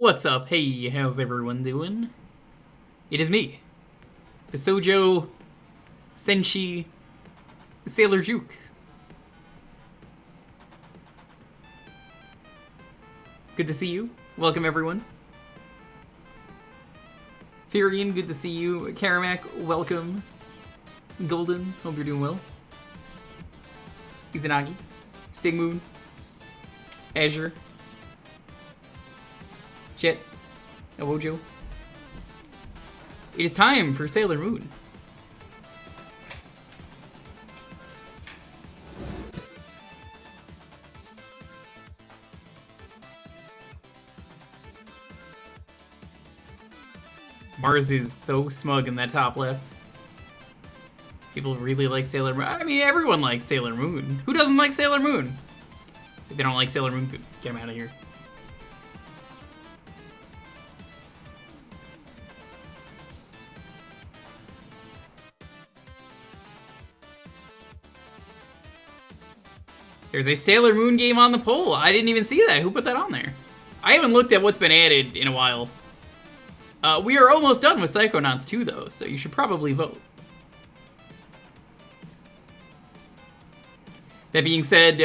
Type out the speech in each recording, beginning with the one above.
What's up? Hey, how's everyone doing? It is me, the Sojo Senshi Sailor Jewk. Good to see you. Welcome, everyone. Furion, good to see you. Karamak, welcome. Golden, hope you're doing well. Izanagi, Sting Moon, Azure, Chet, Awojo. It is time for Sailor Moon. Mars is so smug in that top left. People really like Sailor Moon. I mean, everyone likes Sailor Moon. Who doesn't like Sailor Moon? If they don't like Sailor Moon, get them out of here. There's a Sailor Moon game on the poll. I didn't even see that. Who put that on there? I haven't looked at what's been added in a while. We are almost done with Psychonauts 2, though, so you should probably vote. That being said,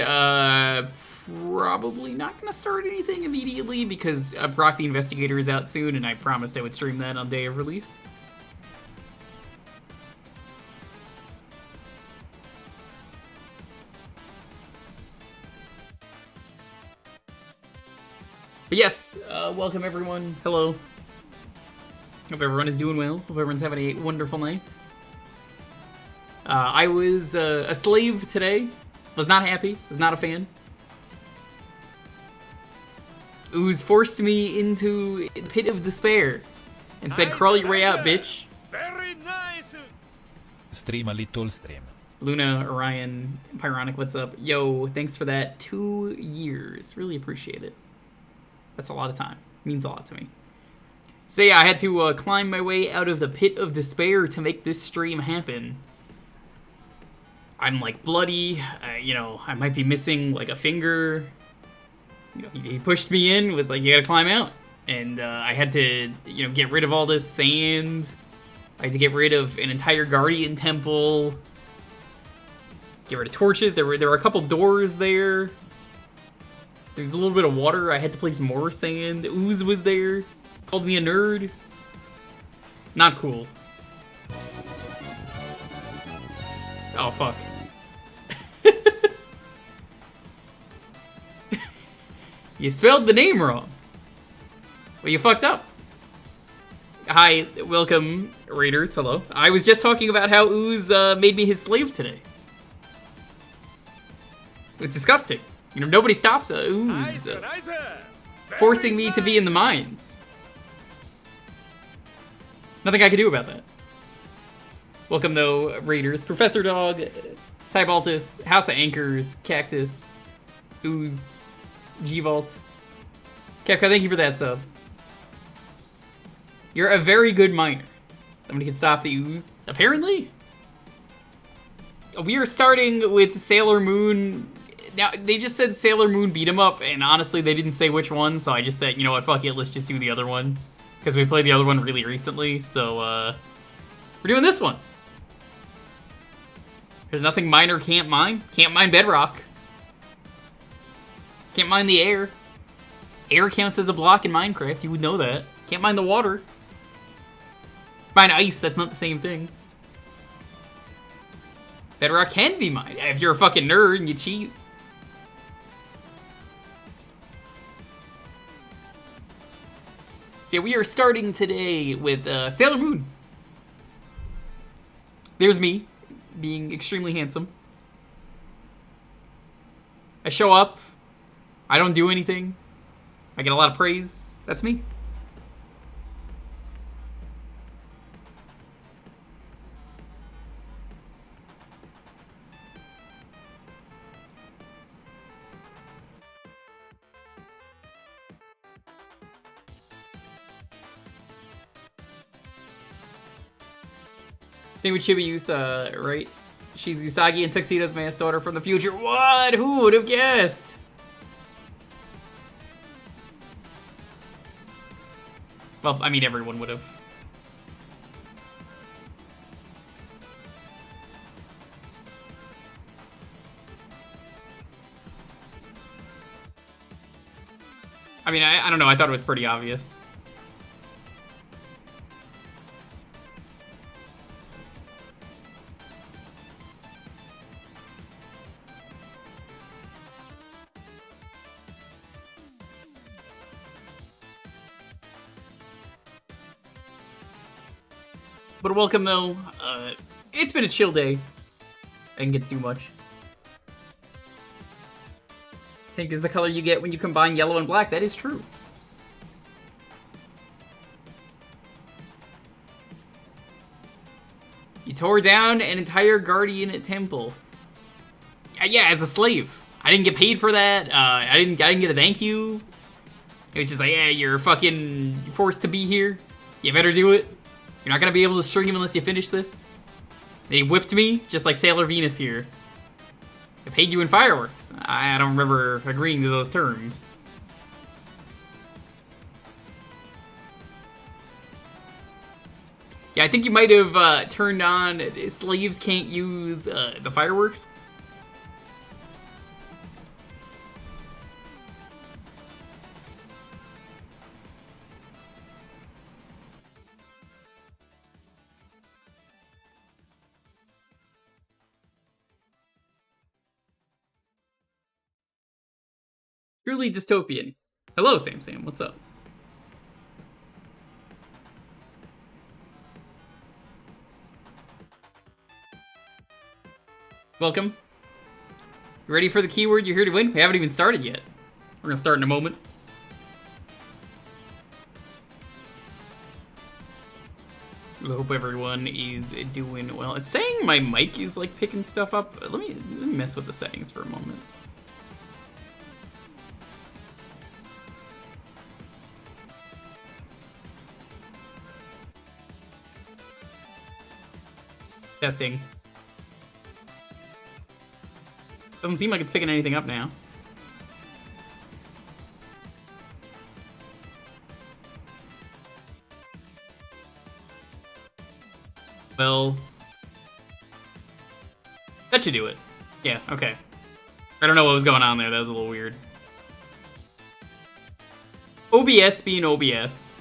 probably not going to start anything immediately because Brock the Investigator is out soon, and I promised I would stream that on day of release. But yes, welcome everyone. Hello. Hope everyone is doing well. Hope everyone's having a wonderful night. I was a slave today. Was not happy. Was not a fan. Ooze forced me into the pit of despair and said, "Crawl your way out, bitch." Very nice. Stream a little stream. Luna, Orion, Pyronic, what's up? Yo, thanks for that. 2 years. Really appreciate it. That's a lot of time. Means a lot to me. So yeah, I had to climb my way out of the pit of despair to make this stream happen. I'm like bloody, you know, I might be missing like a finger. You know, he pushed me in, was like, you gotta climb out. And I had to, you know, get rid of all this sand. I had to get rid of an entire Guardian Temple. Get rid of torches. There were a couple doors there. There's a little bit of water. I had to place more sand. Ooze was there. Called me a nerd. Not cool. Oh, fuck. You spelled the name wrong. Well, you fucked up. Hi, welcome, Raiders. Hello. I was just talking about how Ooze made me his slave today. It was disgusting. You know, nobody stopped Ooze forcing me to be in the mines. Nothing I could do about that. Welcome, though, Raiders. Professor Dog, Ty Baltus, House of Anchors, Cactus, Ooze, G-Vault. Kefka, thank you for that sub. You're a very good miner. Somebody can stop the Ooze. Apparently. We are starting with Sailor Moon. Now, they just said Sailor Moon beat 'em up, and honestly, they didn't say which one, so I just said, you know what, fuck it, let's just do the other one. Because we played the other one really recently, so, we're doing this one. There's nothing miner can't mine. Can't mine bedrock. Can't mine the air. Air counts as a block in Minecraft, you would know that. Can't mine the water. Mine ice, that's not the same thing. Bedrock can be mined, if you're a fucking nerd and you cheat. So yeah, we are starting today with Sailor Moon. There's me, being extremely handsome. I show up. I don't do anything. I get a lot of praise. That's me. Think with Chibi Yusa, right? She's Usagi and Tuxedo's masked daughter from the future. What? Who would have guessed? Well, I mean, everyone would have. I mean, I don't know, I thought it was pretty obvious. But welcome, though. It's been a chill day. I didn't get to do much. Pink is the color you get when you combine yellow and black. That is true. You tore down an entire Guardian temple. Yeah, as a slave. I didn't get paid for that. I didn't get a thank you. It was just like, yeah, you're fucking forced to be here. You better do it. You're not gonna be able to stream unless you finish this. They whipped me, just like Sailor Venus here. I paid you in fireworks. I don't remember agreeing to those terms. Yeah, I think you might have turned on slaves can't use the fireworks. Truly dystopian. Hello, Sam. What's up? Welcome. You ready for the keyword? You're here to win? We haven't even started yet. We're gonna start in a moment. I hope everyone is doing well. It's saying my mic is like picking stuff up. Let me mess with the settings for a moment. Testing. Doesn't seem like it's picking anything up now. Well, that should do it. Yeah, okay. I don't know what was going on there. That was a little weird. OBS being OBS.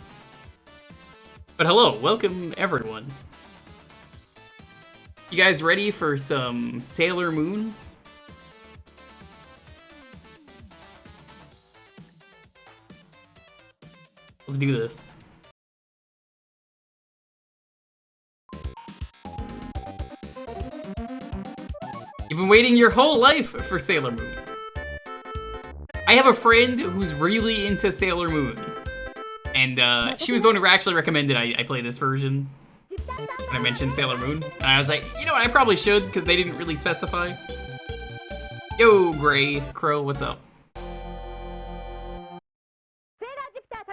But hello, welcome everyone. You guys ready for some Sailor Moon? Let's do this. You've been waiting your whole life for Sailor Moon. I have a friend who's really into Sailor Moon. And she was the one who actually recommended I play this version. When I mentioned Sailor Moon. And I was like, you know what, I probably should, because they didn't really specify. Yo, Gray Crow, what's up?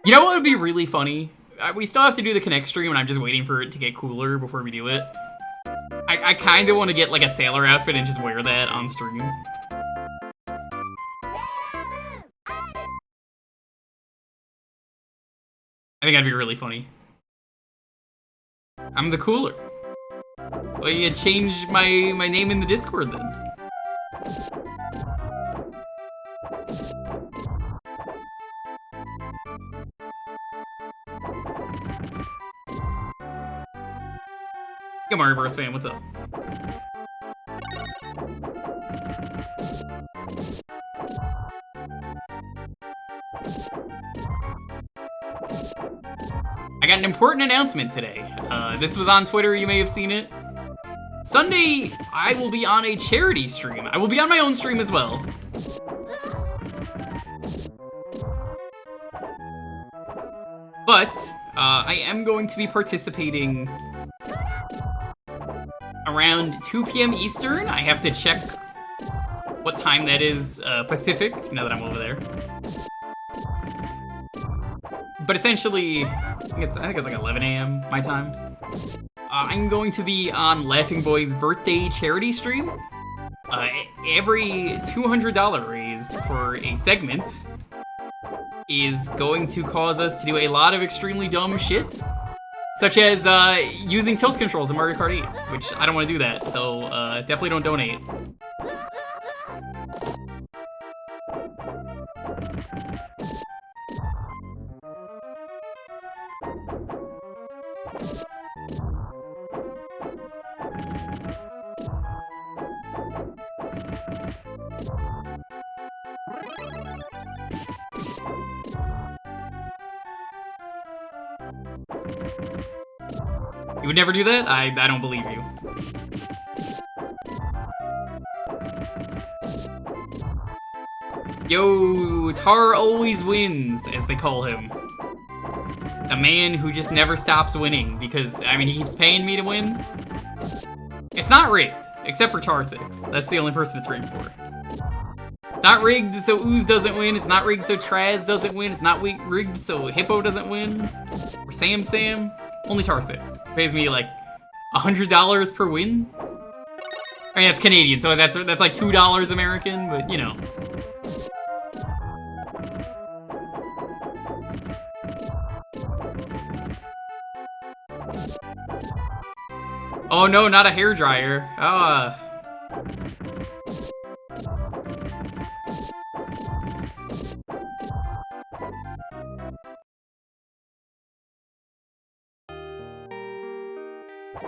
You know what would be really funny? We still have to do the Connect stream, and I'm just waiting for it to get cooler before we do it. I kind of want to get like a sailor outfit and just wear that on stream. I think that'd be really funny. I'm the cooler. Well, you change my name in the Discord then. Yo, Mario Bros. Fan, what's up? I got an important announcement today. This was on Twitter, you may have seen it. Sunday, I will be on a charity stream. I will be on my own stream as well. But, I am going to be participating around 2 p.m. Eastern. I have to check what time that is Pacific, now that I'm over there. But essentially, I think it's like 11 a.m. my time. I'm going to be on Laughing Boy's birthday charity stream. Every $200 raised for a segment is going to cause us to do a lot of extremely dumb shit. Such as using tilt controls in Mario Kart 8, which I don't want to do that, so definitely don't donate. You would never do that? I don't believe you. Yo, Tar always wins, as they call him. A man who just never stops winning, because, I mean, he keeps paying me to win. It's not rigged, except for Tar 6. That's the only person it's rigged for. It's not rigged so Ooze doesn't win, it's not rigged so Traz doesn't win, it's not rigged so Hippo doesn't win, or Sam. Only Tar 6. Pays me like $100 per win. I mean, it's Canadian, so that's like $2 American, but you know. Oh no, not a hairdryer.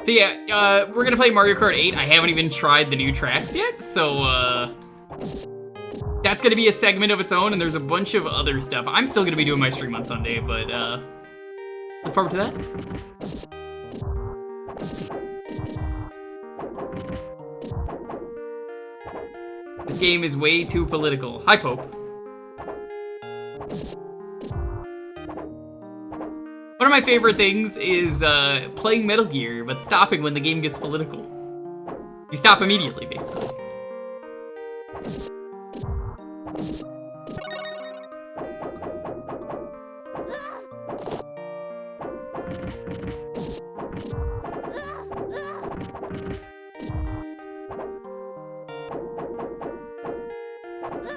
So yeah, we're gonna play Mario Kart 8. I haven't even tried the new tracks yet, so that's gonna be a segment of its own, and there's a bunch of other stuff. I'm still gonna be doing my stream on Sunday, but look forward to that. This game is way too political. Hi, Pope. One of my favorite things is playing Metal Gear, but stopping when the game gets political. You stop immediately, basically.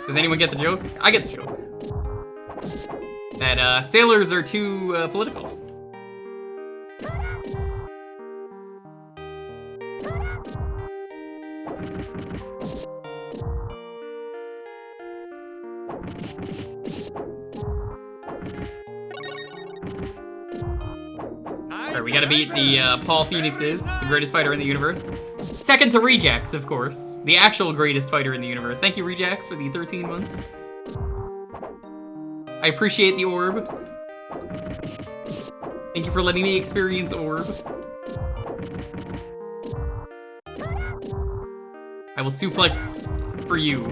Does anyone get the joke? I get the joke. That sailors are too political. Alright, we gotta beat the Paul Phoenixes, the greatest fighter in the universe. Second to Rejax, of course. The actual greatest fighter in the universe. Thank you, Rejax, for the 13 months. I appreciate the orb. Thank you for letting me experience orb. I will suplex for you.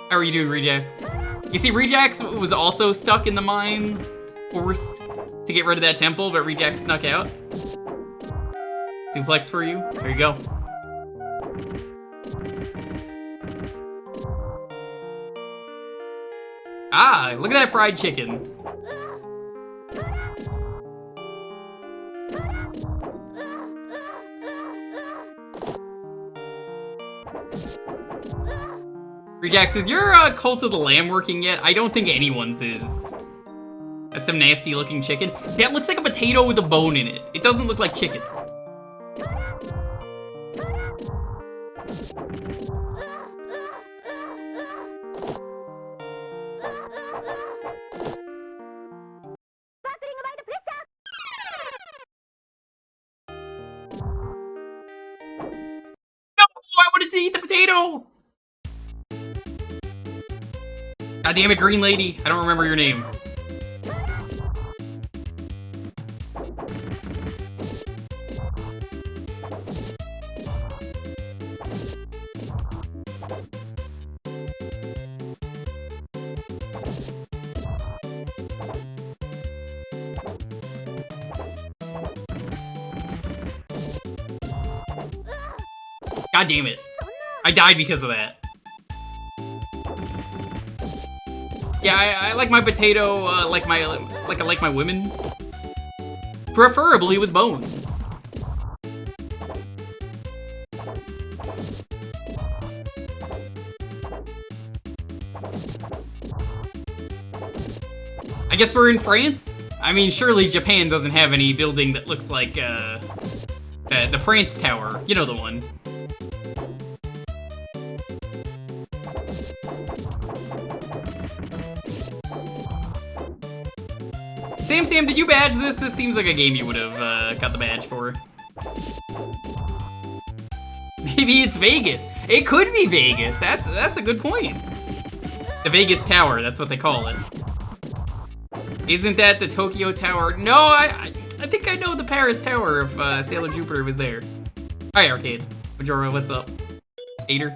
How are you doing, Rejax? You see, Rejax was also stuck in the mines, forced to get rid of that temple, but Rejax snuck out. Suplex for you. There you go. Ah, look at that fried chicken. Rejax, is your Cult of the Lamb working yet? I don't think anyone's is. That's some nasty looking chicken. That looks like a potato with a bone in it. It doesn't look like chicken. To eat the potato! God damn it, green lady. I don't remember your name. God damn it. I died because of that. Yeah, I like my potato like I like my women. Preferably with bones. I guess we're in France? I mean, surely Japan doesn't have any building that looks like, the France Tower. You know the one. Sam, did you badge this? This seems like a game you would have got the badge for. Maybe it's Vegas. It could be Vegas. That's a good point. The Vegas Tower, that's what they call it. Isn't that the Tokyo Tower? No, I think I know the Paris Tower if Sailor Jewk was there. Alright, Arcade. Majora, what's up? Ader.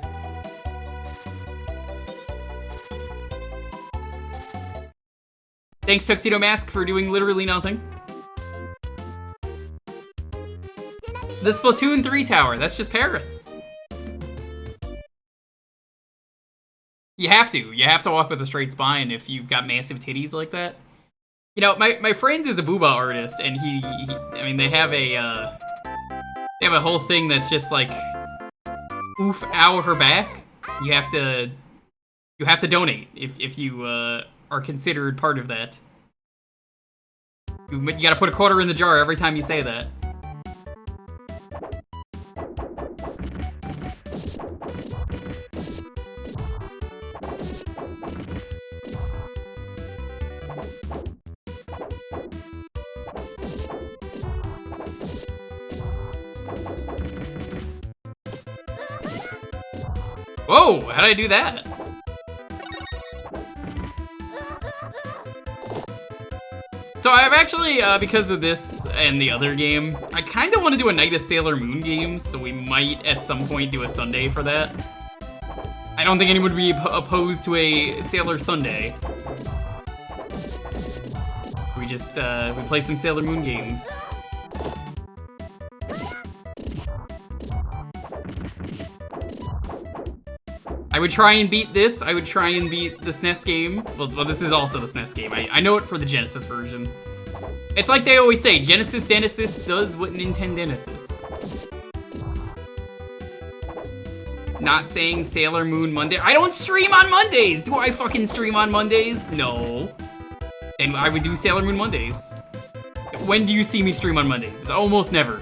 Thanks, Tuxedo Mask, for doing literally nothing. The Splatoon 3 tower, that's just Paris. You have to walk with a straight spine if you've got massive titties like that. You know, my friend is a booba artist, and I mean, they have a whole thing that's just like, oof, ow, her back. You have to donate if you, are considered part of that. You gotta put a quarter in the jar every time you say that. Whoa, how did I do that? So I've actually, because of this and the other game, I kind of want to do a Night of Sailor Moon game, so we might at some point do a Sunday for that. I don't think anyone would be opposed to a Sailor Sunday. We just, we play some Sailor Moon games. I would try and beat this. I would try and beat the SNES game. Well, this is also the SNES game. I know it for the Genesis version. It's like they always say, Genesis does what Nintendenesis. Not saying Sailor Moon Monday. I don't stream on Mondays! Do I fucking stream on Mondays? No. And I would do Sailor Moon Mondays. When do you see me stream on Mondays? Almost never.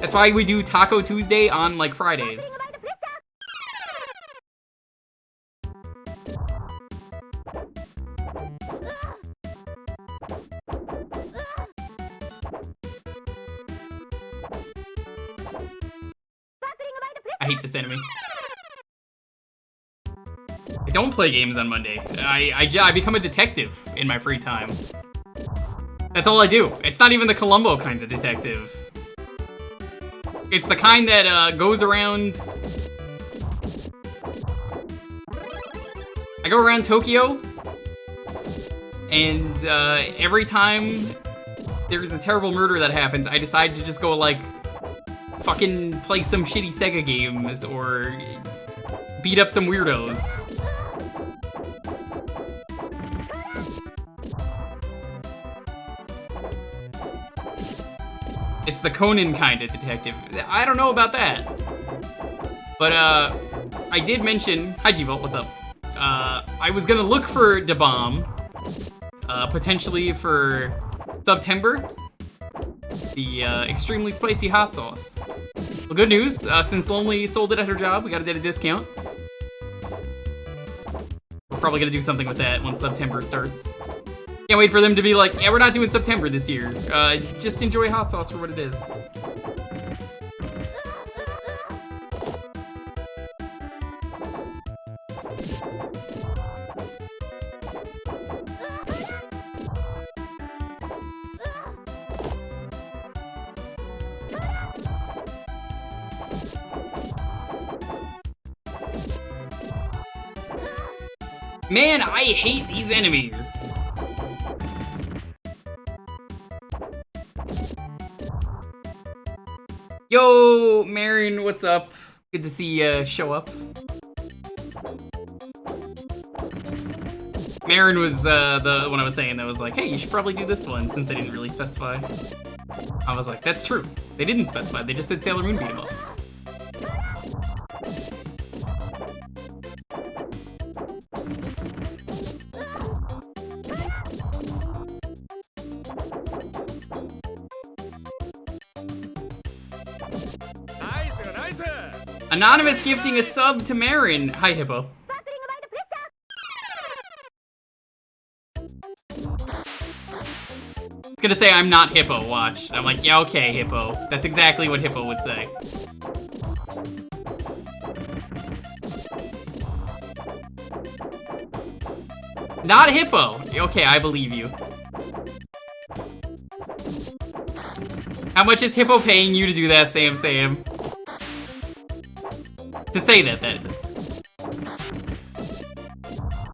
That's why we do Taco Tuesday on, like, Fridays. I hate this enemy. I don't play games on Monday. I become a detective in my free time. That's all I do. It's not even the Columbo kind of detective. It's the kind that goes around... I go around Tokyo, and every time there's a terrible murder that happens, I decide to just go, like, fucking play some shitty Sega games, or beat up some weirdos. It's the Conan kind of detective. I don't know about that. But, I did mention... Hi, G-Volt, what's up? I was gonna look for Da Bomb, potentially for September. The, extremely spicy hot sauce. Well, good news, since Lonely sold it at her job, we got it at a discount. We're probably gonna do something with that when September starts. Can't wait for them to be like, yeah, we're not doing September this year. Just enjoy hot sauce for what it is. Man, I hate these enemies. Yo, Marin, what's up? Good to see you show up. Marin was the one I was saying that was like, hey, you should probably do this one, since they didn't really specify. I was like, that's true. They didn't specify, they just said Sailor Moon beat 'em up. Anonymous gifting a sub to Marin. Hi, Hippo. It's gonna say I'm not Hippo, watch. I'm like, yeah, okay, Hippo. That's exactly what Hippo would say. Not Hippo. Okay, I believe you. How much is Hippo paying you to do that, Sam? To say that is.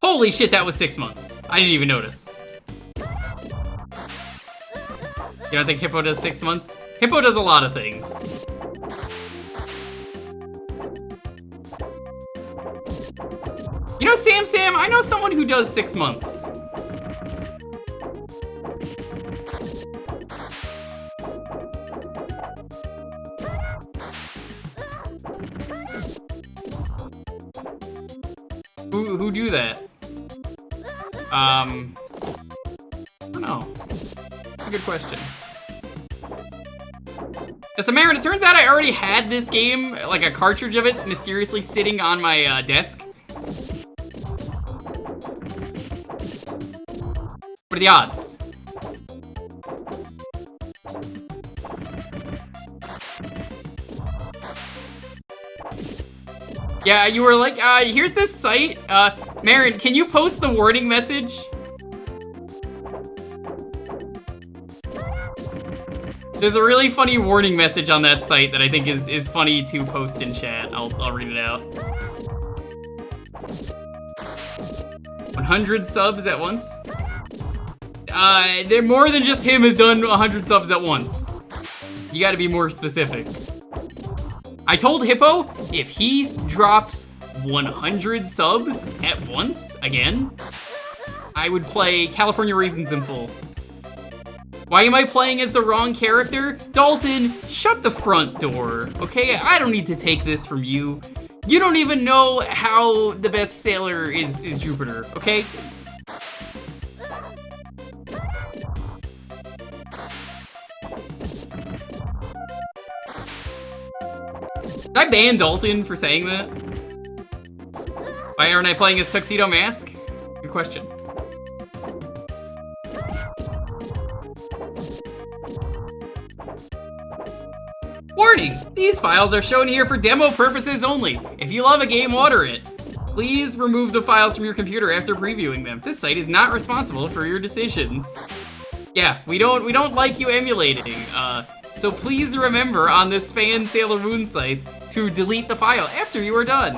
Holy shit, that was 6 months. I didn't even notice. You don't think Hippo does 6 months? Hippo does a lot of things. You know, Sam, I know someone who does 6 months. Who do that? I don't know. That's a good question. So Marin, it turns out I already had this game, like a cartridge of it, mysteriously sitting on my desk. What are the odds? Yeah, you were like, here's this site. Marin, can you post the warning message? There's a really funny warning message on that site that I think is funny to post in chat. I'll read it out. 100 subs at once? They're more than just him has done 100 subs at once. You gotta be more specific. I told Hippo, if he drops 100 subs at once, again, I would play California Raisins in full. Why am I playing as the wrong character? Dalton, shut the front door, okay? I don't need to take this from you. You don't even know how the best sailor is Jupiter, okay? Did I ban Dalton for saying that? Why aren't I playing as Tuxedo Mask? Good question. Warning! These files are shown here for demo purposes only. If you love a game, order it. Please remove the files from your computer after previewing them. This site is not responsible for your decisions. Yeah, we don't like you emulating. So please remember on this fan Sailor Moon site to delete the file after you are done.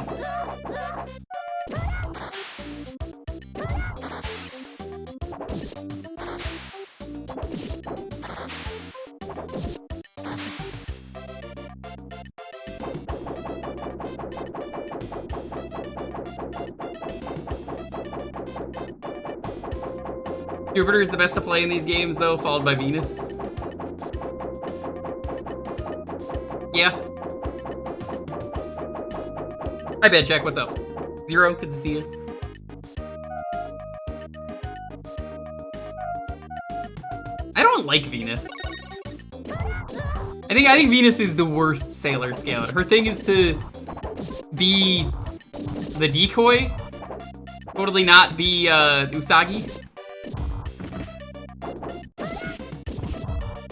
Jupiter is the best to play in these games, though, followed by Venus. Yeah. Hi, Bad Check, what's up? Zero, good to see you. I don't like Venus. I think Venus is the worst Sailor Scout. Her thing is to be the decoy. Totally not be Usagi.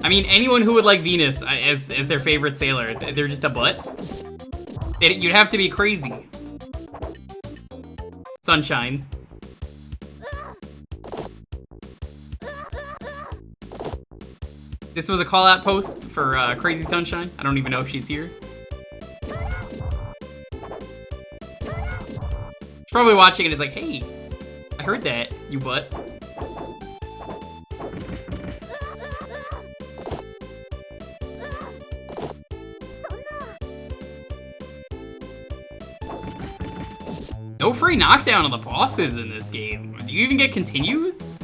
I mean, anyone who would like Venus as their favorite sailor, they're just a butt. You'd have to be crazy. Sunshine. This was a call-out post for Crazy Sunshine. I don't even know if she's here. She's probably watching and is like, hey, I heard that, you butt. No free knockdown on the bosses in this game. Do you even get continues?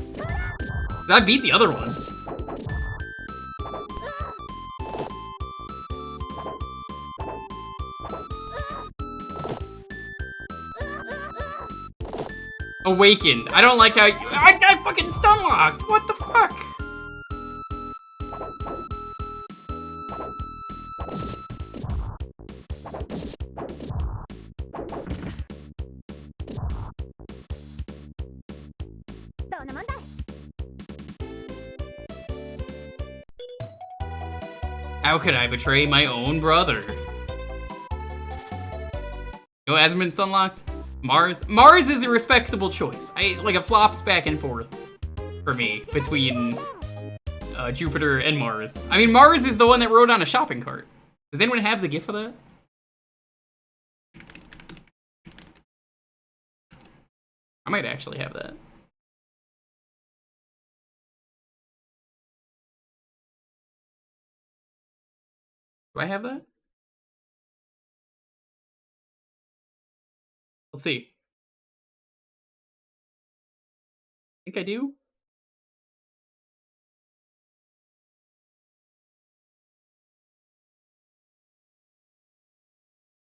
'Cause I beat the other one. Awakened. I don't like how I got fucking stun locked. What the fuck? How could I betray my own brother? No, hasn't been unlocked. Mars. Mars is a respectable choice. Like it flops back and forth for me between Jupiter and Mars. I mean, Mars is the one that rode on a shopping cart. Does anyone have the GIF of that? I might actually have that. Do I have that? Let's see. I think I do.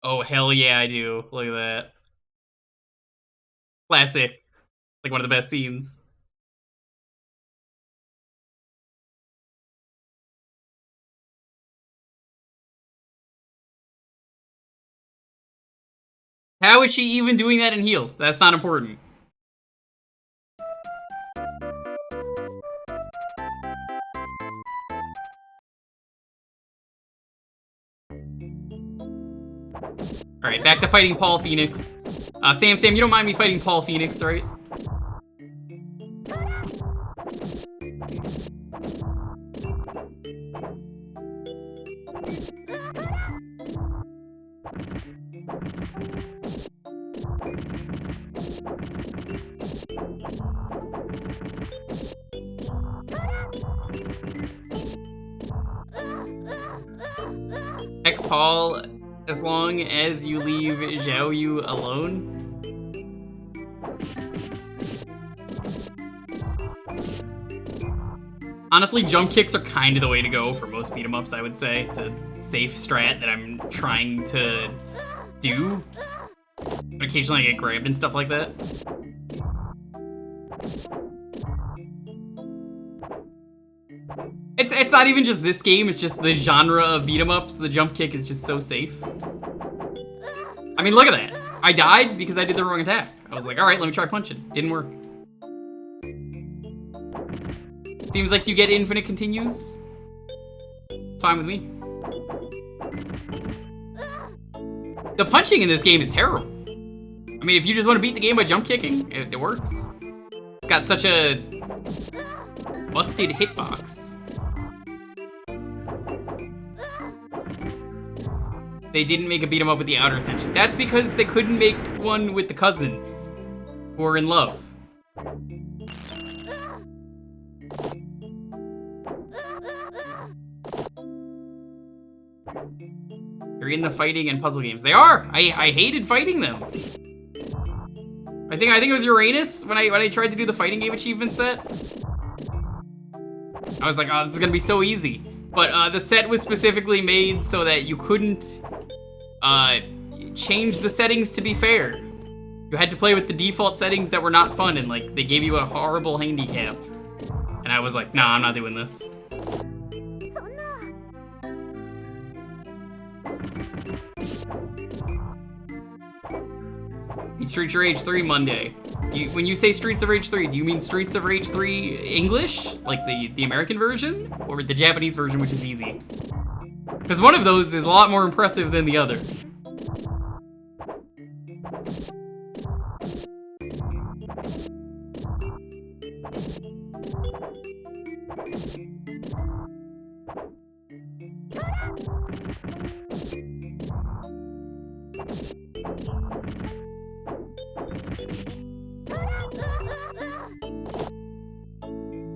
Oh, hell yeah, I do. Look at that. Classic. Like one of the best scenes. How is she even doing that in heels? That's not important. Alright, back to fighting Paul Phoenix. Sam, you don't mind me fighting Paul Phoenix, right? Heck, Paul, as long as you leave Xiaoyu alone. Honestly, jump kicks are kind of the way to go for most beat-em-ups, I would say. It's a safe strat that I'm trying to do. But occasionally I get grabbed and stuff like that. It's not even just this game, it's just the genre of beat-em-ups. The jump kick is just so safe. I mean, look at that. I died because I did the wrong attack. I was like, alright, let me try punching. Didn't work. Seems like you get infinite continues. It's fine with me. The punching in this game is terrible. I mean, if you just want to beat the game by jump kicking, it works. It's got such a busted hitbox. They didn't make a beat 'em up with the outer ascension. That's because they couldn't make one with the cousins who are in love. They're in the fighting and puzzle games. They are. I hated fighting them. I think it was Uranus when I tried to do the fighting game achievement set. I was like, oh, this is gonna be so easy. But the set was specifically made so that you couldn't change the settings to be fair. You had to play with the default settings that were not fun, and like they gave you a horrible handicap. And I was like, nah, I'm not doing this. Beat Streets of Rage 3 Monday. When you say Streets of Rage 3, do you mean Streets of Rage 3 English? Like the American version? Or the Japanese version, which is easy? Because one of those is a lot more impressive than the other.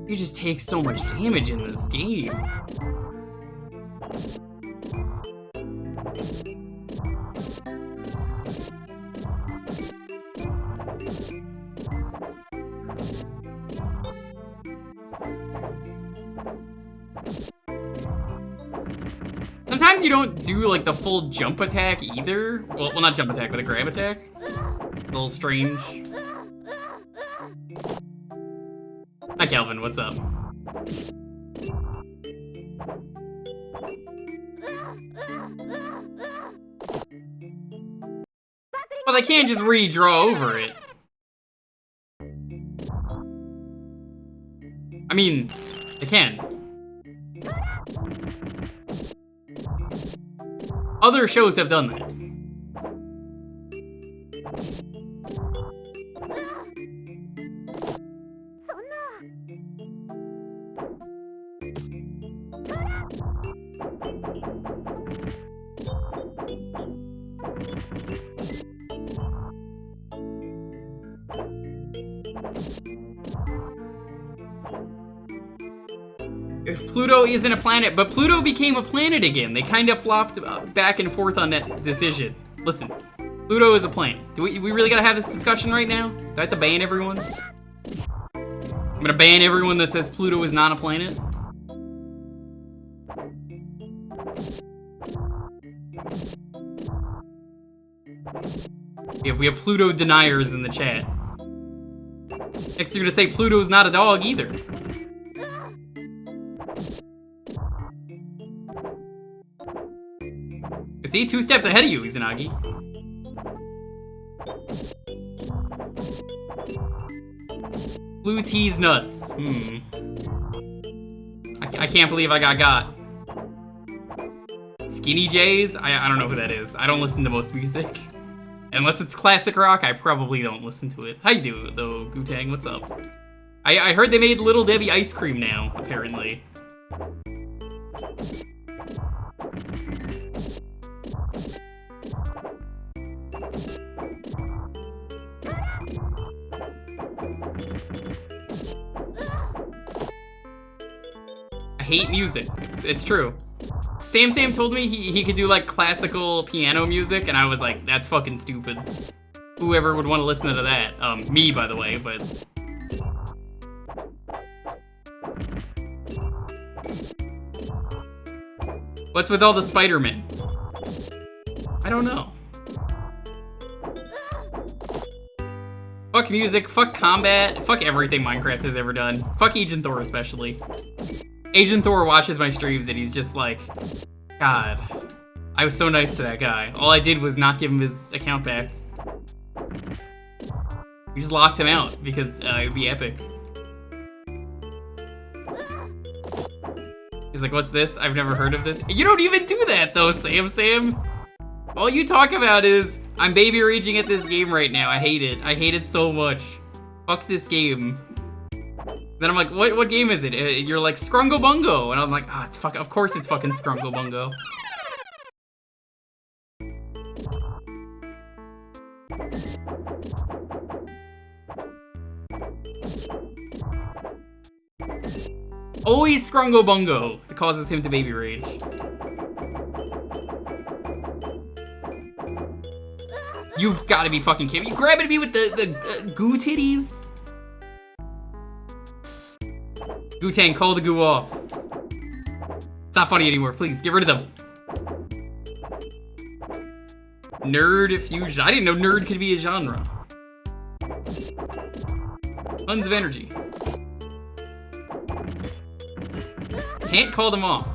You just take so much damage in this game. Sometimes you don't do like the full jump attack either. Well, not jump attack, but a grab attack. A little strange. Hi, Calvin, what's up? Well, they can't just redraw over it. I mean, they can. Other shows have done that. If Pluto isn't a planet, but Pluto became a planet again. They kind of flopped back and forth on that decision. Listen, Pluto is a planet. Do we really gotta have this discussion right now? Do I have to ban everyone? I'm gonna ban everyone that says Pluto is not a planet. Yeah, we have Pluto deniers in the chat. Next, you're gonna say Pluto's not a dog either. See, 2 steps ahead of you, Izanagi. Blue tea's nuts. I can't believe I got. Skinny Jays? I don't know who that is. I don't listen to most music. Unless it's classic rock, I probably don't listen to it. How you do, though, Gutang? What's up? I heard they made Little Debbie ice cream now, apparently. I hate music. It's true. Sam told me he could do like classical piano music, and I was like, that's fucking stupid. Whoever would want to listen to that? Me, by the way, but... What's with all the Spider-Men? I don't know. Fuck music, fuck combat, fuck everything Minecraft has ever done. Fuck Agent Thor especially. Agent Thor watches my streams and he's just like, God, I was so nice to that guy. All I did was not give him his account back. We just locked him out because it would be epic. He's like, what's this? I've never heard of this. You don't even do that though, Sam. All you talk about is, I'm baby raging at this game right now. I hate it. I hate it so much. Fuck this game. Then I'm like, what game is it? You're like, Scrungo Bungo. And I'm like, ah, of course it's fucking Scrungo Bungo. Always Scrungo Bungo that causes him to baby rage. You've got to be fucking kidding me. You grabbing me with the goo titties? Goo-Tang, call the goo off. It's not funny anymore, please, get rid of them. Nerd fusion. I didn't know nerd could be a genre. Tons of energy. Can't call them off.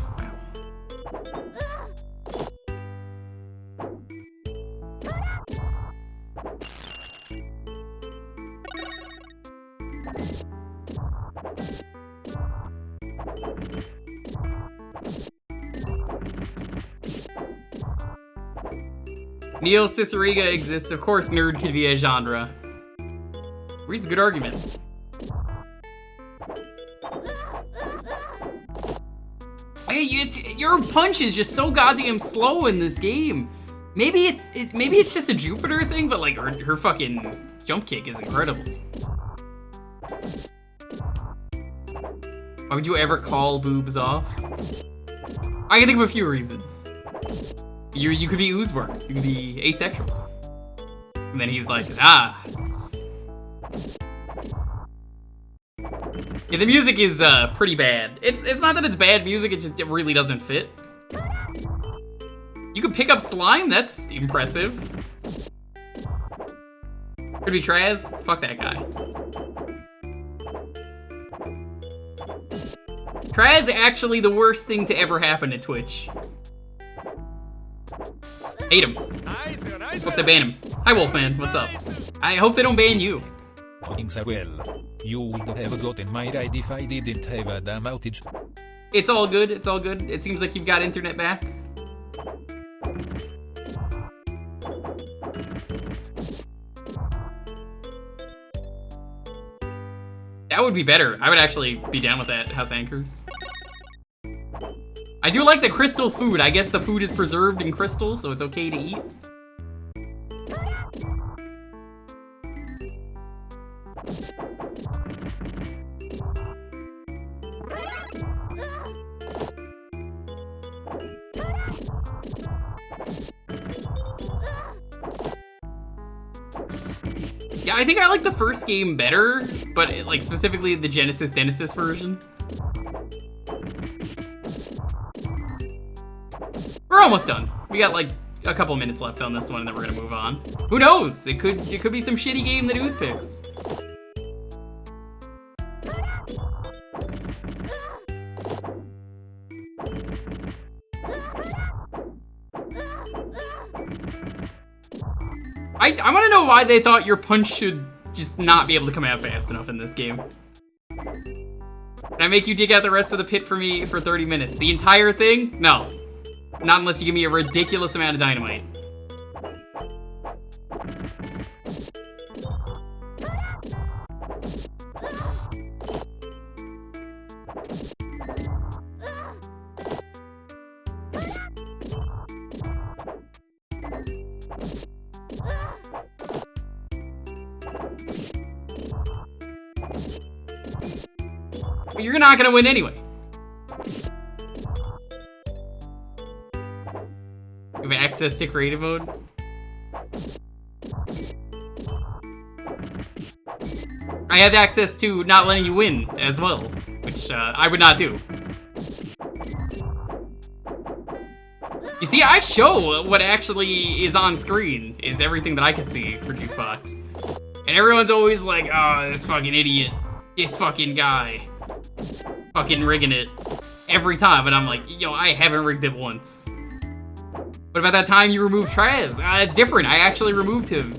Neil Ciceriga exists. Of course, nerd could be a genre. Reads a good argument. Hey, your punch is just so goddamn slow in this game. Maybe it's just a Jupiter thing, but like her fucking jump kick is incredible. Why would you ever call boobs off? I can think of a few reasons. You could be Oozworm. You could be asexual. And then he's like, ah. Yeah, the music is pretty bad. It's not that it's bad music, it really doesn't fit. You can pick up slime? That's impressive. Could be Traz? Fuck that guy. Traz actually the worst thing to ever happen to Twitch. Hate him. Hope they ban him. Hi Wolfman, what's up? I hope they don't ban you. You would have gotten my ride if I didn't have a damn outage. It's all good, it's all good. It seems like you've got internet back. That would be better. I would actually be down with that, House Anchors. I do like the crystal food. I guess the food is preserved in crystal, so it's okay to eat. Yeah, I think I like the first game better, but like specifically the Genesis version. We're almost done. We got like a couple minutes left on this one, and then we're gonna move on. Who knows? It could be some shitty game that Ooze picks. I want to know why they thought your punch should just not be able to come out fast enough in this game. Can I make you dig out the rest of the pit for me for 30 minutes? The entire thing? No. Not unless you give me a ridiculous amount of dynamite. But you're not gonna win anyway. You have access to creative mode? I have access to not letting you win as well, which I would not do. You see, I show what actually is on screen, is everything that I can see for Jewkbox. And everyone's always like, oh, this fucking idiot, this fucking guy, fucking rigging it every time. And I'm like, yo, I haven't rigged it once. What about that time you removed Traz? It's different, I actually removed him.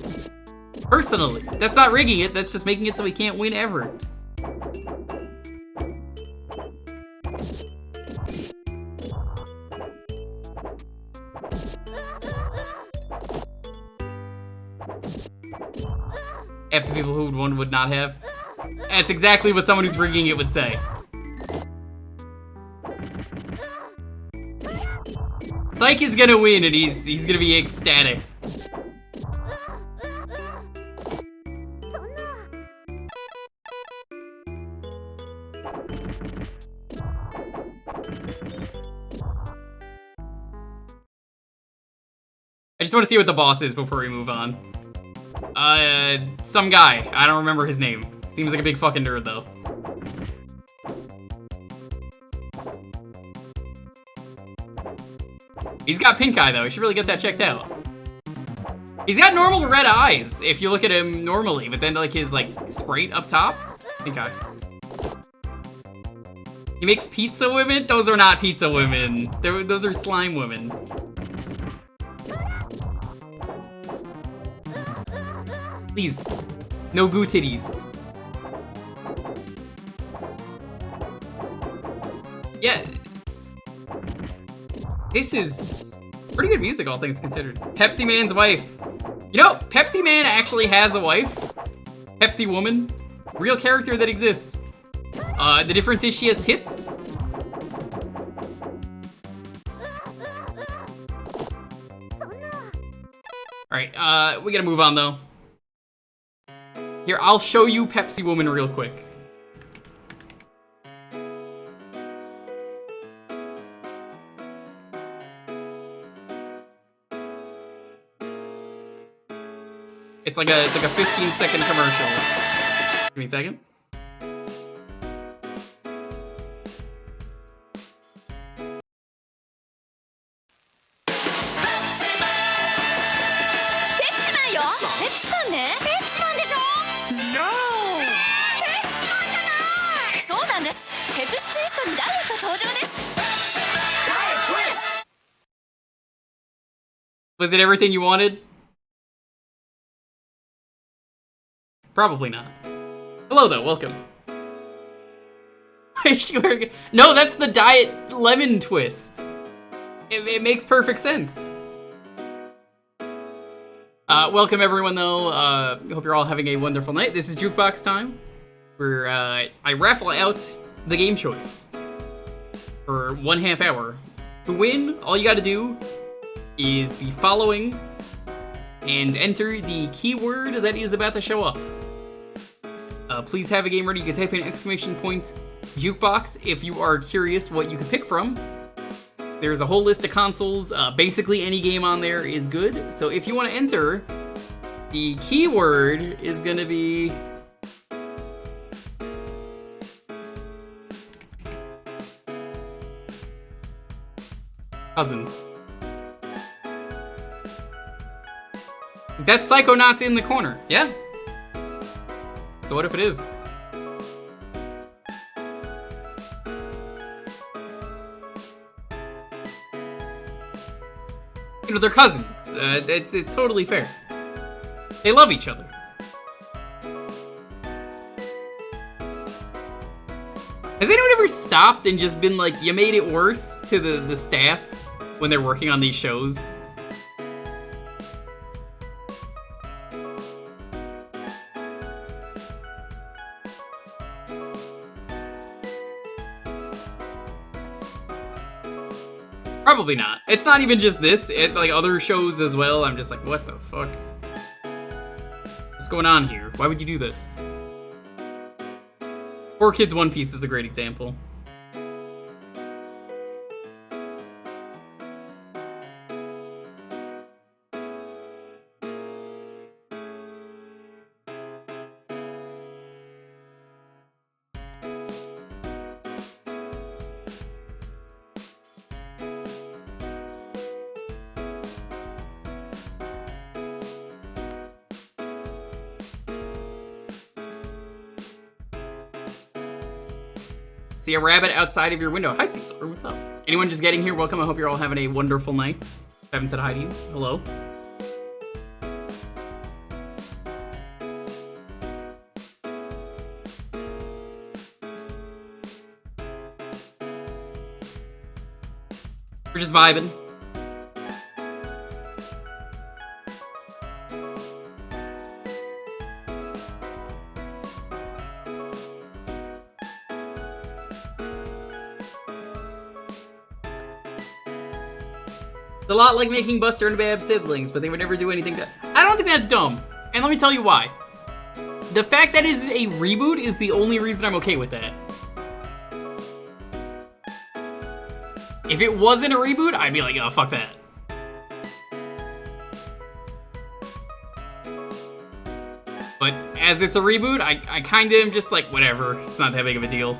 Personally. That's not rigging it, that's just making it so he can't win ever. Half the people who one would not have. That's exactly what someone who's rigging it would say. Psyche is gonna win and he's gonna be ecstatic. I just want to see what the boss is before we move on. Some guy. I don't remember his name. Seems like a big fucking nerd, though. He's got pink eye, though. You should really get that checked out. He's got normal red eyes, if you look at him normally, but then, like, his, like, sprite up top? Pink eye. He makes pizza women? Those are not pizza women. Those are slime women. Please, no goo titties. Yeah. This is pretty good music, all things considered. Pepsi Man's wife. You know, Pepsi Man actually has a wife. Pepsi Woman. Real character that exists. The difference is she has tits. Alright, we gotta move on though. Here, I'll show you Pepsi Woman real quick. It's like a 15-second commercial. Give me a second. Was it everything you wanted? Probably not. Hello though, welcome. No, that's the Diet Lemon Twist. It makes perfect sense. Welcome everyone though. Hope you're all having a wonderful night. This is Jewkbox time. where I raffle out the game choice for 1/2 hour. To win, all you gotta do is be following and enter the keyword that is about to show up. Please have a game ready. You can type in !Jewkbox if you are curious what you can pick from. There's a whole list of consoles. Basically any game on there is good. So if you want to enter, the keyword is going to be cousins. Is that Psychonauts in the corner? Yeah. So what if it is? You know, they're cousins. It's totally fair. They love each other. Has anyone ever stopped and just been like, you made it worse to the staff when they're working on these shows? Probably not. It's not even just this, like other shows as well. I'm just like, what the fuck? What's going on here? Why would you do this? 4Kids One Piece is a great example. See a rabbit outside of your window. Hi, Cecil. What's up? Anyone just getting here? Welcome. I hope you're all having a wonderful night. I haven't said hi to you. Hello. We're just vibing. It's a lot like making Buster and Babs siblings, but they would never do anything to... I don't think that's dumb. And let me tell you why. The fact that it's a reboot is the only reason I'm okay with that. If it wasn't a reboot, I'd be like, oh, fuck that. But as it's a reboot, I kind of am just like, whatever. It's not that big of a deal.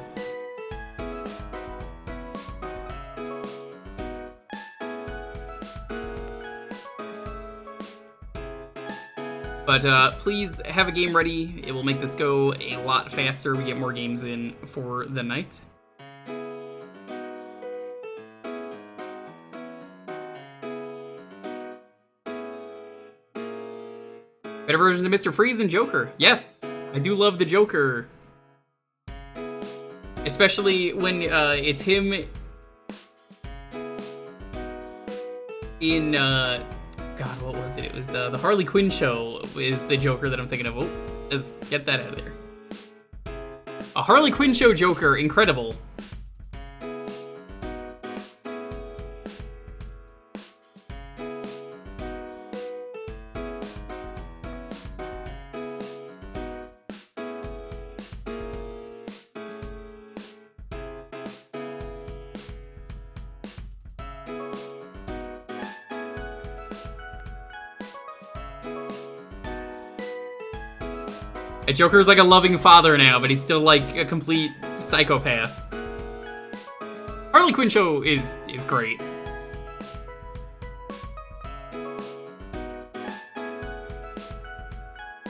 But please have a game ready. It will make this go a lot faster. We get more games in for the night. Better versions of Mr. Freeze and Jewker. Yes, I do love the Jewker. Especially when it's him in... God, what was it? It was the Harley Quinn show is the Jewker that I'm thinking of. Oh, let's get that out of there. A Harley Quinn show Jewker, incredible. Joker's like a loving father now, but he's still like a complete psychopath. Harley Quinn show is great.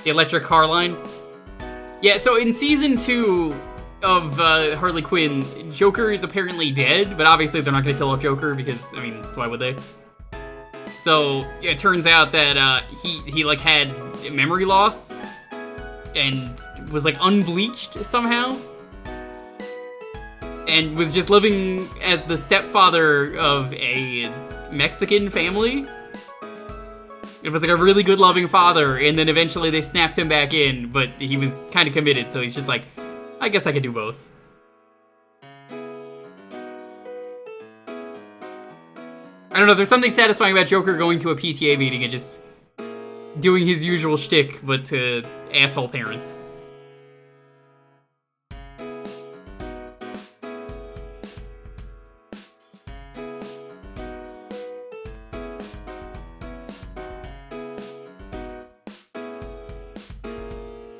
The electric car line. Yeah, so in season 2 of Harley Quinn, Jewker is apparently dead, but obviously they're not going to kill off Jewker because, I mean, why would they? So yeah, it turns out that he like had memory loss and was like unbleached somehow, and was just living as the stepfather of a Mexican family. It was like a really good loving father, and then eventually they snapped him back in, but he was kind of committed, so he's just like, I guess I could do both. I don't know, there's something satisfying about Jewker going to a PTA meeting and just doing his usual shtick, but to asshole parents.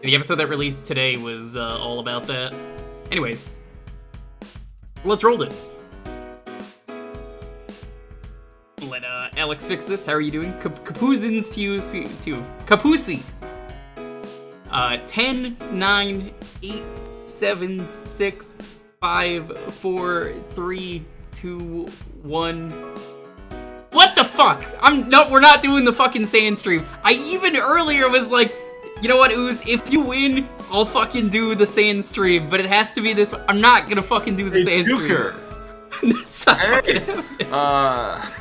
The episode that released today was all about that. Anyways, let's roll this. Let Alex fix this. How are you doing? Capuzin's to you too. Capusi. 10, 9, 8, 7, 6, 5, 4, 3, 2, 1. What the fuck? No, we're not doing the fucking sand stream. I even earlier was like, you know what, Ooze? If you win, I'll fucking do the sand stream, but it has to be this. I'm not gonna fucking do the sand Jewker. stream. That's not fucking happening.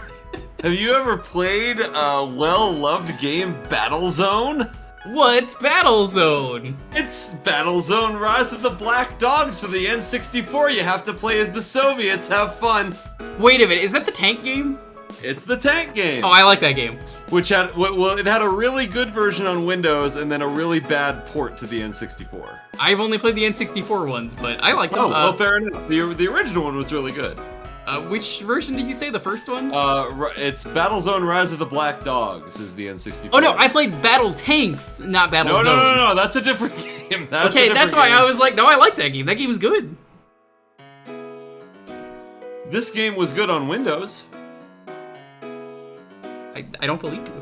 Have you ever played a well-loved game, Battlezone? What's Battlezone? It's Battlezone Rise of the Black Dogs for the N64. You have to play as the Soviets. Have fun. Wait a minute, is that the tank game? It's the tank game. Oh, I like that game. Which had, well, it had a really good version on Windows and then a really bad port to the N64. I've only played the N64 ones, but I like them. Oh, well, fair enough. The original one was really good. Which version did you say? The first one? It's Battlezone Rise of the Black Dogs is the N64. Oh no, I played Battle Tanks, not Battlezone. No, that's a different game. That's why I was like, no, I like that game. That game's good. This game was good on Windows. I don't believe you.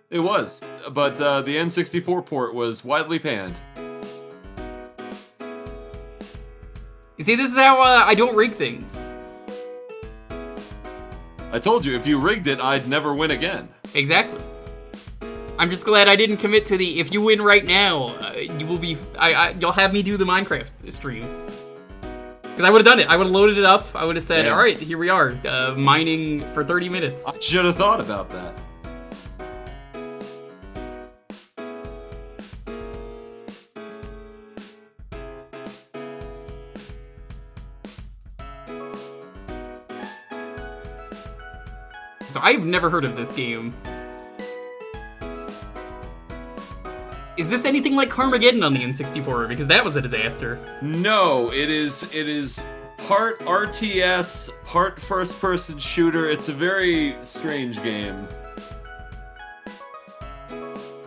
It was, but the N64 port was widely panned. You see, this is how I don't rig things. I told you, if you rigged it, I'd never win again. Exactly. I'm just glad I didn't commit to the, if you win right now, you will be, you'll have me do the Minecraft stream. Because I would have done it. I would have loaded it up. I would have said, yeah. All right, here we are, mining for 30 minutes. I should have thought about that. So I've never heard of this game. Is this anything like Carmageddon on the N64? Because that was a disaster. No, it is part RTS, part first-person shooter. It's a very strange game.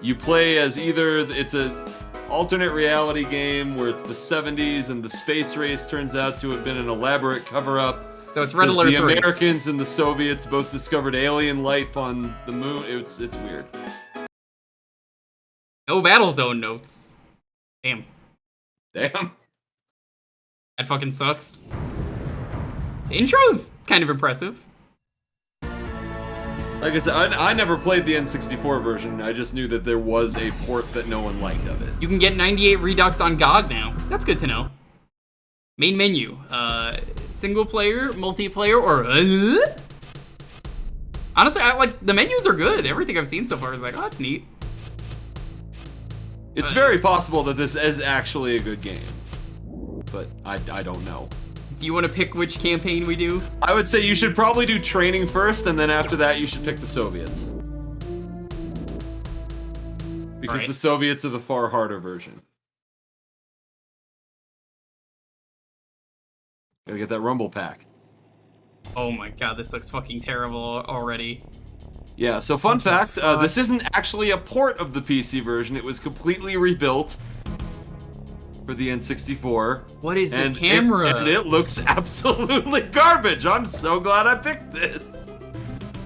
You play as it's a alternate reality game where it's the 70s and the space race turns out to have been an elaborate cover-up. So it's Red Alert 3. The Americans and the Soviets both discovered alien life on the moon. It's weird. No Battlezone notes. Damn. Damn. That fucking sucks. The intro's kind of impressive. Like I said, I never played the N64 version. I just knew that there was a port that no one liked of it. You can get 98 Redux on GOG now. That's good to know. Main menu. Single player, multiplayer, or... Honestly, the menus are good. Everything I've seen so far is like, oh, that's neat. It's very possible that this is actually a good game. But I don't know. Do you want to pick which campaign we do? I would say you should probably do training first, and then after that you should pick the Soviets. Because the Soviets are the far harder version. Gotta get that Rumble Pack. Oh my god, this looks fucking terrible already. Yeah, so fun fact, this isn't actually a port of the PC version. It was completely rebuilt for the N64. What is this camera? And it looks absolutely garbage. I'm so glad I picked this.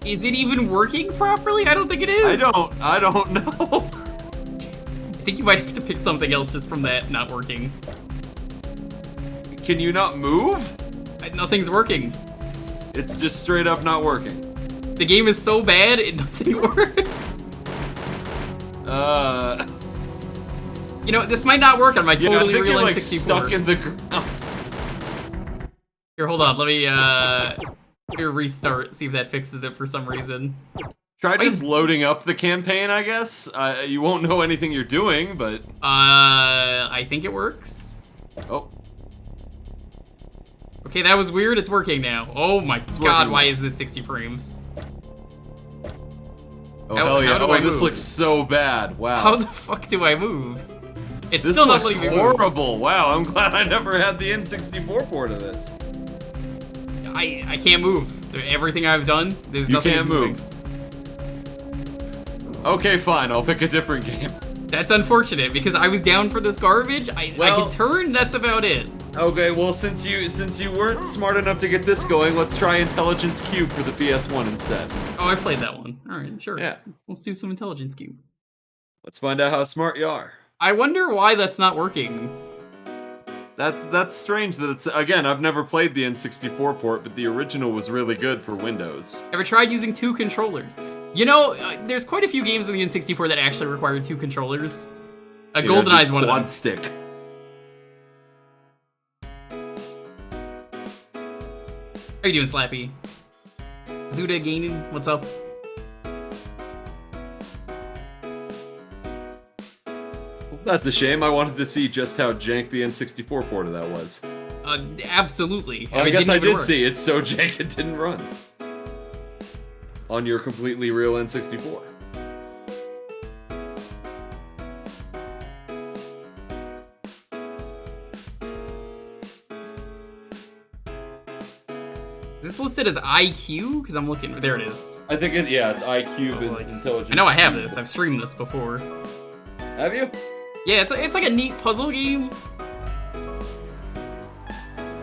Is it even working properly? I don't think it is. I don't know. I think you might have to pick something else just from that not working. Can you not move? Nothing's working. It's just straight up not working. The game is so bad, nothing works. You know, this might not work on my totally real N64. Like stuck in the ground. Here, hold on. Let me restart. See if that fixes it for some reason. Try just loading up the campaign, I guess. You won't know anything you're doing, but... I think it works. Oh. Okay, that was weird. It's working now. Oh my god, why is this 60 frames? Oh, hell yeah. Oh, this looks so bad. Wow. How the fuck do I move? It's this still not looks letting me horrible. Wow, I'm glad I never had the N64 port of this. I can't move. Everything I've done, there's nothing. You can't move. Okay, fine. I'll pick a different game. That's unfortunate because I was down for this garbage. I can turn. That's about it. Okay, well, since you weren't smart enough to get this going, let's try Intelligence Qube for the PS1 instead. Oh, I've played that one. All right, sure. Yeah. Let's do some Intelligence Qube. Let's find out how smart you are. I wonder why that's not working. That's strange that it's... Again, I've never played the N64 port, but the original was really good for Windows. Ever tried using 2 controllers? You know, there's quite a few games on the N64 that actually require 2 controllers. GoldenEye's one of them. Quad stick. How you doing, Slappy? Zuda Gaining, what's up? That's a shame. I wanted to see just how jank the N64 port of that was. Absolutely. I guess I did see. It's so jank it didn't run. On your completely real N64. Is this listed as IQ? Because I'm looking. There it is. I think it's iQube and Intelligence. I know I have this. I've streamed this before. Have you? Yeah, it's like a neat puzzle game.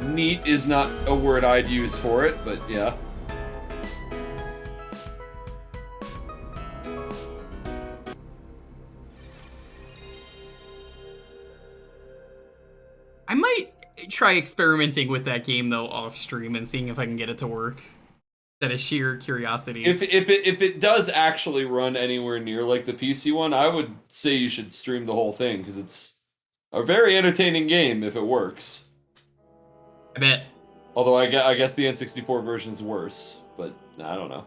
Neat is not a word I'd use for it, but yeah. I might try experimenting with that game though off stream and seeing if I can get it to work. That is sheer curiosity. If it does actually run anywhere near like the PC one, I would say you should stream the whole thing because it's a very entertaining game if it works. I bet. Although I guess the N64 version's worse, but I don't know.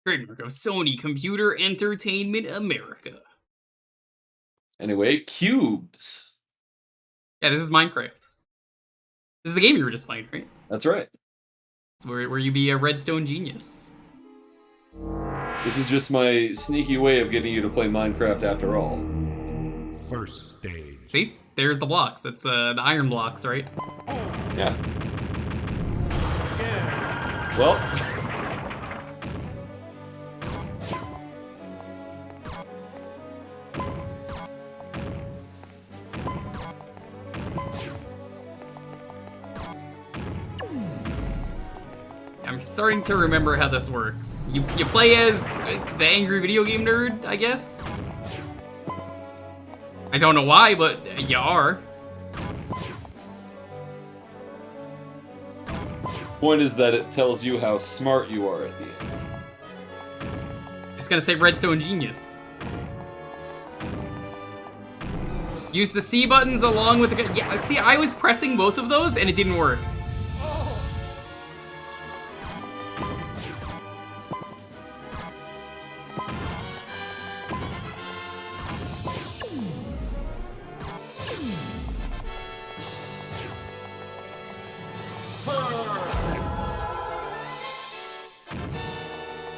Trademark of Sony Computer Entertainment America. Anyway, cubes. Yeah, this is Minecraft. This is the game you were just playing, right? That's right. It's where you be a redstone genius. This is just my sneaky way of getting you to play Minecraft after all. First stage. See? There's the blocks. It's the iron blocks, right? Yeah. Well... I'm starting to remember how this works. You play as the angry video game nerd, I guess? I don't know why, but you are. Point is that it tells you how smart you are at the end. It's gonna say redstone genius. Use the C buttons along with the... Yeah, see, I was pressing both of those and it didn't work.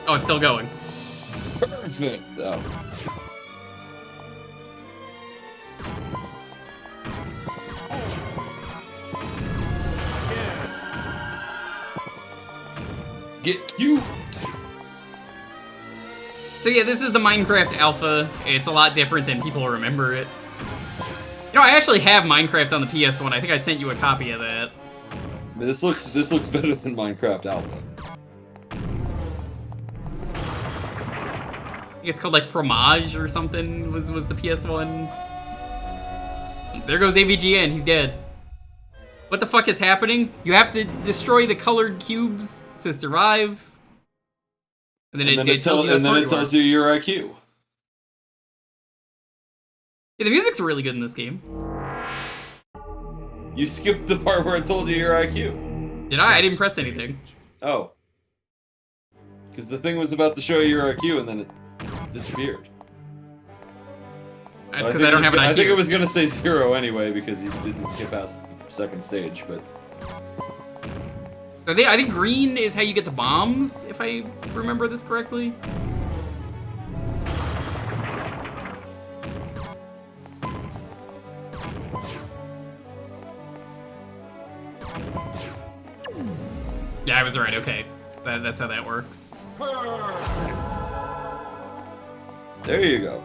Oh, it's still going. Perfect. Oh. Get you. So yeah, this is the Minecraft alpha. It's a lot different than people remember it. You know, I actually have Minecraft on the PS1. I think I sent you a copy of that. I mean, this looks better than Minecraft Alpha. I think it's called like Fromage or something was the PS1. There goes AVGN, he's dead. What the fuck is happening? You have to destroy the colored cubes to survive. And then it tells you your IQ. Yeah, the music's really good in this game. You skipped the part where it told you your IQ. Did I? I didn't press anything. Oh. Because the thing was about to show your IQ and then it disappeared. That's because I don't have an IQ. I think it was going to say 0 anyway because you didn't get past the second stage, but... I think green is how you get the bombs, if I remember this correctly. Yeah, I was right, okay. That's how that works. There you go.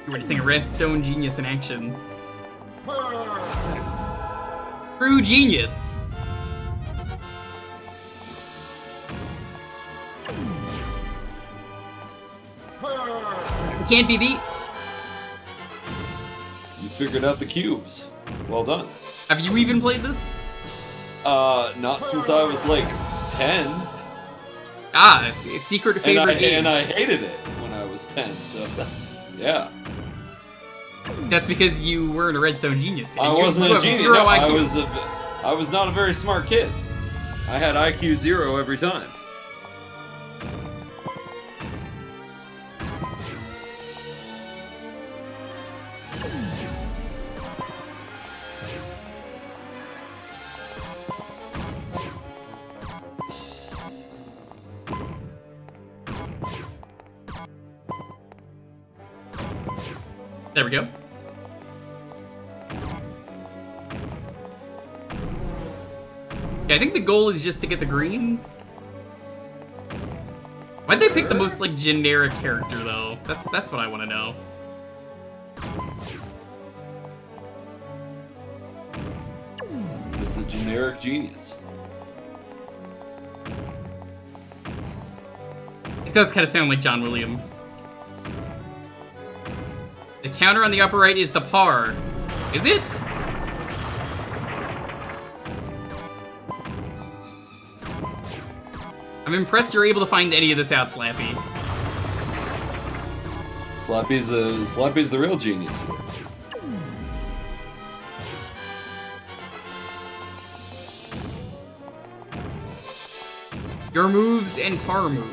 You're witnessing a redstone genius in action. True genius. Can't be beat. You figured out the cubes. Well done. Have you even played this? Not since I was like 10. Ah, secret favorite game. And I hated it when I was 10, so that's, yeah. That's because you weren't a redstone genius. I wasn't a genius. No, I was not a very smart kid. I had IQ 0 every time. There we go. Yeah, I think the goal is just to get the green. Why'd they pick the most, like, generic character, though? That's what I want to know. Just a generic genius. It does kind of sound like John Williams. The counter on the upper right is the par. Is it? I'm impressed you're able to find any of this out, Slappy. Slappy's the real genius here. Your moves and par moves.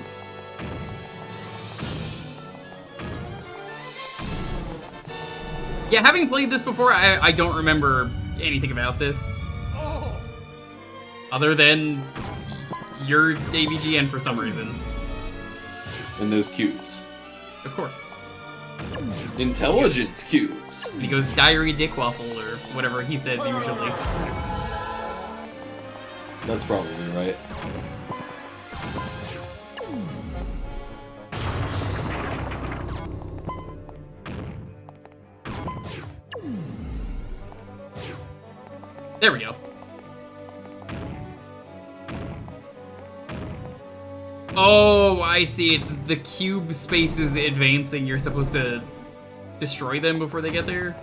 Yeah, having played this before, I don't remember anything about this. Other than you're AVGN for some reason. And those cubes. Of course. Intelligence cubes. And he goes Diary Dickwaffle or whatever he says usually. That's probably right. There we go. Oh, I see. It's the cube spaces advancing. You're supposed to destroy them before they get there.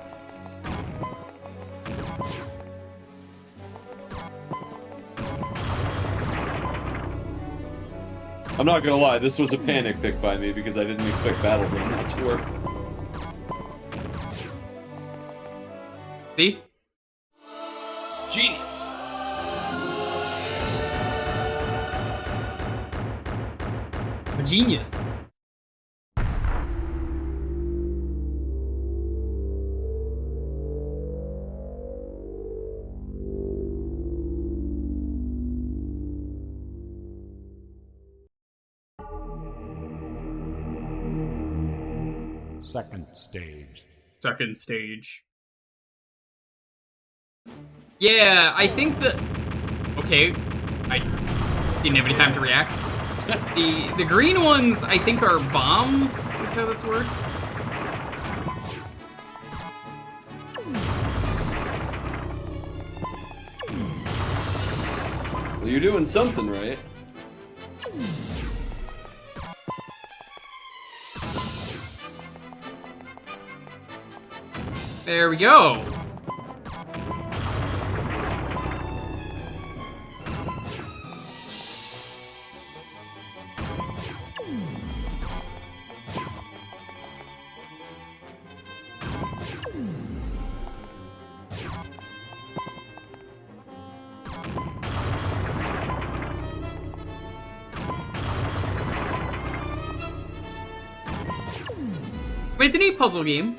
I'm not gonna lie, this was a panic pick by me because I didn't expect Battlezone not to work. See? Genius. A genius. Second stage. Second stage. Yeah, I think that... Okay, I didn't have any time to react. The green ones, I think, are bombs, is how this works. Well, you're doing something right. There we go. But it's a neat puzzle game.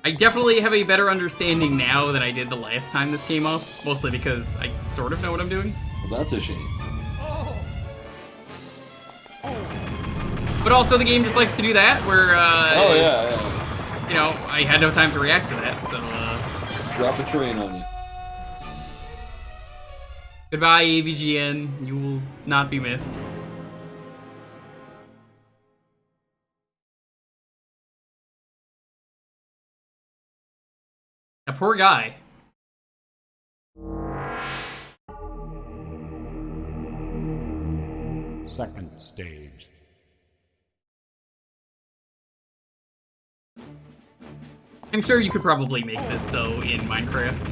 I definitely have a better understanding now than I did the last time this came up, mostly because I sort of know what I'm doing. Well, that's a shame. But also the game just likes to do that, where, Oh, yeah. you know, I had no time to react to that, so, Drop a train on you. goodbye, AVGN. You will not be missed. A poor guy. Second stage. I'm sure you could probably make this, though, in Minecraft.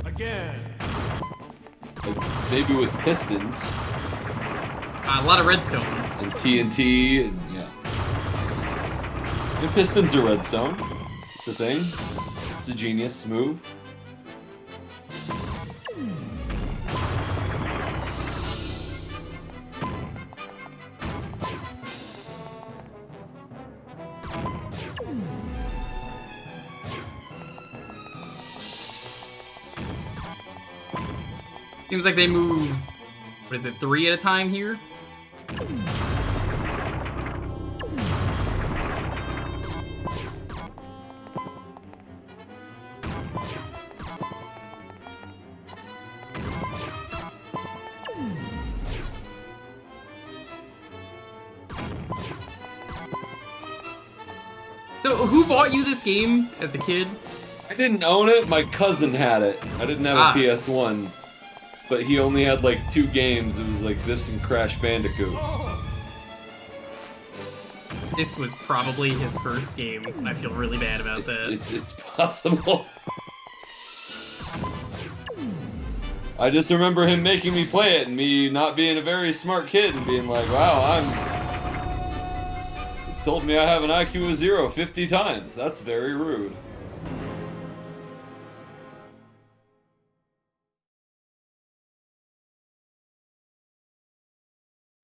Again. Like, maybe with pistons. A lot of redstone. And TNT, and yeah. The pistons are redstone. It's a thing. It's a genius move. Seems like they move, what is it, 3 at a time here? So, who bought you this game as a kid? I didn't own it, my cousin had it. I didn't have a PS1. But he only had like 2 games. It was like this and Crash Bandicoot. This was probably his first game, and I feel really bad about that. It's possible. I just remember him making me play it and me not being a very smart kid and being like, wow, It's told me I have an IQ of 0 50 times. That's very rude.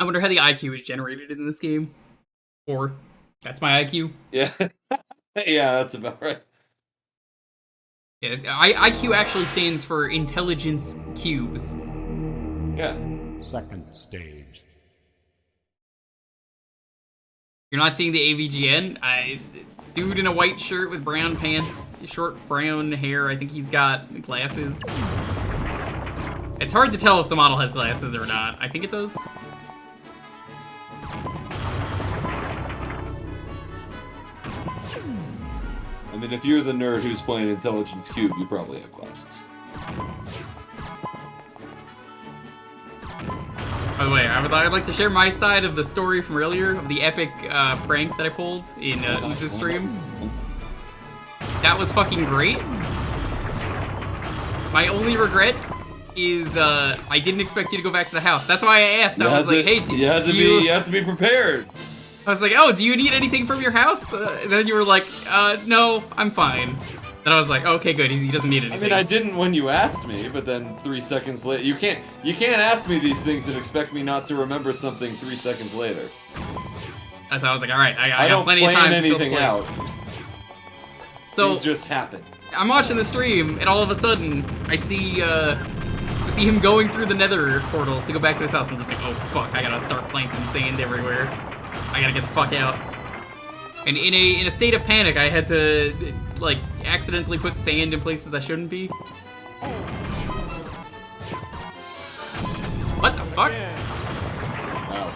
I wonder how the IQ is generated in this game. Or, that's my IQ. Yeah. Yeah, that's about right. Yeah, IQ actually stands for Intelligence Cubes. Yeah. Second stage. You're not seeing the AVGN? Dude in a white shirt with brown pants, short brown hair. I think he's got glasses. It's hard to tell if the model has glasses or not. I think it does. I mean, if you're the nerd who's playing Intelligence Qube, you probably have glasses. By the way, I'd like to share my side of the story from earlier, of the epic prank that I pulled in Uza's stream. That was fucking great. My only regret is I didn't expect you to go back to the house. That's why I asked. I was like, hey, you have to be prepared. I was like, oh, do you need anything from your house? And then you were like, no, I'm fine. Then I was like, okay, good. He doesn't need anything. I mean, I didn't when you asked me, but then 3 seconds later, you can't ask me these things and expect me not to remember something 3 seconds later. So I was like, all right, I got plenty of time to fill the place. Out. So things just happen. I'm watching the stream, and all of a sudden, I see him going through the Nether portal to go back to his house. I'm just like, oh fuck, I gotta start planting sand everywhere. I gotta get the fuck out. And in a state of panic, I had to like accidentally put sand in places I shouldn't be. What the fuck? Wow.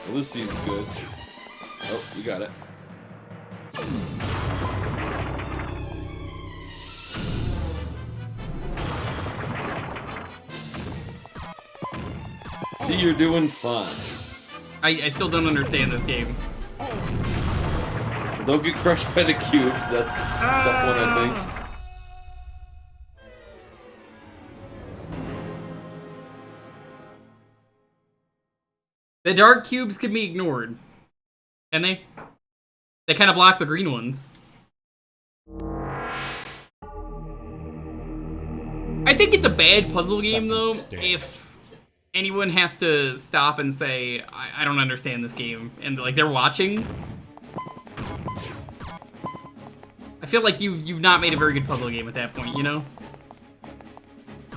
Well, this seems good. Oh, we got it. See, you're doing fine. I still don't understand this game. Don't get crushed by the cubes. That's step 1, I think. The dark cubes can be ignored. Can they? They kind of block the green ones. I I think it's a bad puzzle game, though, Second stage. if anyone has to stop and say, I don't understand this game, and like they're watching. I feel like you've not made a very good puzzle game at that point, you know?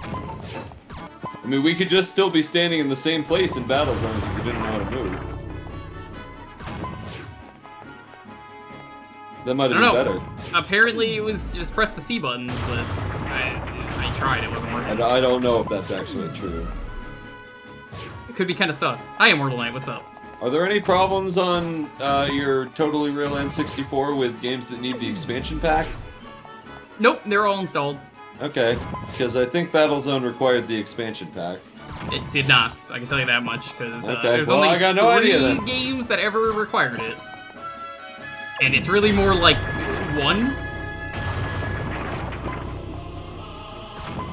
I mean, we could just still be standing in the same place in Battle Zone because you didn't know how to move. That might have been better. Apparently it was just press the C buttons, but I tried, it wasn't working. I don't know if that's actually true. It could be kind of sus. Hi, Immortal Knight, what's up? Are there any problems on your Totally Real N64 with games that need the expansion pack? Nope, they're all installed. Okay, because I think Battlezone required the expansion pack. It did not, I can tell you that much, because Okay, there's well, only I got no idea 3 then. games that ever required it. And it's really more like 1.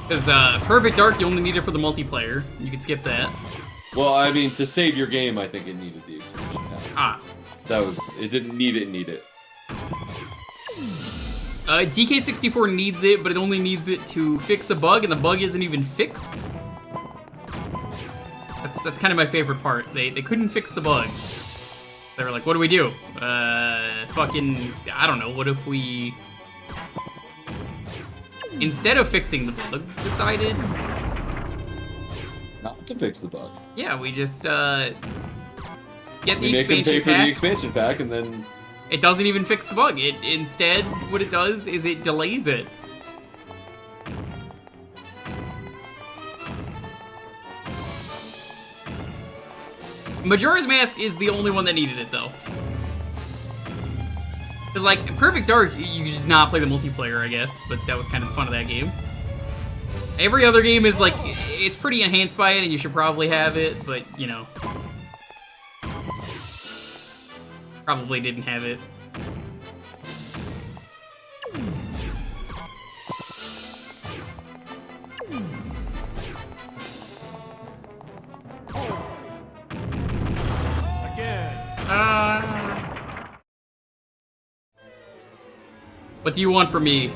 Because Perfect Dark, you only need it for the multiplayer. You can skip that. Well, I mean, to save your game, I think it needed the expansion pack. Ah. It didn't need it. DK64 needs it, but it only needs it to fix a bug, and the bug isn't even fixed. That's kind of my favorite part. They couldn't fix the bug. They were like, what do we do? Fucking, I don't know, what if we... Instead of fixing the bug, decided... Not to fix the bug. Yeah, we just, get the We make them expansion pay for the pack. expansion pack, and then... It doesn't even fix the bug. Instead, what it does is it delays it. Majora's Mask is the only one that needed it, though. Because, like, Perfect Dark, you could just not play the multiplayer, I guess, but that was kind of the fun of that game. Every other game is, like, it's pretty enhanced by it, and you should probably have it, but, you know. Probably didn't have it. What do you want from me?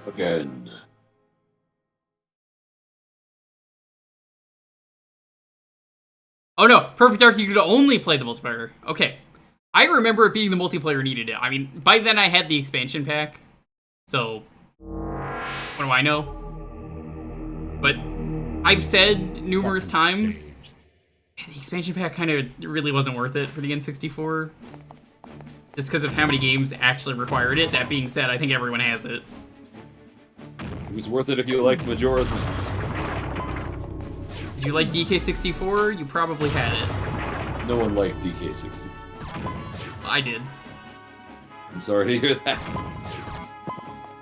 Again. Oh no, Perfect Dark, you could only play the multiplayer. Okay. I remember it being the multiplayer needed it. I mean, by then I had the expansion pack. So, what do I know? But I've said numerous times, the expansion pack kind of really wasn't worth it for the N64. Just because of how many games actually required it. That being said, I think everyone has it. It was worth it if you liked Majora's Mask. Did you like DK64? You probably had it. No one liked DK64. I did. I'm sorry to hear that.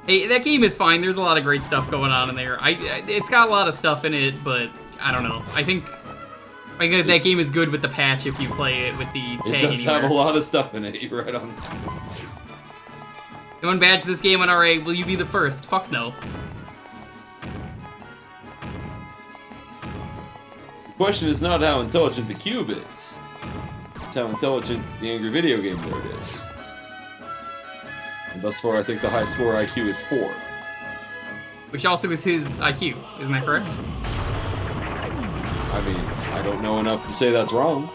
Hey, that game is fine. There's a lot of great stuff going on in there. It's got a lot of stuff in it, but I don't know. I think that game is good with the patch if you play it with the tag. It does have a lot of stuff in it. You're right on that. Someone badge this game on RA. Will you be the first? Fuck no. The question is not how intelligent the Qube is. It's how intelligent the Angry Video Game Nerd is. And thus far, I think the high score IQ is 4. Which also is his IQ. Isn't that correct? I mean, I don't know enough to say that's wrong.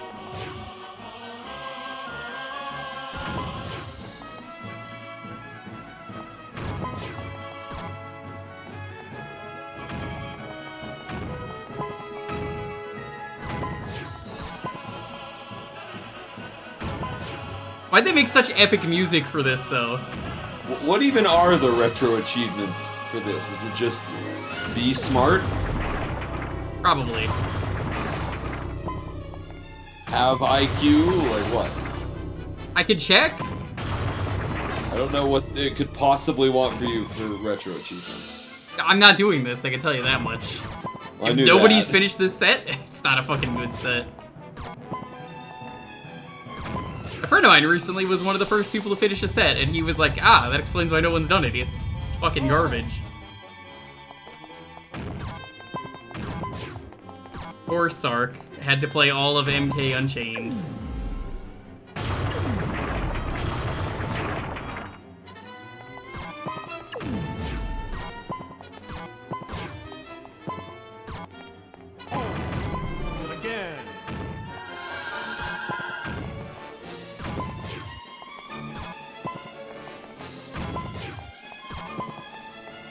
Why'd they make such epic music for this, though? What even are the retro achievements for this? Is it just be smart? Probably. Have IQ? Like what? I could check. I don't know what it could possibly want for you for retro achievements. I'm not doing this, I can tell you that much. Well, I If knew nobody's that. finished this set, it's not a fucking good set. A friend of mine recently was one of the first people to finish a set, and he was like, ah, that explains why no one's done it. It's fucking garbage. Poor Sark. Had to play all of MK Unchained.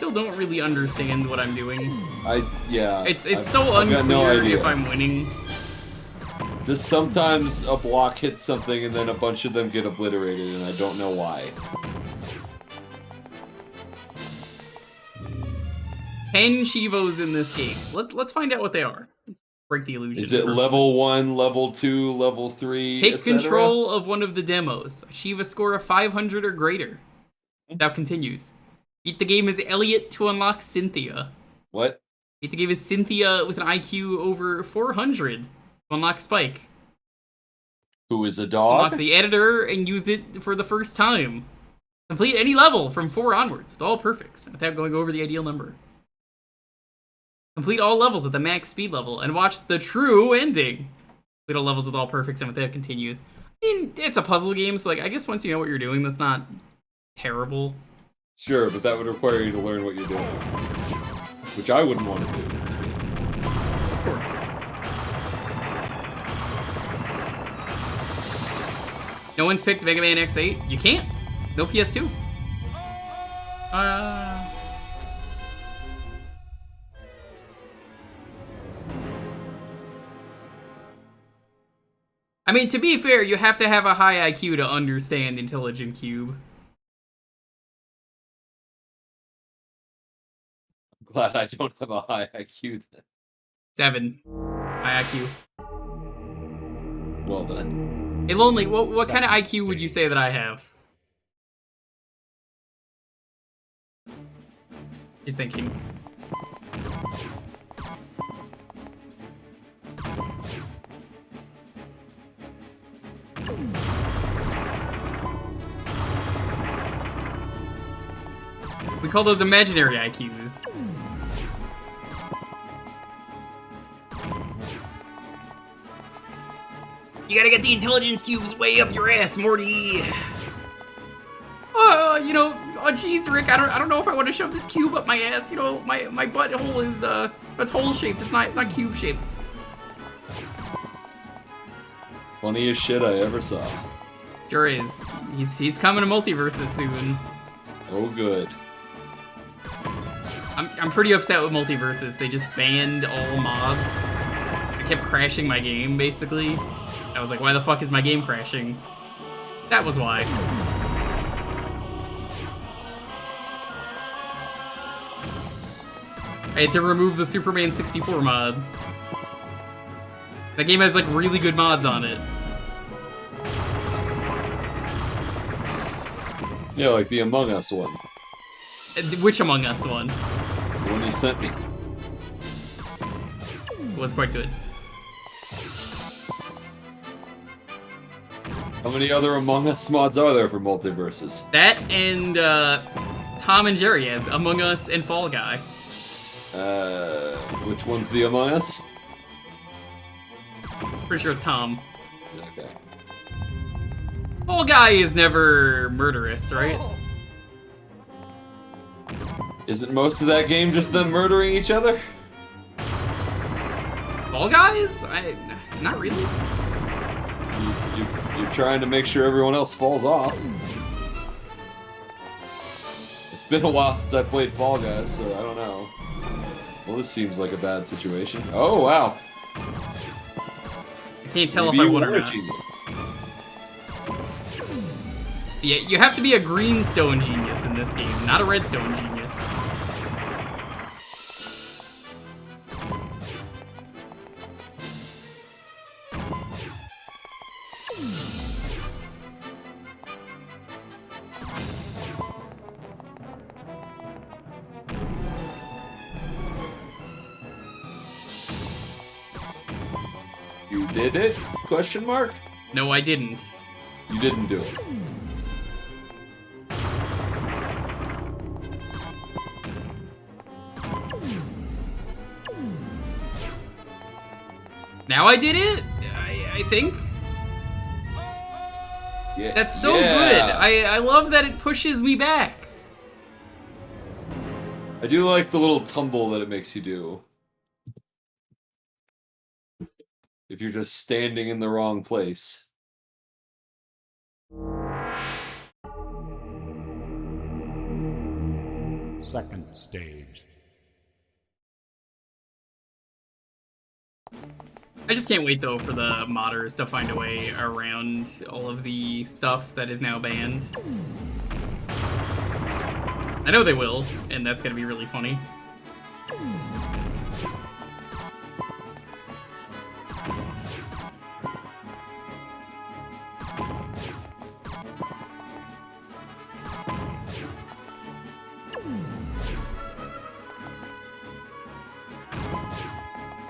still don't really understand what I'm doing. It's so I've got unclear no idea. if I'm winning. Just sometimes a block hits something and then a bunch of them get obliterated, and I don't know why. 10 Chivos in this game. Let's find out what they are. Let's break the illusion. Is it level 1, level 2, level 3, Take etc.? control of one of the demos. Achieve a score of 500 or greater. That continues. Beat the game as Elliot to unlock Cynthia. What? Beat the game as Cynthia with an IQ over 400 to unlock Spike. Who is a dog? Unlock the editor and use it for the first time. Complete any level from 4 onwards with all perfects without going over the ideal number. Complete all levels at the max speed level and watch the true ending. Complete all levels with all perfects and without continues. I mean, it's a puzzle game, so like I guess once you know what you're doing, that's not terrible. Sure, but that would require you to learn what you're doing. Which I wouldn't want to do in this game. Of course. No one's picked Mega Man X8? You can't. No PS2. I mean, to be fair, you have to have a high IQ to understand Intelligent Qube. I'm glad I don't have a high IQ then. 7. High IQ. Well done. Hey, Lonely, what kind of IQ would you say that I have? He's thinking. We call those imaginary IQs. You gotta get the intelligence cubes way up your ass, Morty. You know, geez, Rick, I don't know if I want to shove this cube up my ass. You know, my butthole is it's hole shaped. It's not cube shaped. Funniest shit I ever saw. Sure is. He's coming to Multiverses soon. Oh, good. I'm pretty upset with Multiverses. They just banned all mods. I kept crashing my game, basically. I was like, why the fuck is my game crashing? That was why. I had to remove the Superman 64 mod. That game has, like, really good mods on it. Yeah, like the Among Us one. Which Among Us one? The one you sent me. It was quite good. How many other Among Us mods are there for Multiverses? That and Tom and Jerry as Among Us and Fall Guy. Which one's the Among Us? Pretty sure it's Tom. Okay. Fall Guy is never murderous, right? Isn't most of that game just them murdering each other? Fall Guys? Not really. You're trying to make sure everyone else falls off. It's been a while since I played Fall Guys, so I don't know. Well, this seems like a bad situation. Oh, wow. I can't tell Maybe if I you won or are a not. genius. Yeah, you have to be a greenstone genius in this game, not a redstone genius. You did it? Question mark? No, I didn't. You didn't do it. Now I did it? I think? Yeah. That's so yeah. good. I love that it pushes me back. I do like the little tumble that it makes you do. If you're just standing in the wrong place. Second stage. I just can't wait though for the modders to find a way around all of the stuff that is now banned. I know they will, and that's gonna be really funny.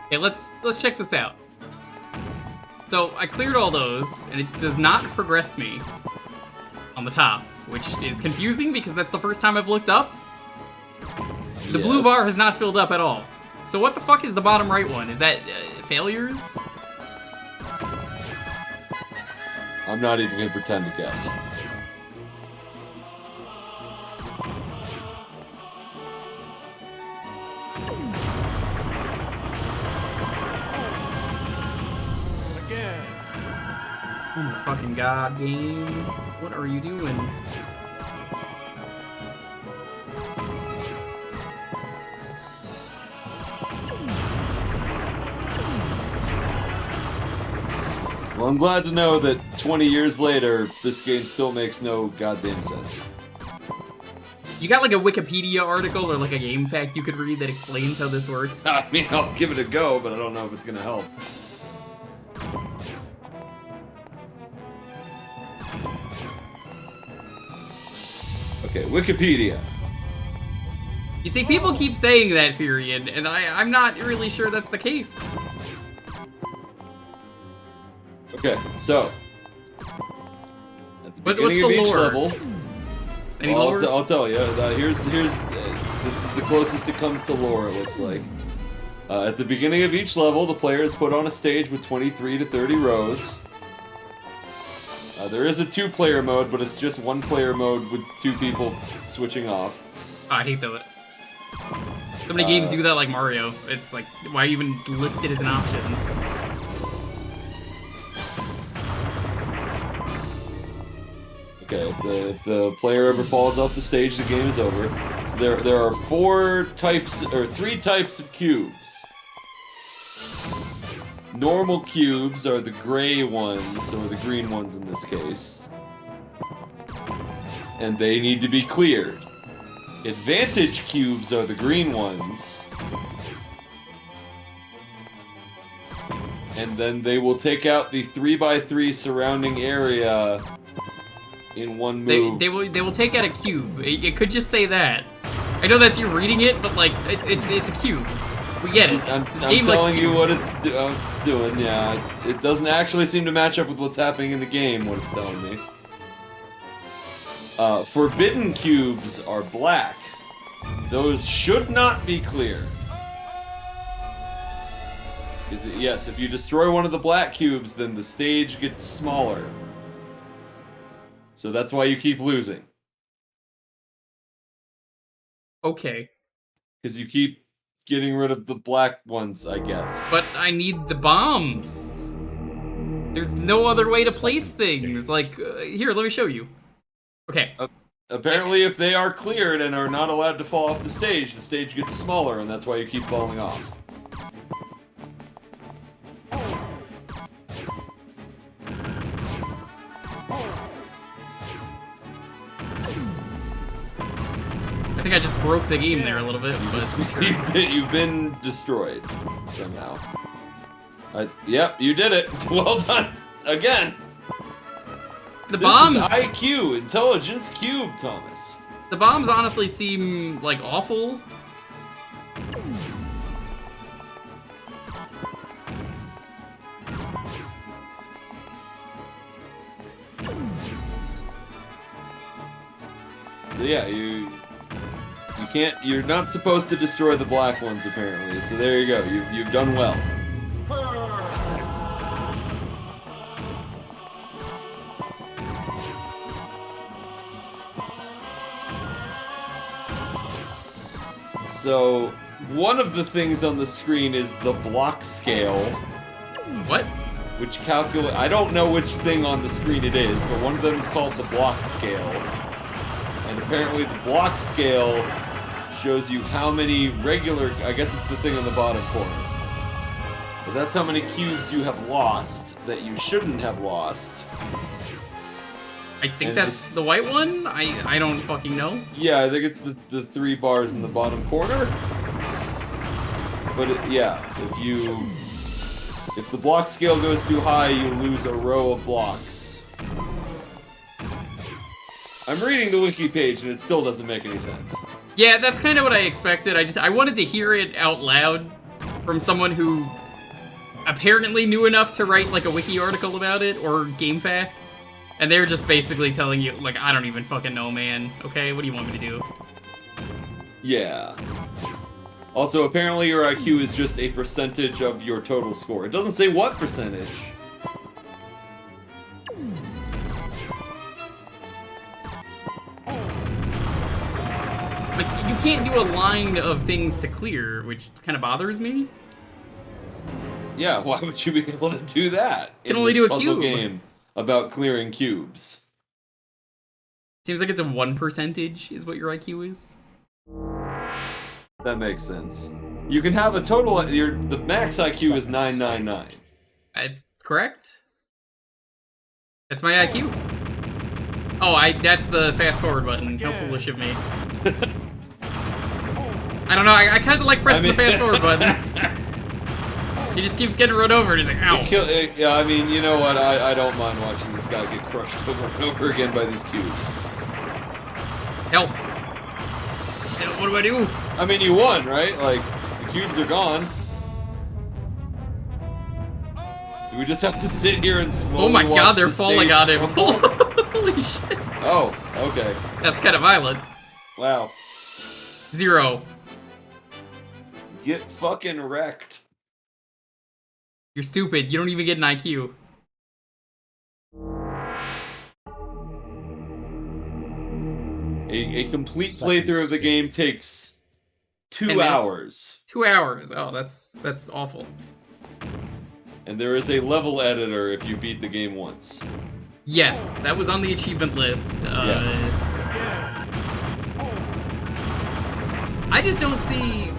Okay, let's check this out. So I cleared all those, and it does not progress me on the top, which is confusing because that's the first time I've looked up. The blue bar has not filled up at all. So what the fuck is the bottom right one? Is that failures? I'm not even gonna pretend to guess. Oh my fucking god, game. What are you doing? Well, I'm glad to know that 20 years later, this game still makes no goddamn sense. You got like a Wikipedia article or like a game fact you could read that explains how this works? I mean, I'll give it a go, but I don't know if it's gonna help. Okay, Wikipedia. You see, people keep saying that, Furion, and I'm not really sure that's the case. Okay, so at the What's beginning the of each lore? level, Any well, lower? I'll tell you. Here's this is the closest it comes to lore. It looks like at the beginning of each level, the player is put on a stage with 23 to 30 rows. There is a two-player mode, but it's just one-player mode with two people switching off. Oh, I hate that. So many games do that, like Mario. It's like, why even list it as an option? Okay, if the player ever falls off the stage, the game is over. So there are three types of cubes. Normal cubes are the gray ones, or the green ones in this case. And they need to be cleared. Advantage cubes are the green ones. And then they will take out the 3x3 surrounding area in one move. They will take out a cube. It could just say that. I know that's you reading it, but like it's a cube. We get it. I'm This game telling likes you cubes. what it's doing. Yeah, it doesn't actually seem to match up with what's happening in the game. What it's telling me. Forbidden cubes are black. Those should not be clear. Yes, if you destroy one of the black cubes, then the stage gets smaller. So that's why you keep losing. Okay. Because you keep getting rid of the black ones, I guess. But I need the bombs. There's no other way to place things. Like, here, let me show you. Okay. Apparently, if they are cleared and are not allowed to fall off the stage gets smaller, and that's why you keep falling off. I think I just broke the game there a little bit. You've been destroyed somehow. Yep, you did it. Well done. Again. The bombs. This is IQ, Intelligence Cube, Thomas. The bombs honestly seem like awful. Yeah, you can't. You're not supposed to destroy the black ones, apparently. So there you go. You've done well. So one of the things on the screen is the block scale. What? Which calculate. I don't know which thing on the screen it is, but one of them is called the block scale. And apparently the block scale shows you how many regular, I guess it's the thing on the bottom corner. But that's how many cubes you have lost that you shouldn't have lost. I think And that's the white one? I don't fucking know. Yeah, I think it's the 3 bars in the bottom corner. But if the block scale goes too high, you lose a row of blocks. I'm reading the wiki page and it still doesn't make any sense. Yeah, that's kind of what I expected. I wanted to hear it out loud from someone who apparently knew enough to write like a wiki article about it or GameFAQ. And they're just basically telling you, like, I don't even fucking know, man. Okay, what do you want me to do? Yeah. Also, apparently your IQ is just a percentage of your total score. It doesn't say what percentage. Like, you can't do a line of things to clear, which kind of bothers me. Yeah, why would you be able to do that? You can only do a puzzle cube. Game about clearing cubes. Seems like it's a 1% is what your IQ is. That makes sense. You can have a total. The max IQ is 999. That's correct. That's my IQ. Oh, that's the fast forward button. How foolish of me. I don't know. I kind of like pressing the fast forward button. He just keeps getting run over, and he's like, ow. Yeah, I mean, you know what? I don't mind watching this guy get crushed over and over again by these cubes. Help. What do I do? I mean, you won, right? Like, the cubes are gone. Do we just have to sit here and slowly Oh my watch god, they're the falling stage on him. crumble? Holy shit. Oh, okay. That's kind of violent. Wow. 0. Get fucking wrecked. You're stupid. You don't even get an IQ. A complete playthrough of the game takes 2 10 minutes. hours. 2 hours. Oh, that's awful. And there is a level editor if you beat the game once. Yes, that was on the achievement list. Yes. I just don't see,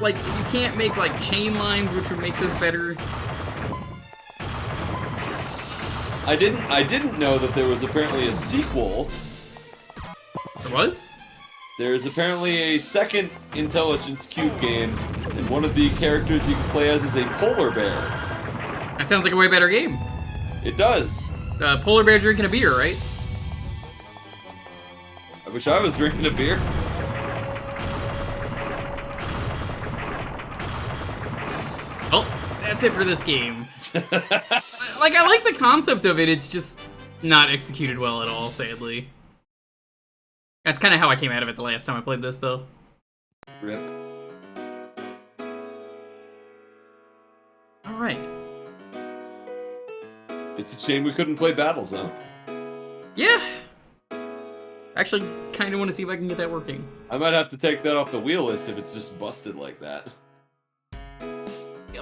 like, you can't make, like, chain lines, which would make this better. I didn't know that there was apparently a sequel. There was? There is apparently a second Intelligence Qube game, and one of the characters you can play as is a polar bear. That sounds like a way better game. It does. Polar bear drinking a beer, right? I wish I was drinking a beer. Well, that's it for this game. Like, I like the concept of it, it's just not executed well at all, sadly. That's kind of how I came out of it the last time I played this, though. Rip. Alright. It's a shame we couldn't play Battlezone. Yeah! Actually, kind of want to see if I can get that working. I might have to take that off the wheel list if it's just busted like that.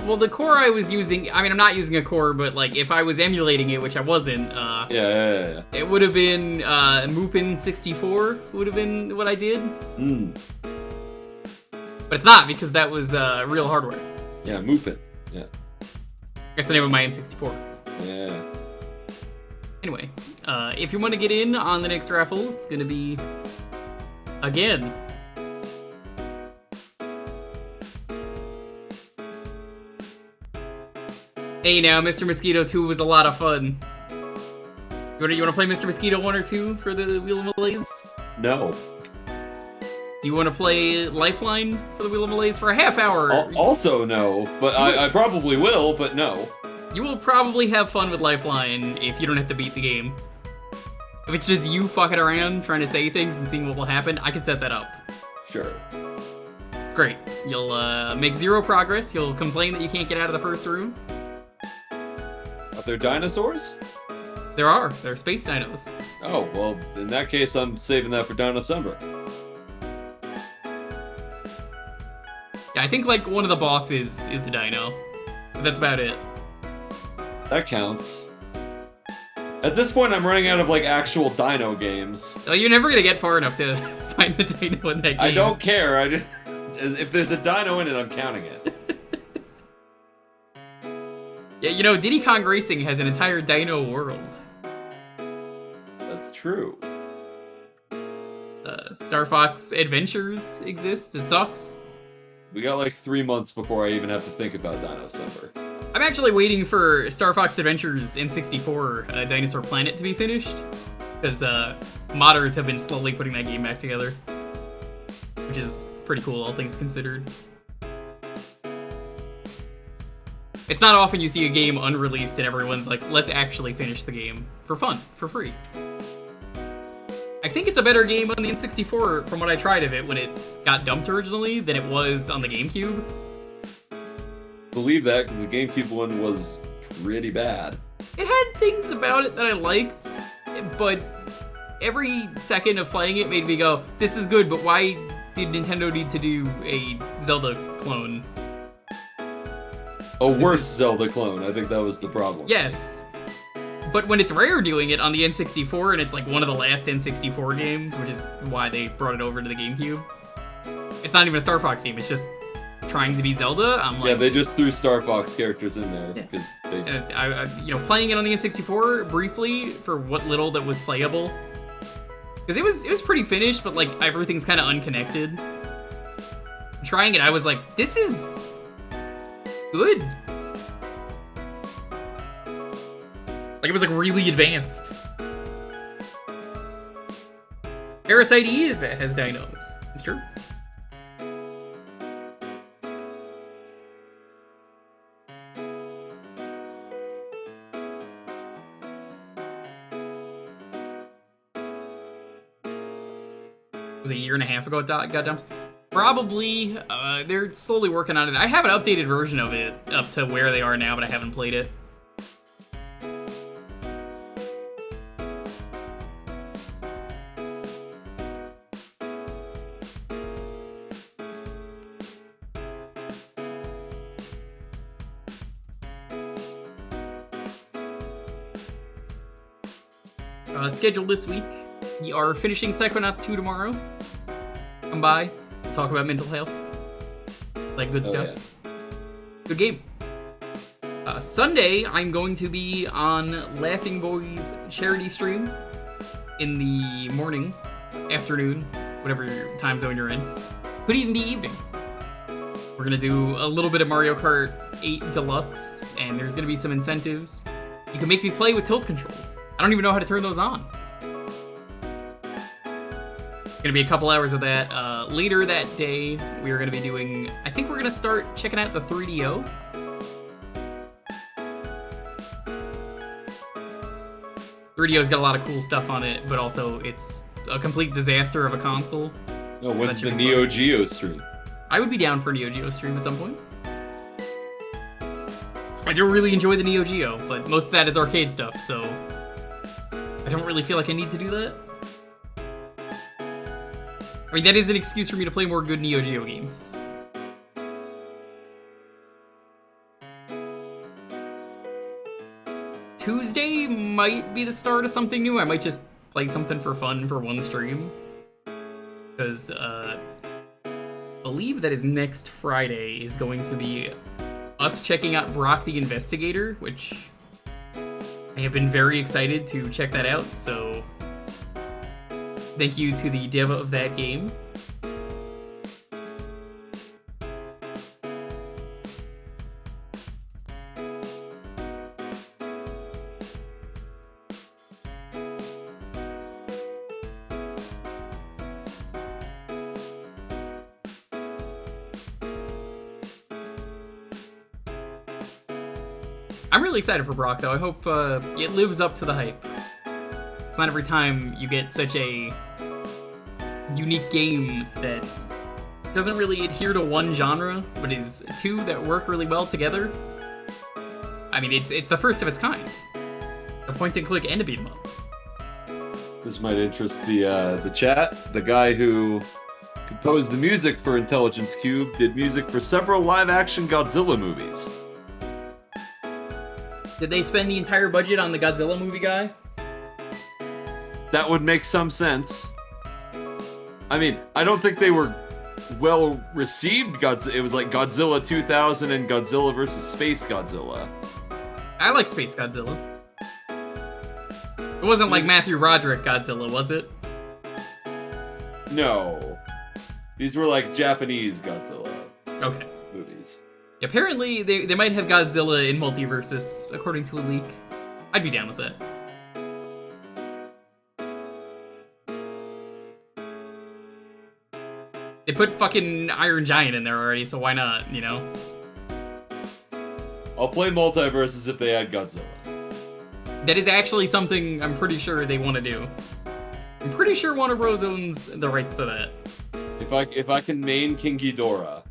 Well, the core I was using, I mean, I'm not using a core, but, like, if I was emulating it, which I wasn't, Yeah. it would have been, Moopin 64 would have been what I did. But it's not, because that was, real hardware. Yeah, Moopin. Yeah. That's the name of my N64. Yeah. Anyway, if you want to get in on the next raffle, it's gonna be, again, hey now, Mr. Mosquito 2 was a lot of fun. You wanna play Mr. Mosquito 1 or 2 for the Wheel of Malaise? No. Do you wanna play Lifeline for the Wheel of Malaise for a half hour? Also no, but I probably will, but no. You will probably have fun with Lifeline if you don't have to beat the game. If it's just you fucking around trying to say things and seeing what will happen, I can set that up. Sure. It's great. You'll make 0 progress, you'll complain that you can't get out of the first room. Are there dinosaurs? There are. There are space dinos. Oh, well, in that case, I'm saving that for Dino-Summer. Yeah, I think, like, one of the bosses is a dino. But that's about it. That counts. At this point, I'm running out of like actual Dino games. Oh, you're never gonna get far enough to find the Dino in that game. I don't care. I just if there's a Dino in it, I'm counting it. Yeah, you know, Diddy Kong Racing has an entire Dino world. That's true. Star Fox Adventures exists. It sucks. We got like 3 months before I even have to think about Dino Summer. I'm actually waiting for Star Fox Adventures N64 Dinosaur Planet to be finished, because modders have been slowly putting that game back together, which is pretty cool, all things considered. It's not often you see a game unreleased and everyone's like, let's actually finish the game for fun, for free. I think it's a better game on the N64 from what I tried of it when it got dumped originally than it was on the GameCube. Believe that, because the GameCube one was pretty bad. It had things about it that I liked, but every second of playing it made me go, this is good, but why did Nintendo need to do a Zelda clone? A worse Zelda clone, I think that was the problem. Yes. But when it's Rare doing it on the N64, and it's like one of the last N64 games, which is why they brought it over to the GameCube, it's not even a Star Fox game, it's just trying to be Zelda. I'm like, yeah, they just threw Star Fox characters in there because they. I, you know, playing it on the N64 briefly for what little that was playable, because it was pretty finished, but like everything's kind of unconnected. Trying it, I was like, this is good. Like, it was like really advanced. Parasite Eve has dinos. It's true. Was it a year and a half ago it got dumped? Probably. They're slowly working on it. I have an updated version of it up to where they are now, but I haven't played it. Scheduled this week, we are finishing Psychonauts 2 tomorrow. Come by, talk about mental health, like good stuff. Yeah. Good game. Sunday, I'm going to be on Laughing Boys charity stream in the morning, afternoon, whatever time zone you're in. Could even be evening. We're gonna do a little bit of Mario Kart 8 Deluxe, and there's gonna be some incentives. You can make me play with tilt controls. I don't even know how to turn those on. Gonna be a couple hours of that. Later that day, we are gonna be doing, I think we're gonna start checking out the 3DO. "3DO's got a lot of cool stuff on it, but also it's a complete disaster of a console. Oh, when's the Neo Geo stream? I would be down for a Neo Geo stream at some point. I do really enjoy the Neo Geo, but most of that is arcade stuff, so I don't really feel like I need to do that. I mean, that is an excuse for me to play more good Neo Geo games. Tuesday might be the start of something new. I might just play something for fun for one stream. Because, I believe that is next Friday is going to be us checking out Brock the Investigator, which I have been very excited to check that out, so thank you to the dev of that game. I'm really excited for Brock, though. I hope it lives up to the hype. It's not every time you get such a unique game that doesn't really adhere to one genre, but is two that work really well together. I mean, it's the first of its kind. A point-and-click and a beat-em-up. This might interest the chat. The guy who composed the music for Intelligence Qube did music for several live-action Godzilla movies. Did they spend the entire budget on the Godzilla movie guy? that would make some sense. I mean, I don't think they were well received. It was like Godzilla 2000 and Godzilla vs. Space Godzilla. I like Space Godzilla. It wasn't like Matthew Roderick Godzilla, was it? No. These were like Japanese Godzilla Okay. movies. Apparently, they might have Godzilla in Multiversus, according to a leak. I'd be down with that. They put fucking Iron Giant in there already, so why not, you know? I'll play Multiverses if they add Godzilla. That is actually something I'm pretty sure they want to do. I'm pretty sure Warner Bros. Owns the rights to that. If I can main King Ghidorah.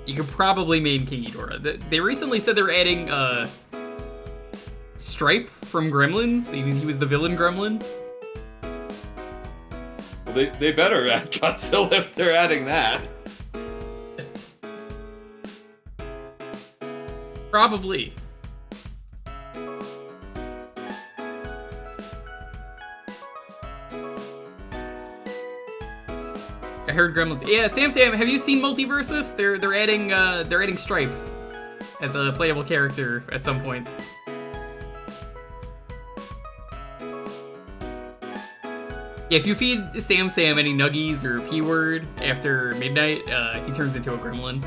You could probably main King Ghidorah. They recently said they're adding Stripe from Gremlins. He was the villain Gremlin. Well, they better add Godzilla if they're adding that. Probably. I heard Gremlins. Yeah, Sam, have you seen Multiversus? They're adding Stripe as a playable character at some point. Yeah, if you feed Sam any nuggies or P-word after midnight, he turns into a gremlin.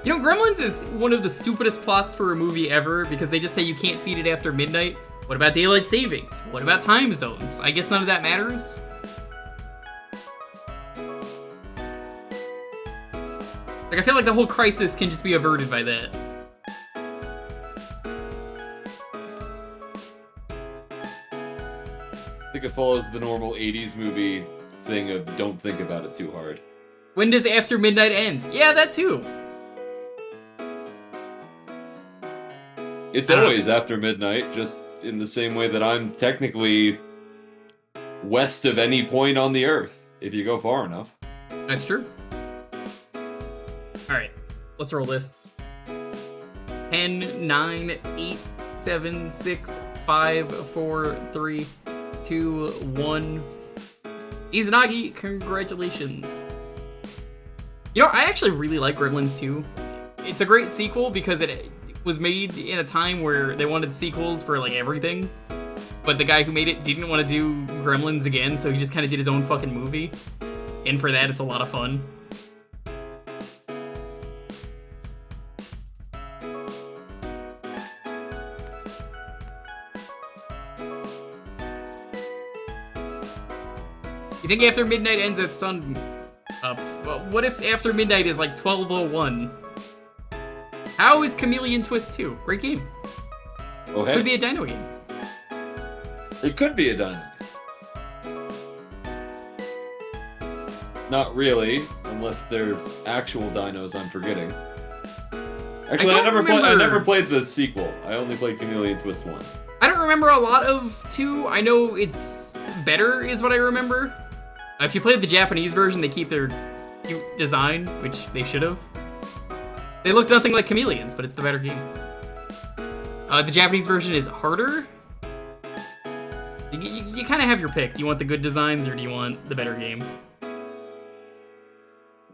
You know, Gremlins is one of the stupidest plots for a movie ever because they just say you can't feed it after midnight. What about daylight savings? What about time zones? I guess none of that matters. Like, I feel like the whole crisis can just be averted by that. I think it follows the normal 80s movie thing of don't think about it too hard. When does after midnight end? Yeah, that too. It's always after midnight, just in the same way that I'm technically west of any point on the Earth, if you go far enough. That's true. Alright, let's roll this. 10, 9, 8, 7, 6, 5, 4, 3, 2, 1. Izanagi, congratulations. You know, I actually really like Gremlins 2. It's a great sequel because it was made in a time where they wanted sequels for, like, everything. But the guy who made it didn't want to do Gremlins again, so he just kind of did his own fucking movie. And for that, it's a lot of fun. You think after midnight ends at sun up? Well, what if after midnight is like 12:01? How is Chameleon Twist 2? Great game. Oh, hey. Could be a dino game. It could be a dino. Not really, unless there's actual dinos I'm forgetting. Actually, I never played the sequel. I only played Chameleon Twist 1. I don't remember a lot of 2. I know it's better is what I remember. If you played the Japanese version, they keep their cute design, which they should have. They look nothing like chameleons, but it's the better game. The Japanese version is harder. You kind of have your pick. Do you want the good designs or do you want the better game?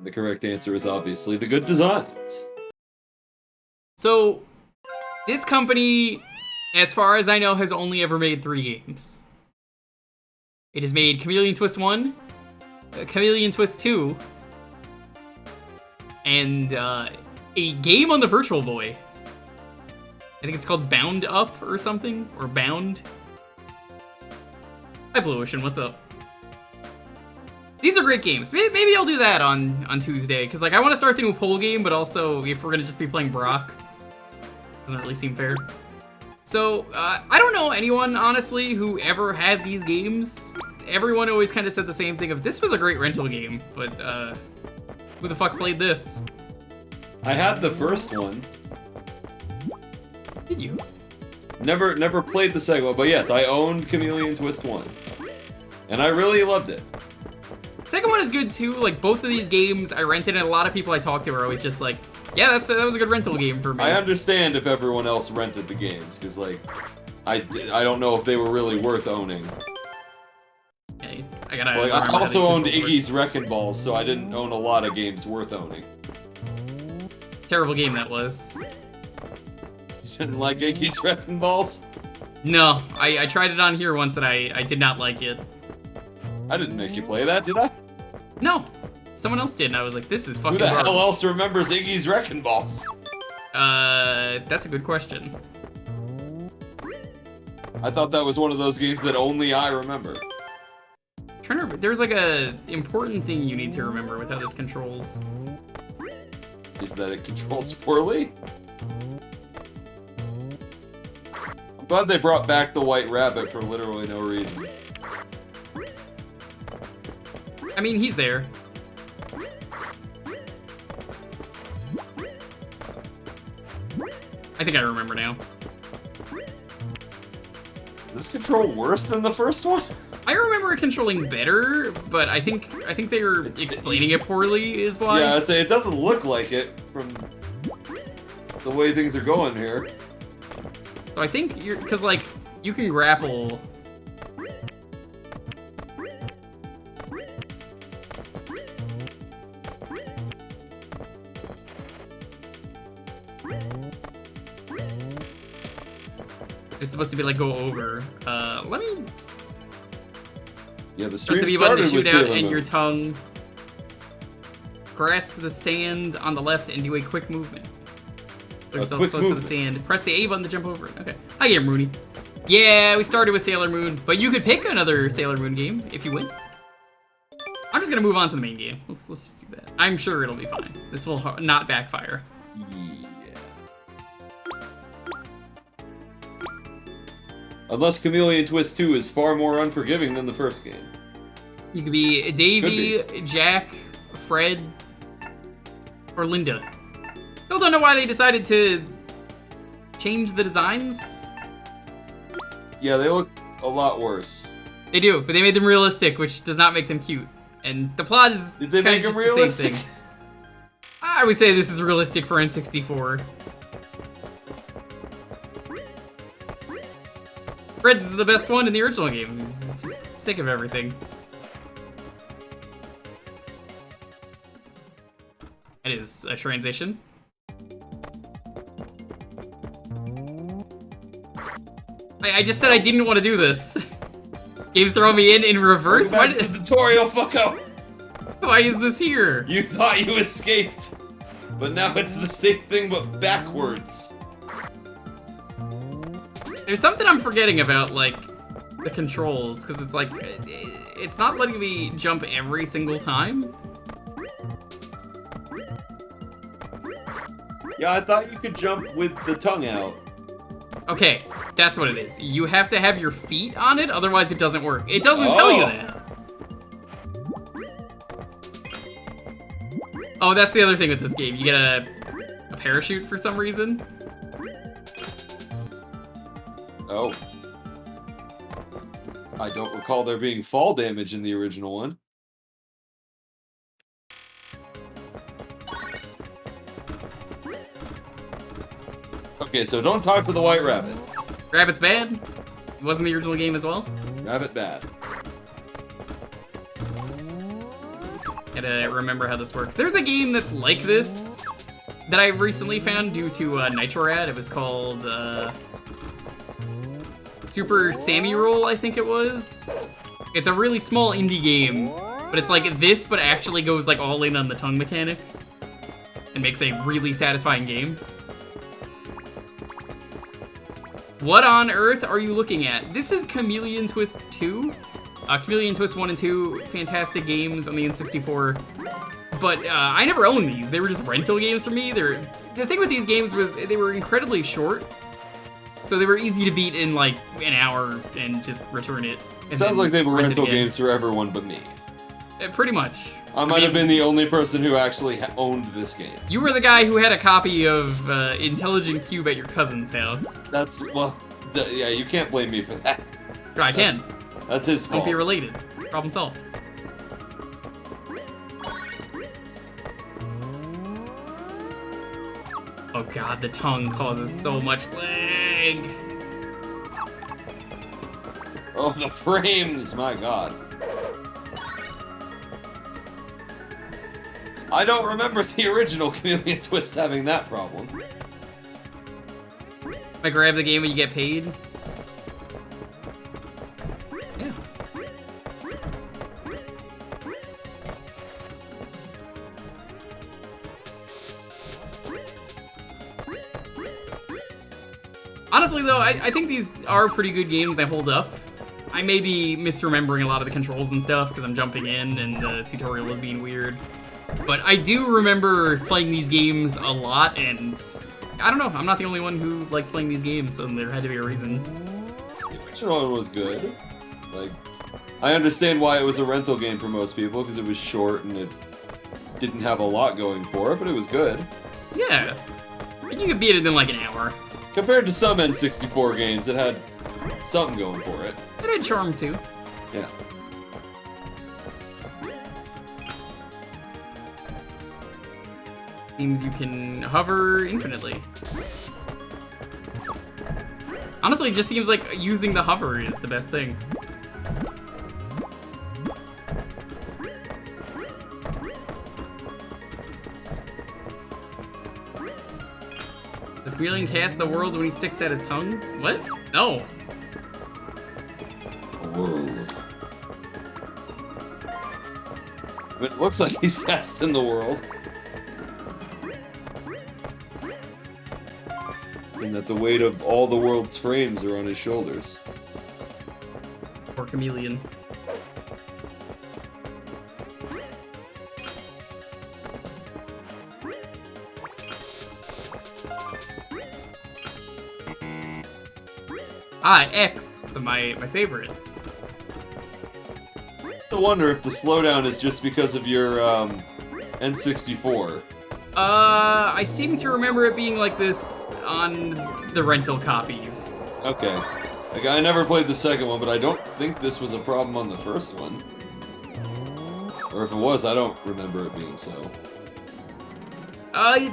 The correct answer is obviously the good designs. So, this company, as far as I know, has only ever made 3 games. It has made Chameleon Twist 1, Chameleon Twist 2, and a game on the Virtual Boy. I think it's called Bound Up or something, or Bound. Hi Blue Ocean, what's up? These are great games. Maybe I'll do that on Tuesday, because like I want to start the new poll game, but also if we're gonna just be playing Brock, doesn't really seem fair. So, I don't know anyone, honestly, who ever had these games. Everyone always kind of said the same thing of, this was a great rental game, but, who the fuck played this? I had the first one. Did you? Never played the second one, but yes, I owned Chameleon Twist 1. And I really loved it. Second one is good too, like both of these games I rented, and a lot of people I talk to are always just like, yeah, that was a good rental game for me. I understand if everyone else rented the games, because like, I don't know if they were really worth owning. Okay, I gotta. Like, I remember how also these owned controls Iggy's Wrecking Balls, so I didn't own a lot of games worth owning. work. Terrible game that was. You didn't like Iggy's Wrecking Balls? No, I tried it on here once and I did not like it. I didn't make you play that, did I? No, someone else did, and I was like, this is fucking Who the garbage. hell else remembers Iggy's Wrecking Balls? That's a good question. I thought that was one of those games that only I remember. Trying to remember, there's like a important thing you need to remember with how this controls. Is that it controls poorly? I'm glad they brought back the White Rabbit for literally no reason. I mean, he's there. I think I remember now. Does this control worse than the first one? I remember it controlling better, but I think they were explaining it poorly is why. Yeah, I'd say it doesn't look like it from the way things are going here. So I think you're, cause like, you can grapple. It's supposed to be like go over. Let me. Yeah, the Supposed to stream be about to started with shoot out Sailor and your Moon. tongue. Grasp the stand on the left and do a quick movement. Put yourself quick close to the movement. stand. Press the A button to jump over it. Okay. Hi, Game Rooney. Yeah, we started with Sailor Moon, but you could pick another Sailor Moon game if you win. I'm just gonna move on to the main game. Let's just do that. I'm sure it'll be fine. This will not backfire. Unless Chameleon Twist 2 is far more unforgiving than the first game. You could be Davy, Jack, Fred, or Linda. Still don't know why they decided to change the designs. Yeah, they look a lot worse. They do, but they made them realistic, which does not make them cute. And the plot is Did they kind make of them just the same realistic? thing. I would say this is realistic for N64. Fred's is the best one in the original game. He's just sick of everything. That is a transition. I just said I didn't want to do this. Game's throwing me in reverse? Why, Back to the tutorial, fucko! why is this here? You thought you escaped, but now it's the same thing but backwards. There's something I'm forgetting about, like, the controls, because it's like, it's not letting me jump every single time. Yeah, I thought you could jump with the tongue out. Okay, that's what it is. You have to have your feet on it, otherwise it doesn't work. It doesn't tell you that. Oh, that's the other thing with this game. You get a parachute for some reason. Oh. I don't recall there being fall damage in the original one. Okay, so don't talk to the White Rabbit. Rabbit's bad. It wasn't the original game as well. Rabbit bad. Gotta remember how this works. There's a game that's like this that I recently found due to Nitro Rad. It was called Super Sammy Roll, I think it was. It's a really small indie game, but it's like this, but actually goes like all in on the tongue mechanic and makes a really satisfying game. What on earth are you looking at? This is Chameleon Twist 2. Chameleon Twist 1 and 2, fantastic games on the N64. But I never owned these. They were just rental games for me. The thing with these games was they were incredibly short. So they were easy to beat in like an hour and just return it. It sounds like they were rent it rental again. games for everyone but me. Pretty much. I might have been the only person who actually owned this game. You were the guy who had a copy of Intelligent Qube at your cousin's house. That's, well, yeah, you can't blame me for that. I can. That's his Don't fault. be related. Problem solved. Oh god, the tongue causes so much lag. Oh, the frames! My god. I don't remember the original Chameleon Twist having that problem. I grab the game when you get paid. Yeah. Honestly, though, I think these are pretty good games. They hold up. I may be misremembering a lot of the controls and stuff because I'm jumping in and the tutorial is being weird. But I do remember playing these games a lot, and I don't know, I'm not the only one who liked playing these games, so there had to be a reason. The original one was good. Like, I understand why it was a rental game for most people, because it was short and it didn't have a lot going for it, but it was good. Yeah. You could beat it in like an hour. Compared to some N64 games, it had something going for it. It had charm, too. Yeah. Seems you can hover infinitely. Honestly, it just seems like using the hover is the best thing. Does Chameleon cast the world when he sticks out his tongue? What? No. World. It looks like he's casting the world. And that the weight of all the world's frames are on his shoulders. Poor Chameleon. Ah, X, my favorite. I wonder if the slowdown is just because of your N64. I seem to remember it being like this on the rental copies. Okay. Like, I never played the second one, but I don't think this was a problem on the first one. Or if it was, I don't remember it being so.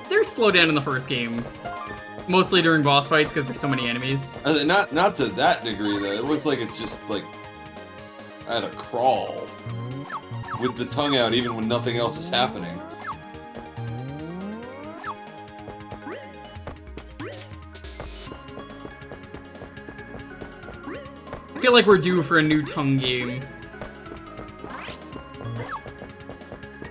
There's slowdown in the first game. Mostly during boss fights because there's so many enemies. Not to that degree, though. It looks like it's just, like, at a crawl. With the tongue out even when nothing else is happening. I feel like we're due for a new tongue game.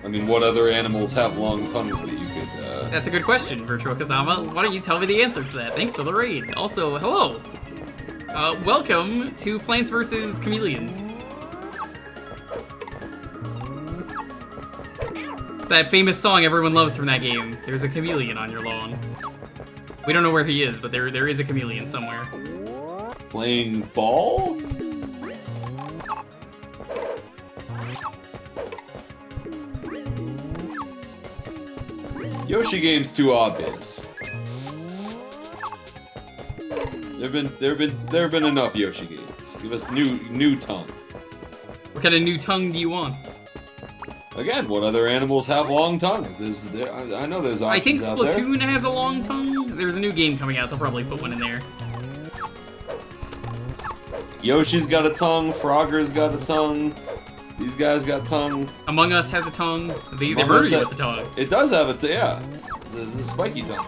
I mean, what other animals have long tongues that you could, That's a good question, Virtual Kazama. Why don't you tell me the answer to that? Thanks for the raid. Also, hello! Welcome to Plants vs. Chameleons. It's that famous song everyone loves from that game. There's a chameleon on your lawn. We don't know where he is, but there is a chameleon somewhere. Playing ball? Yoshi game's too obvious. There have been enough Yoshi games. Give us new tongue. What kind of new tongue do you want? Again, what other animals have long tongues? I know there's options I think out there. Splatoon has a long tongue. There's a new game coming out. They'll probably put one in there. Yoshi's got a tongue. Frogger's got a tongue. These guys got tongue. Among Us has a tongue. They Among murder Us you ha- with the tongue. It does have a yeah. It's a spiky tongue.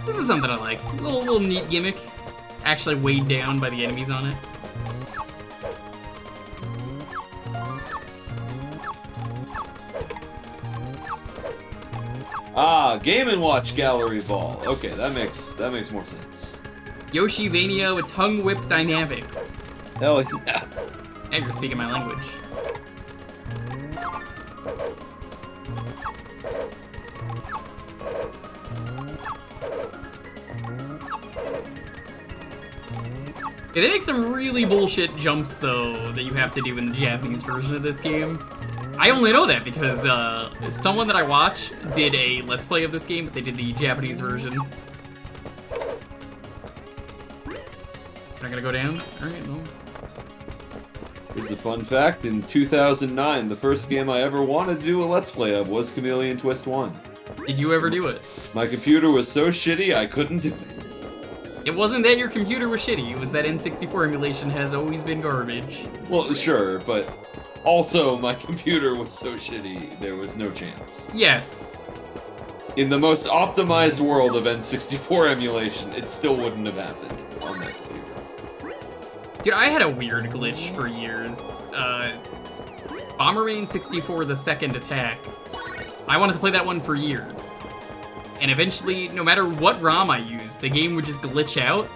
This is something I like. A little neat gimmick. Actually weighed down by the enemies on it. Ah, Game & Watch Gallery Ball. Okay, that makes more sense. Yoshi Vania with tongue whip dynamics. Hell yeah. Now you're speaking my language. Yeah, they make some really bullshit jumps, though, that you have to do in the Japanese version of this game. I only know that because someone that I watch did a Let's Play of this game, but they did the Japanese version. Not gonna go down? Alright, no. Here's a fun fact. In 2009, the first game I ever wanted to do a Let's Play of was Chameleon Twist 1. Did you ever do it? My computer was so shitty, I couldn't do it. It wasn't that your computer was shitty, it was that N64 emulation has always been garbage. Well, sure, but also my computer was so shitty, there was no chance. Yes. In the most optimized world of N64 emulation, it still wouldn't have happened on that computer. Dude, I had a weird glitch for years. Bomberman 64, The Second Attack. I wanted to play that one for years. And eventually, no matter what ROM I used, the game would just glitch out.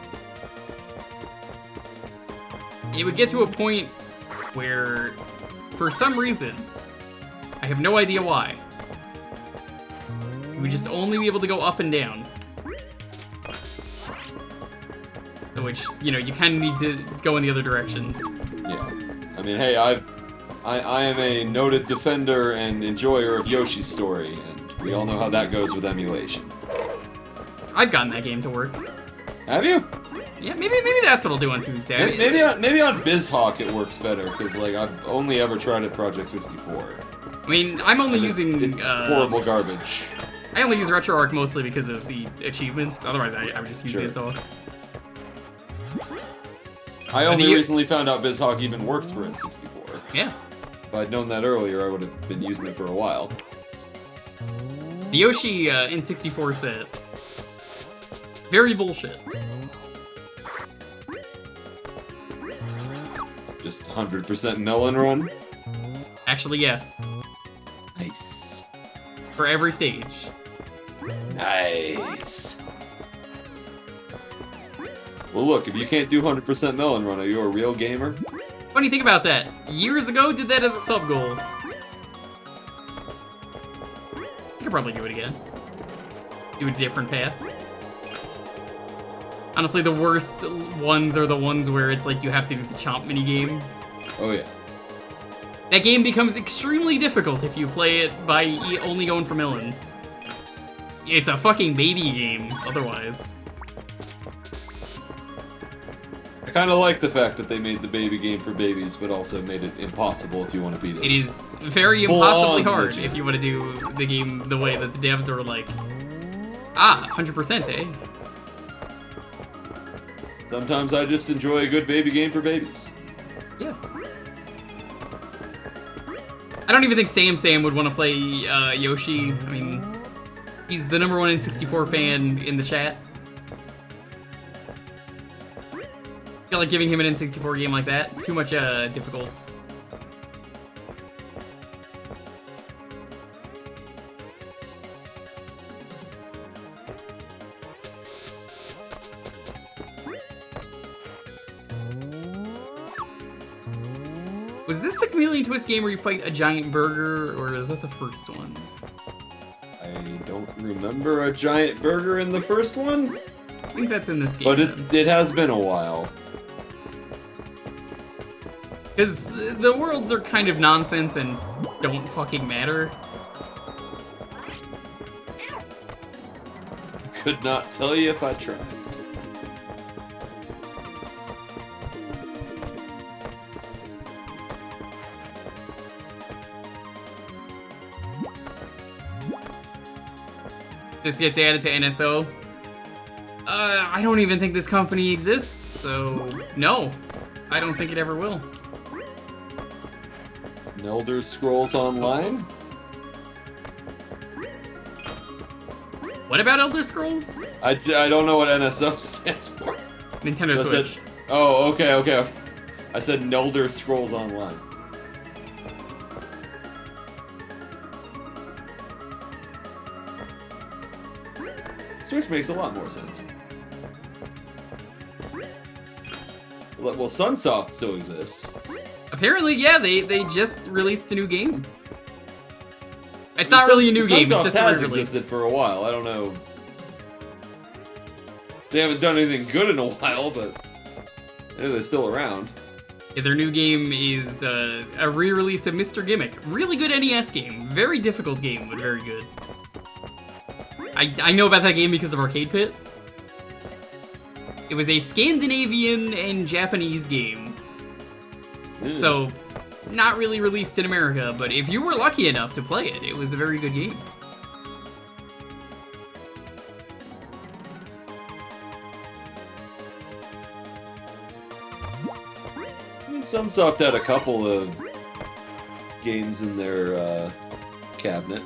It would get to a point where, for some reason, I have no idea why, you would just only be able to go up and down. Which, you know, you kind of need to go in the other directions. Yeah. I mean, hey, I am a noted defender and enjoyer of Yoshi's Story, and we all know how that goes with emulation. I've gotten that game to work. Have you? Yeah, maybe that's what I'll do on Tuesday. Maybe on BizHawk it works better, because, like, I've only ever tried it Project 64. I mean, I'm only using... It's horrible garbage. I only use RetroArch mostly because of the achievements, otherwise I would just use BizHawk. I only recently found out BizHawk even works for N64. Yeah. If I'd known that earlier, I would have been using it for a while. The Yoshi N64 set. Very bullshit. It's just 100% melon run? Actually, yes. Nice. For every stage. Nice. Well, look, if you can't do 100% melon run, are you a real gamer? Funny thing about that, years ago, did that as a sub-goal. I could probably do it again. Do a different path. Honestly, the worst ones are the ones where it's like you have to do the chomp minigame. Oh, yeah. That game becomes extremely difficult if you play it by only going for melons. It's a fucking baby game, otherwise. I kind of like the fact that they made the baby game for babies, but also made it impossible if you want to beat it. It is very impossibly hard if you want to do the game the way that the devs are like, 100%, eh? Sometimes I just enjoy a good baby game for babies. Yeah. I don't even think Sam would want to play Yoshi. I mean, he's the #1 N64 fan in the chat. I feel like giving him an N64 game like that, too much difficult. Was this the Chameleon Twist game where you fight a giant burger, or is that the first one? I don't remember a giant burger in the first one. I think that's in this game. But it has been a while. Because the worlds are kind of nonsense and don't fucking matter. Could not tell you if I tried. This gets added to NSO. I don't even think this company exists, so no. I don't think it ever will. Elder Scrolls Online? What about Elder Scrolls? I don't know what NSO stands for. Nintendo Switch. Oh, okay. I said Elder Scrolls Online. Switch makes a lot more sense. Well, Sunsoft still exists. Apparently, yeah, they just released a new game. It's not really a new game, it's just a Sunsoft has re-release. existed for a while, I don't know. They haven't done anything good in a while, but I know they're still around. Yeah, their new game is a re-release of Mr. Gimmick. Really good NES game. Very difficult game, but very good. I know about that game because of Arcade Pit. It was a Scandinavian and Japanese game. So, not really released in America, but if you were lucky enough to play it, it was a very good game. Sunsoft had a couple of games in their cabinet.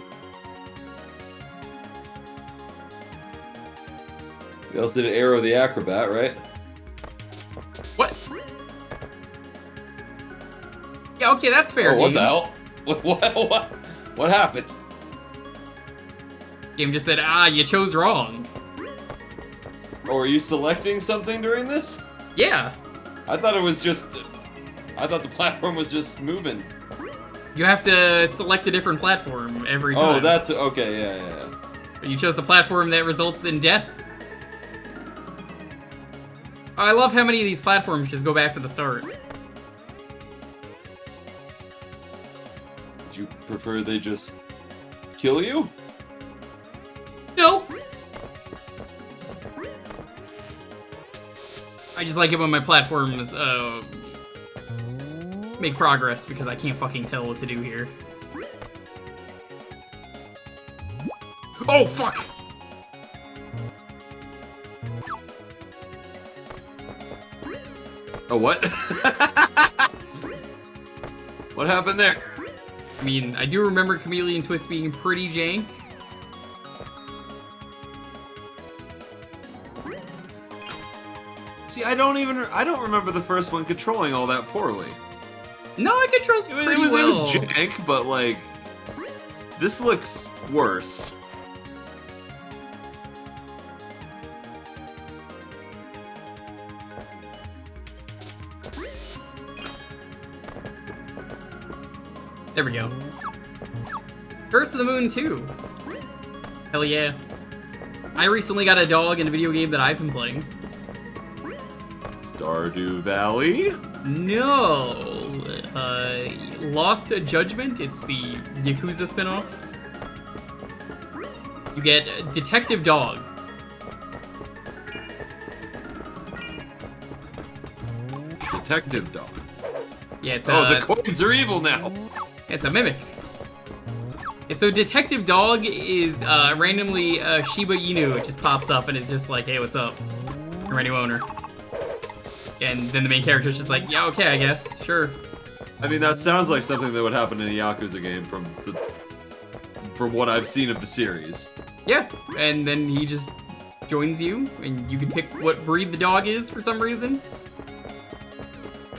They also did Arrow the Acrobat, right? What? Yeah, okay, that's fair. Oh, what game. the hell? What happened? Game just said, you chose wrong. Oh, are you selecting something during this? Yeah. I thought it was just... I thought the platform was just moving. You have to select a different platform every time. Oh, that's... Okay, yeah. You chose the platform that results in death. Oh, I love how many of these platforms just go back to the start. Would you prefer they just kill you? No. I just like it when my platforms make progress because I can't fucking tell what to do here. Oh, fuck! Oh, what? What happened there? I mean, I do remember Chameleon Twist being pretty jank. See, I don't remember the first one controlling all that poorly. No, it controls pretty It was well. jank, but like, this looks worse. There we go. Curse of the Moon 2. Hell yeah. I recently got a dog in a video game that I've been playing. Stardew Valley? No. Lost Judgment. It's the Yakuza spinoff. You get Detective Dog. Detective Dog. Yeah, it's the coins are evil now. It's a mimic. So Detective Dog is randomly Shiba Inu. It just pops up and it's just like, hey, what's up? You're a new owner. And then the main character's just like, yeah, okay, I guess, sure. I mean, that sounds like something that would happen in a Yakuza game from what I've seen of the series. Yeah, and then he just joins you, and you can pick what breed the dog is for some reason.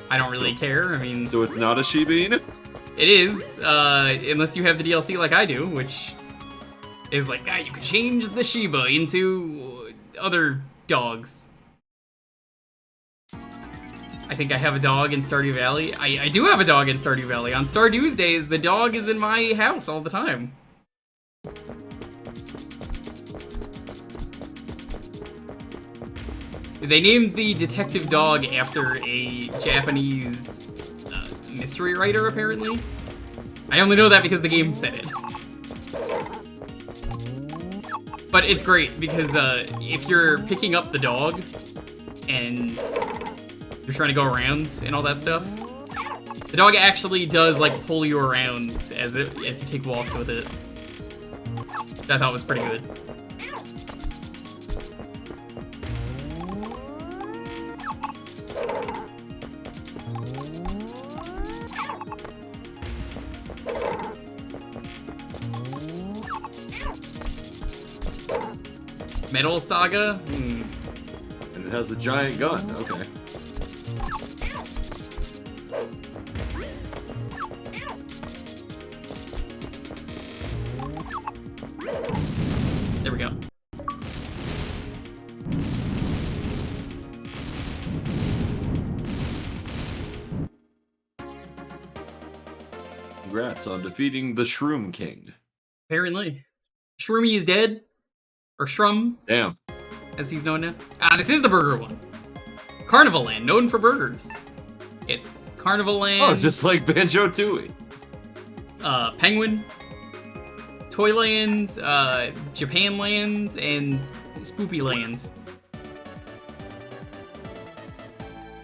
I don't really care, I mean... So it's not a Shiba Inu? It is, unless you have the DLC like I do, which is like, you can change the Shiba into other dogs. I think I have a dog in Stardew Valley. I do have a dog in Stardew Valley. On Stardew's days, the dog is in my house all the time. They named the detective dog after a Japanese mystery writer, apparently. I only know that because the game said it. But it's great because if you're picking up the dog and you're trying to go around and all that stuff, the dog actually does like pull you around as you take walks with it. That I thought was pretty good. Metal Saga? Hmm. And it has a giant gun, okay. There we go. Congrats on defeating the Shroom King. Apparently. Shroomy is dead. Or Shrum, Damn. as he's known now. This is the burger one. Carnival Land, known for burgers. It's Carnival Land. Oh, just like Banjo-Tooie. Penguin, Toyland, Japan Land, and Spoopy Land.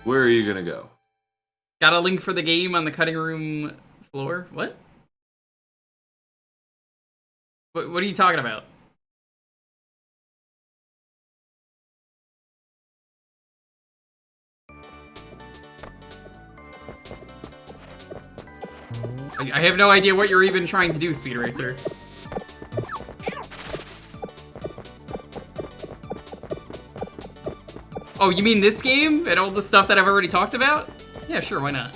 Where are you gonna go? Got a link for the game on the cutting room floor. What? What are you talking about? I have no idea what you're even trying to do, Speed Racer. Oh, you mean this game and all the stuff that I've already talked about? Yeah, sure, why not?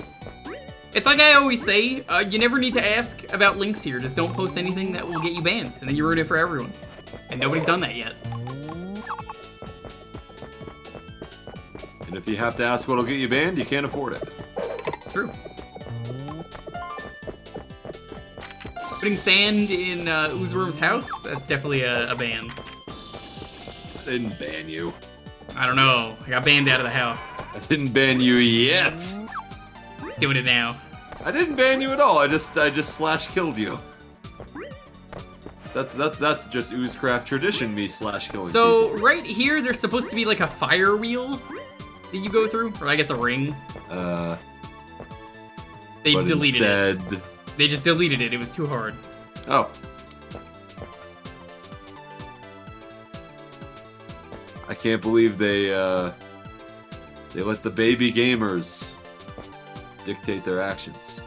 It's like I always say, you never need to ask about links here. Just don't post anything that will get you banned, and then you ruin it for everyone. And nobody's done that yet. And if you have to ask what'll get you banned, you can't afford it. True. Putting sand in Oozworm's house? That's definitely a ban. I didn't ban you. I don't know. I got banned out of the house. I didn't ban you yet. It's doing it now. I didn't ban you at all. I just slash killed you. That's just Oozcraft tradition, me slash killing So people. right here, there's supposed to be like a fire wheel that you go through, or I guess a ring. They But deleted instead... it. They just deleted it. It was too hard. Oh. I can't believe they let the baby gamers dictate their actions.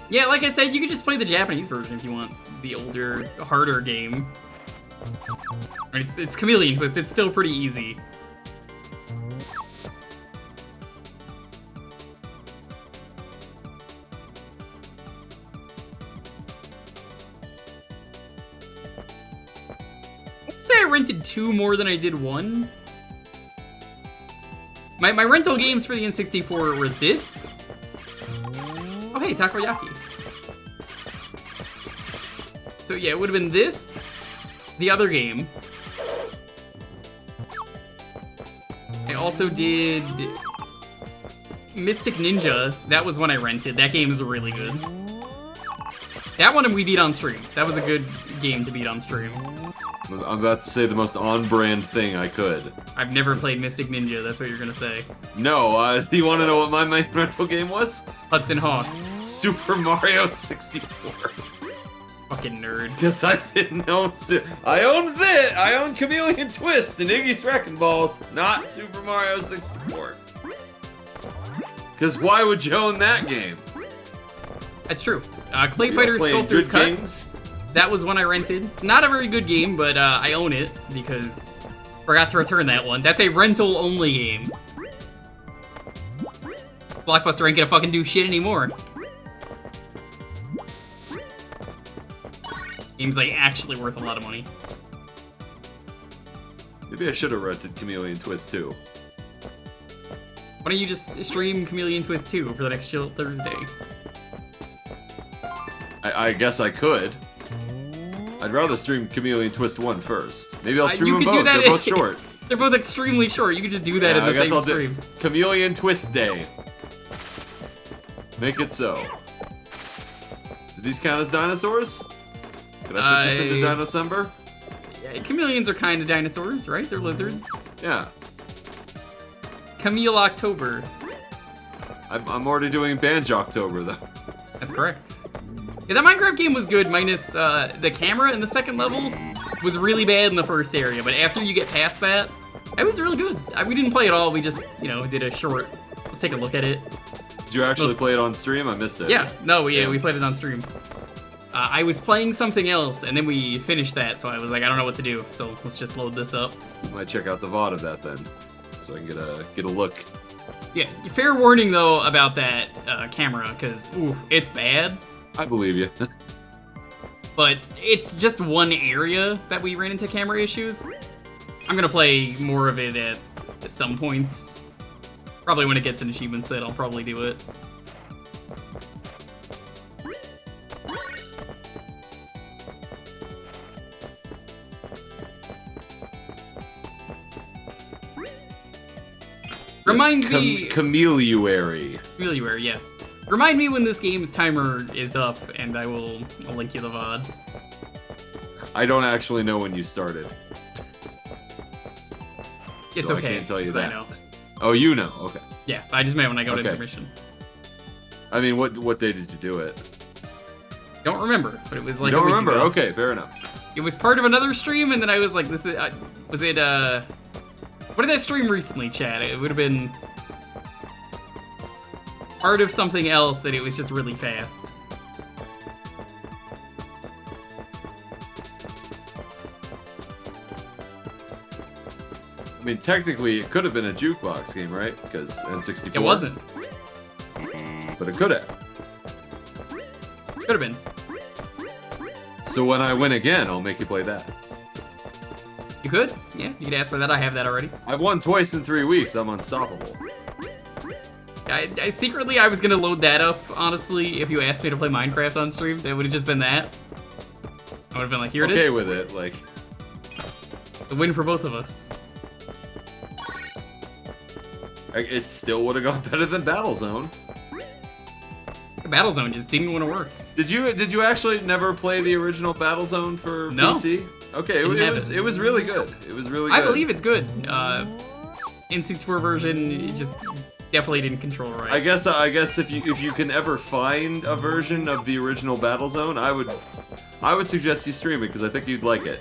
Yeah, like I said, you could just play the Japanese version if you want the older, harder game. It's Chameleon Twist. It's still pretty easy. I'd say I rented 2 more than I did 1. My rental games for the N64 were this. Oh hey, Takoyaki. So yeah, it would have been this, the other game. I also did Mystic Ninja. That was one I rented. That game is really good. That one we beat on stream. That was a good game to beat on stream. I'm about to say the most on-brand thing I could. I've never played Mystic Ninja, that's what you're gonna say. No, you want to know what my main rental game was? Hudson Hawk. Super Mario 64. Fucking nerd. Because I didn't own... I owned that! I owned Chameleon Twist and Iggy's Wrecking Balls, not Super Mario 64. Because why would you own that game? That's true. Clay You Fighter playing Sculptor's good Cut. games? That was one I rented. Not a very good game, but I own it because forgot to return that one. That's a rental-only game. Blockbuster ain't gonna fucking do shit anymore. Game's like actually worth a lot of money. Maybe I should have rented Chameleon Twist too. Why don't you just stream Chameleon Twist 2 for the next Chill Thursday? I guess I could. I'd rather stream Chameleon Twist 1 first. Maybe I'll stream them you could do both. that They're both short. They're both extremely short. You could just do that in I the guess same I'll stream. do Chameleon Twist Day. Make it so. Do these count as dinosaurs? Can I put this into Dinosember? Yeah, chameleons are kind of dinosaurs, right? They're lizards. Yeah. Camille October. I'm already doing Banjo October though. That's correct. Yeah, that Minecraft game was good, minus the camera in the second level was really bad in the first area, but after you get past that, it was really good. We didn't play it all, we just, you know, did a short, let's take a look at it. Did you actually play it on stream? I missed it. Yeah, no, we played it on stream. I was playing something else, and then we finished that, so I was like, I don't know what to do, so let's just load this up. Might check out the VOD of that then, so I can get a look. Yeah, fair warning though about that camera, because it's bad. I believe you. But it's just one area that we ran into camera issues. I'm gonna play more of it at some points. Probably when it gets an achievement set, I'll probably do it. Remind me... Chameleary. Chameleary, yes. Remind me when this game's timer is up, and I'll link you the VOD. I don't actually know when you started. It's so okay. I can't tell you 'cause that. I know. Oh, you know. Okay. Yeah, I just meant when I go to Okay. intermission. I mean, what day did you do it? Don't remember, but it was like You don't a week remember? ago. Okay, fair enough. It was part of another stream, and then I was like, "This is." Was it? What did I stream recently, Chad? It would have been part of something else, and it was just really fast. I mean, technically, it could have been a Jewkbox game, right? Because N64. It wasn't. But it could have. Could have been. So when I win again, I'll make you play that. You could? Yeah, you could ask for that. I have that already. I've won twice in 3 weeks. I'm unstoppable. I secretly, I was gonna load that up, honestly, if you asked me to play Minecraft on stream. That would have just been that. I would have been like, here it is. Okay with it, like... The win for both of us. It still would have gone better than Battlezone. The Battlezone just didn't want to work. Did you actually never play the original Battlezone for PC? Okay, it was really good. It was really good. I believe it's good. N64 version, it just definitely didn't control right. I guess if you can ever find a version of the original Battlezone, I would suggest you stream it because I think you'd like it.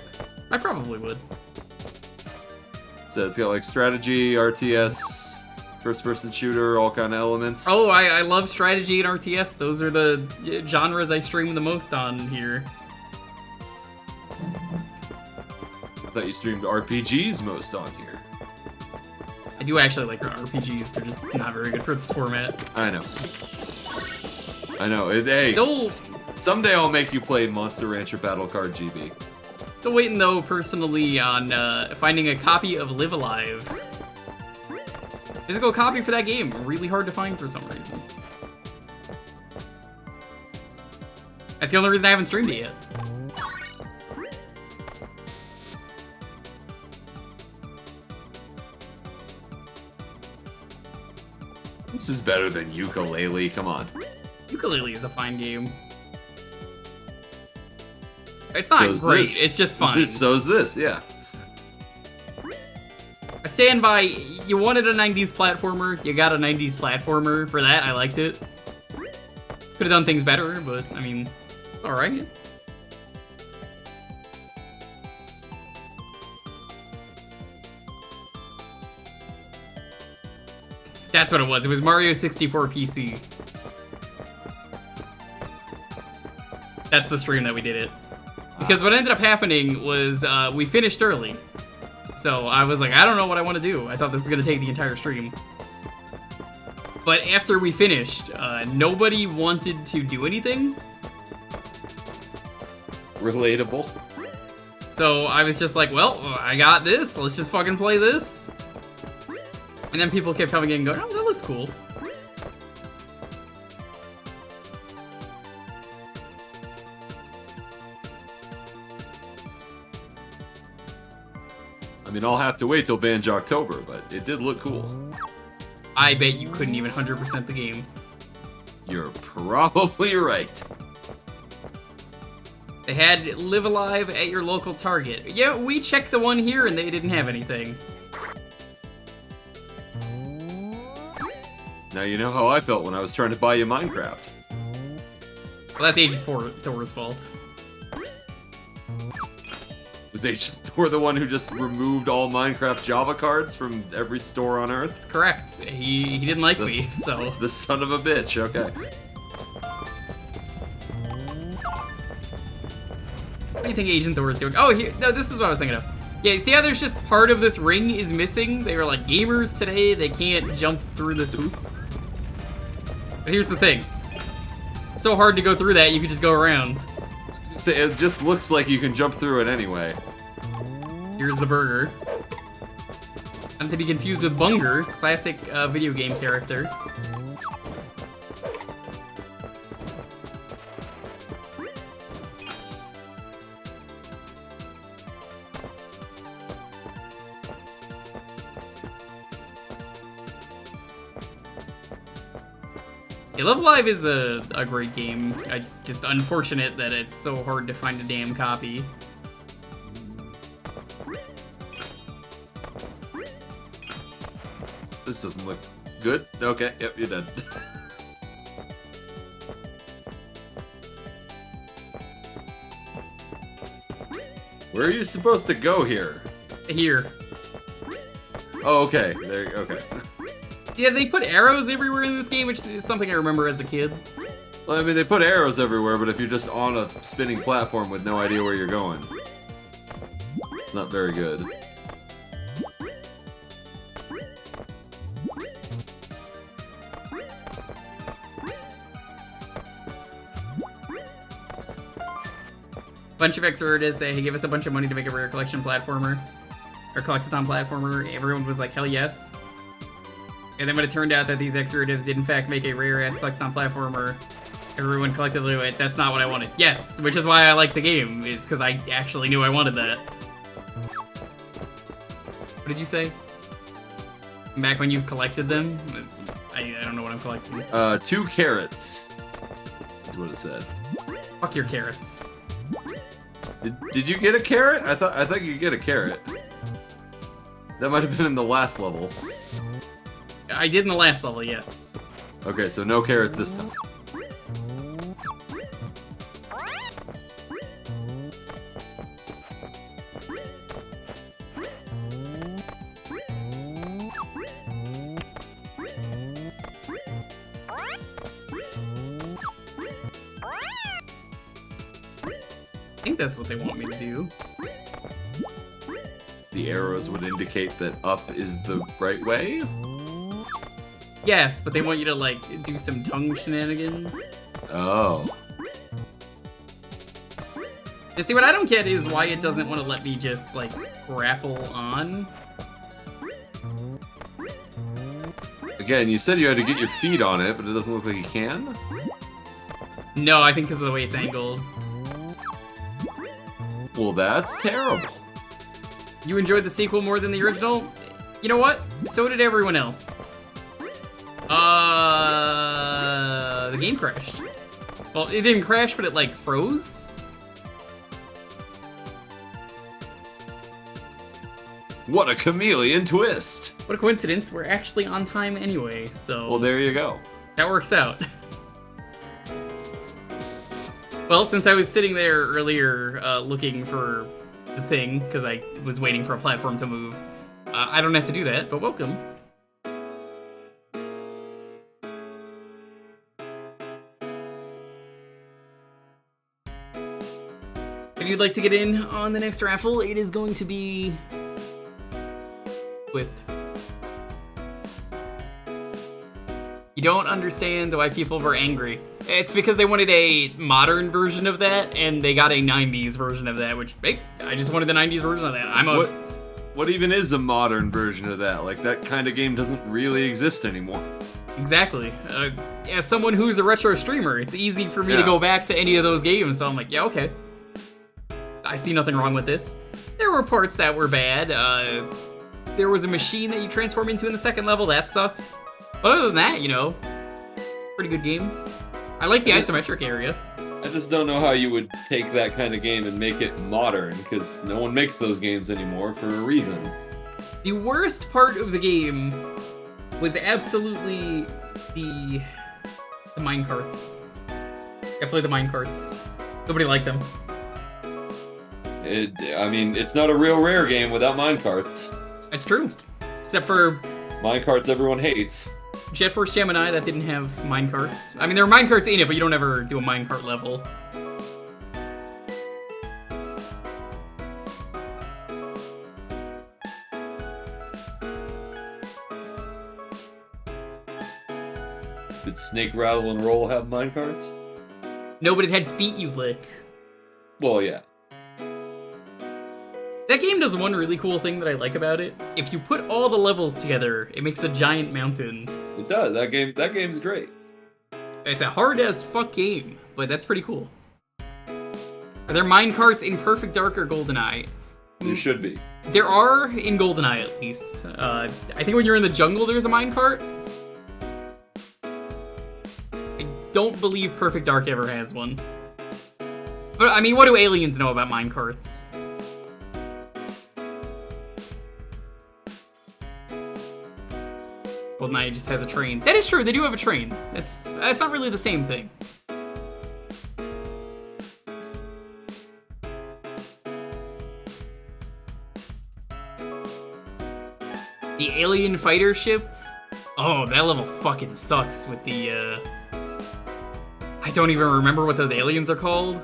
I probably would. So it's got like strategy, RTS, first-person shooter, all kind of elements. Oh, I love strategy and RTS. Those are the genres I stream the most on here. I thought you streamed RPGs most on here. I do actually like RPGs. They're just not very good for this format. I know. Hey, someday I'll make you play Monster Rancher Battle Card GB. Still waiting though, personally, on finding a copy of Live Alive. Physical copy for that game, really hard to find for some reason. That's the only reason I haven't streamed it yet. This is better than Ukulele, come on. Ukulele is a fine game. It's not great, it's just fine. So is this, yeah. I stand by, you wanted a 90s platformer, you got a 90s platformer. For that, I liked it. Could have done things better, but, I mean, alright. That's what it was. It was Mario 64 PC. That's the stream that we did it. Because what ended up happening was we finished early. So I was like, I don't know what I want to do. I thought this was going to take the entire stream. But after we finished, nobody wanted to do anything. Relatable. So I was just like, well, I got this. Let's just fucking play this. And then people kept coming in and going, oh, that looks cool. I mean, I'll have to wait till Banjo-October, but it did look cool. I bet you couldn't even 100% the game. You're probably right. They had Live Alive at your local Target. Yeah, we checked the one here and they didn't have anything. Now you know how I felt when I was trying to buy you Minecraft. Well, that's Agent Thor's fault. Was Agent Thor the one who just removed all Minecraft Java cards from every store on Earth? That's correct. He didn't like me, so... The son of a bitch, okay. What do you think Agent Thor is doing? Oh, here, no, this is what I was thinking of. Yeah, see how there's just part of this ring is missing? They were like, gamers today, they can't jump through this hoop. But here's the thing. So hard to go through that, you could just go around. It just looks like you can jump through it anyway. Here's the burger. Not to be confused with Bunger, classic video game character. Yeah, Love Live is a great game. It's just unfortunate that it's so hard to find a damn copy. This doesn't look good. Okay, yep, you're dead. Where are you supposed to go here? Here. Oh, okay. There. Okay. Yeah, they put arrows everywhere in this game, which is something I remember as a kid. Well, I mean, they put arrows everywhere, but if you're just on a spinning platform with no idea where you're going, it's not very good. Bunch of experts say, hey, give us a bunch of money to make a rare collection platformer. Or collectathon platformer. Everyone was like, hell yes. And then when it turned out that these experts did in fact make a rare-ass collectathon platformer, everyone collectively went, that's not what I wanted. Yes, which is why I like the game, is because I actually knew I wanted that. What did you say? Back when you collected them? I don't know what I'm collecting. 2 carrots. Is what it said. Fuck your carrots. Did you get a carrot? I thought you could get a carrot. That might have been in the last level. I did in the last level, yes. Okay, so no carrots this time. I think that's what they want me to do. The arrows would indicate that up is the right way? Yes, but they want you to, like, do some tongue shenanigans. Oh. And see, what I don't get is why it doesn't want to let me just, like, grapple on. Again, you said you had to get your feet on it, but it doesn't look like you can? No, I think because of the way it's angled. Well, that's terrible. You enjoyed the sequel more than the original? You know what? So did everyone else. The game crashed. Well, it didn't crash, but it, like, froze. What a chameleon twist! What a coincidence, we're actually on time anyway, so... Well, there you go. That works out. Well, since I was sitting there earlier looking for the thing, because I was waiting for a platform to move, I don't have to do that, but welcome. If you'd like to get in on the next raffle, it is going to be... Twist. You don't understand why people were angry. It's because they wanted a modern version of that, and they got a 90s version of that, which, hey, I just wanted the 90s version of that. What even is a modern version of that? Like, that kind of game doesn't really exist anymore. Exactly. As someone who's a retro streamer, it's easy for me to go back to any of those games, so I'm like, yeah, okay. I see nothing wrong with this. There were parts that were bad. There was a machine that you transform into in the second level, that sucked. But other than that, you know, pretty good game. I like the isometric area. I just don't know how you would take that kind of game and make it modern, because no one makes those games anymore for a reason. The worst part of the game was absolutely the minecarts. Definitely the minecarts. Nobody liked them. I mean, it's not a real rare game without minecarts. It's true. Except for... Minecarts everyone hates. Jet Force Gemini, that didn't have minecarts. I mean, there were minecarts in it, but you don't ever do a minecart level. Did Snake Rattle and Roll have minecarts? No, but it had feet you lick. Well, yeah. That game does one really cool thing that I like about it. If you put all the levels together, it makes a giant mountain. It does. That game's great. It's a hard as fuck game, but that's pretty cool. Are there minecarts in Perfect Dark or GoldenEye? There should be. There are in GoldenEye, at least. I think when you're in the jungle, there's a minecart. I don't believe Perfect Dark ever has one. But, I mean, what do aliens know about minecarts? GoldenEye just has a train. That is true, they do have a train. That's not really the same thing. The alien fighter ship? Oh, that level fucking sucks with the, I don't even remember what those aliens are called.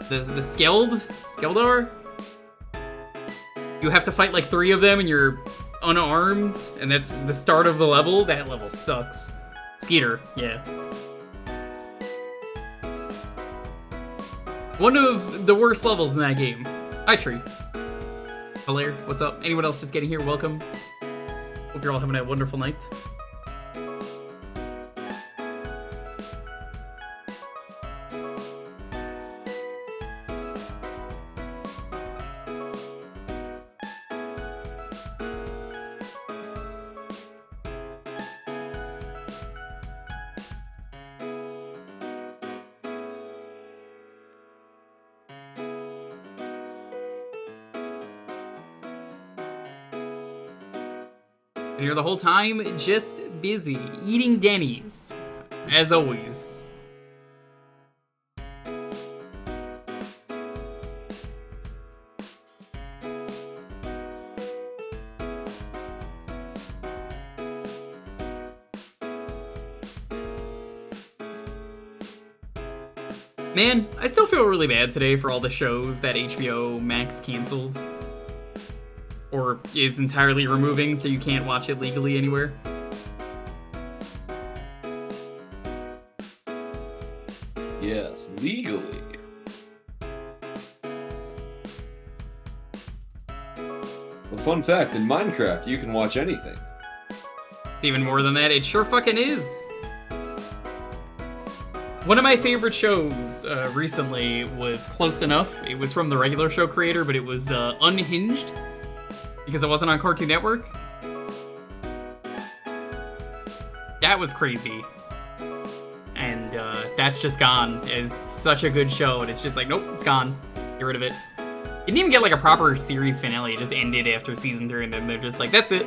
The Skeldar? You have to fight like 3 of them and you're unarmed, and that's the start of the level. That level sucks. Skeeter, yeah. One of the worst levels in that game. Hi, Tree. Hilaire, what's up? Anyone else just getting here? Welcome. Hope you're all having a wonderful night. And you're the whole time just busy eating Denny's, as always. Man, I still feel really bad today for all the shows that HBO Max canceled. Or is entirely removing so you can't watch it legally anywhere. Yes, legally. A fun fact, in Minecraft, you can watch anything. Even more than that, it sure fucking is. One of my favorite shows recently was Close Enough. It was from the regular show creator, but it was Unhinged. Because it wasn't on Cartoon Network. That was crazy. And that's just gone. It's such a good show, and it's just like, nope, it's gone. Get rid of it. It didn't even get like a proper series finale. It just ended after season 3, and then they're just like, that's it.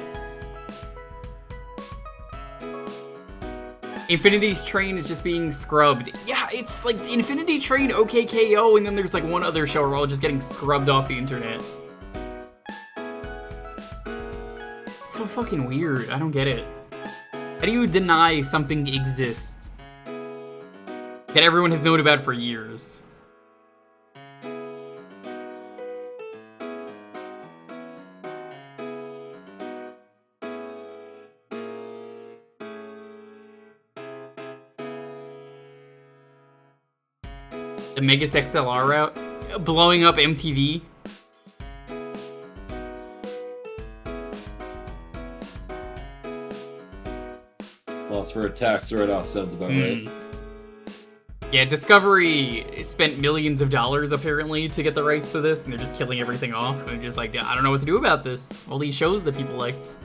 Infinity's Train is just being scrubbed. Yeah, it's like Infinity Train, OKKO, and then there's like one other show where we're all just getting scrubbed off the internet. So fucking weird. I don't get it. How do you deny something exists that everyone has known about for years? The Megas XLR route? Blowing up MTV? Loss for a tax write-off sounds about right. Yeah, Discovery spent millions of dollars apparently to get the rights to this, and they're just killing everything off. And just like, I don't know what to do about this. All these shows that people liked.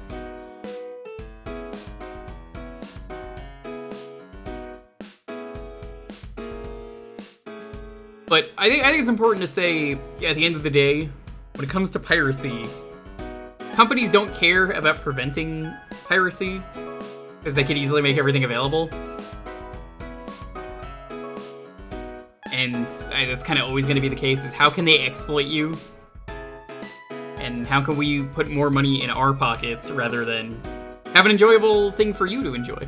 But I think it's important to say, at the end of the day, when it comes to piracy, companies don't care about preventing piracy, because they could easily make everything available. And that's kind of always going to be the case, is how can they exploit you? And how can we put more money in our pockets rather than have an enjoyable thing for you to enjoy?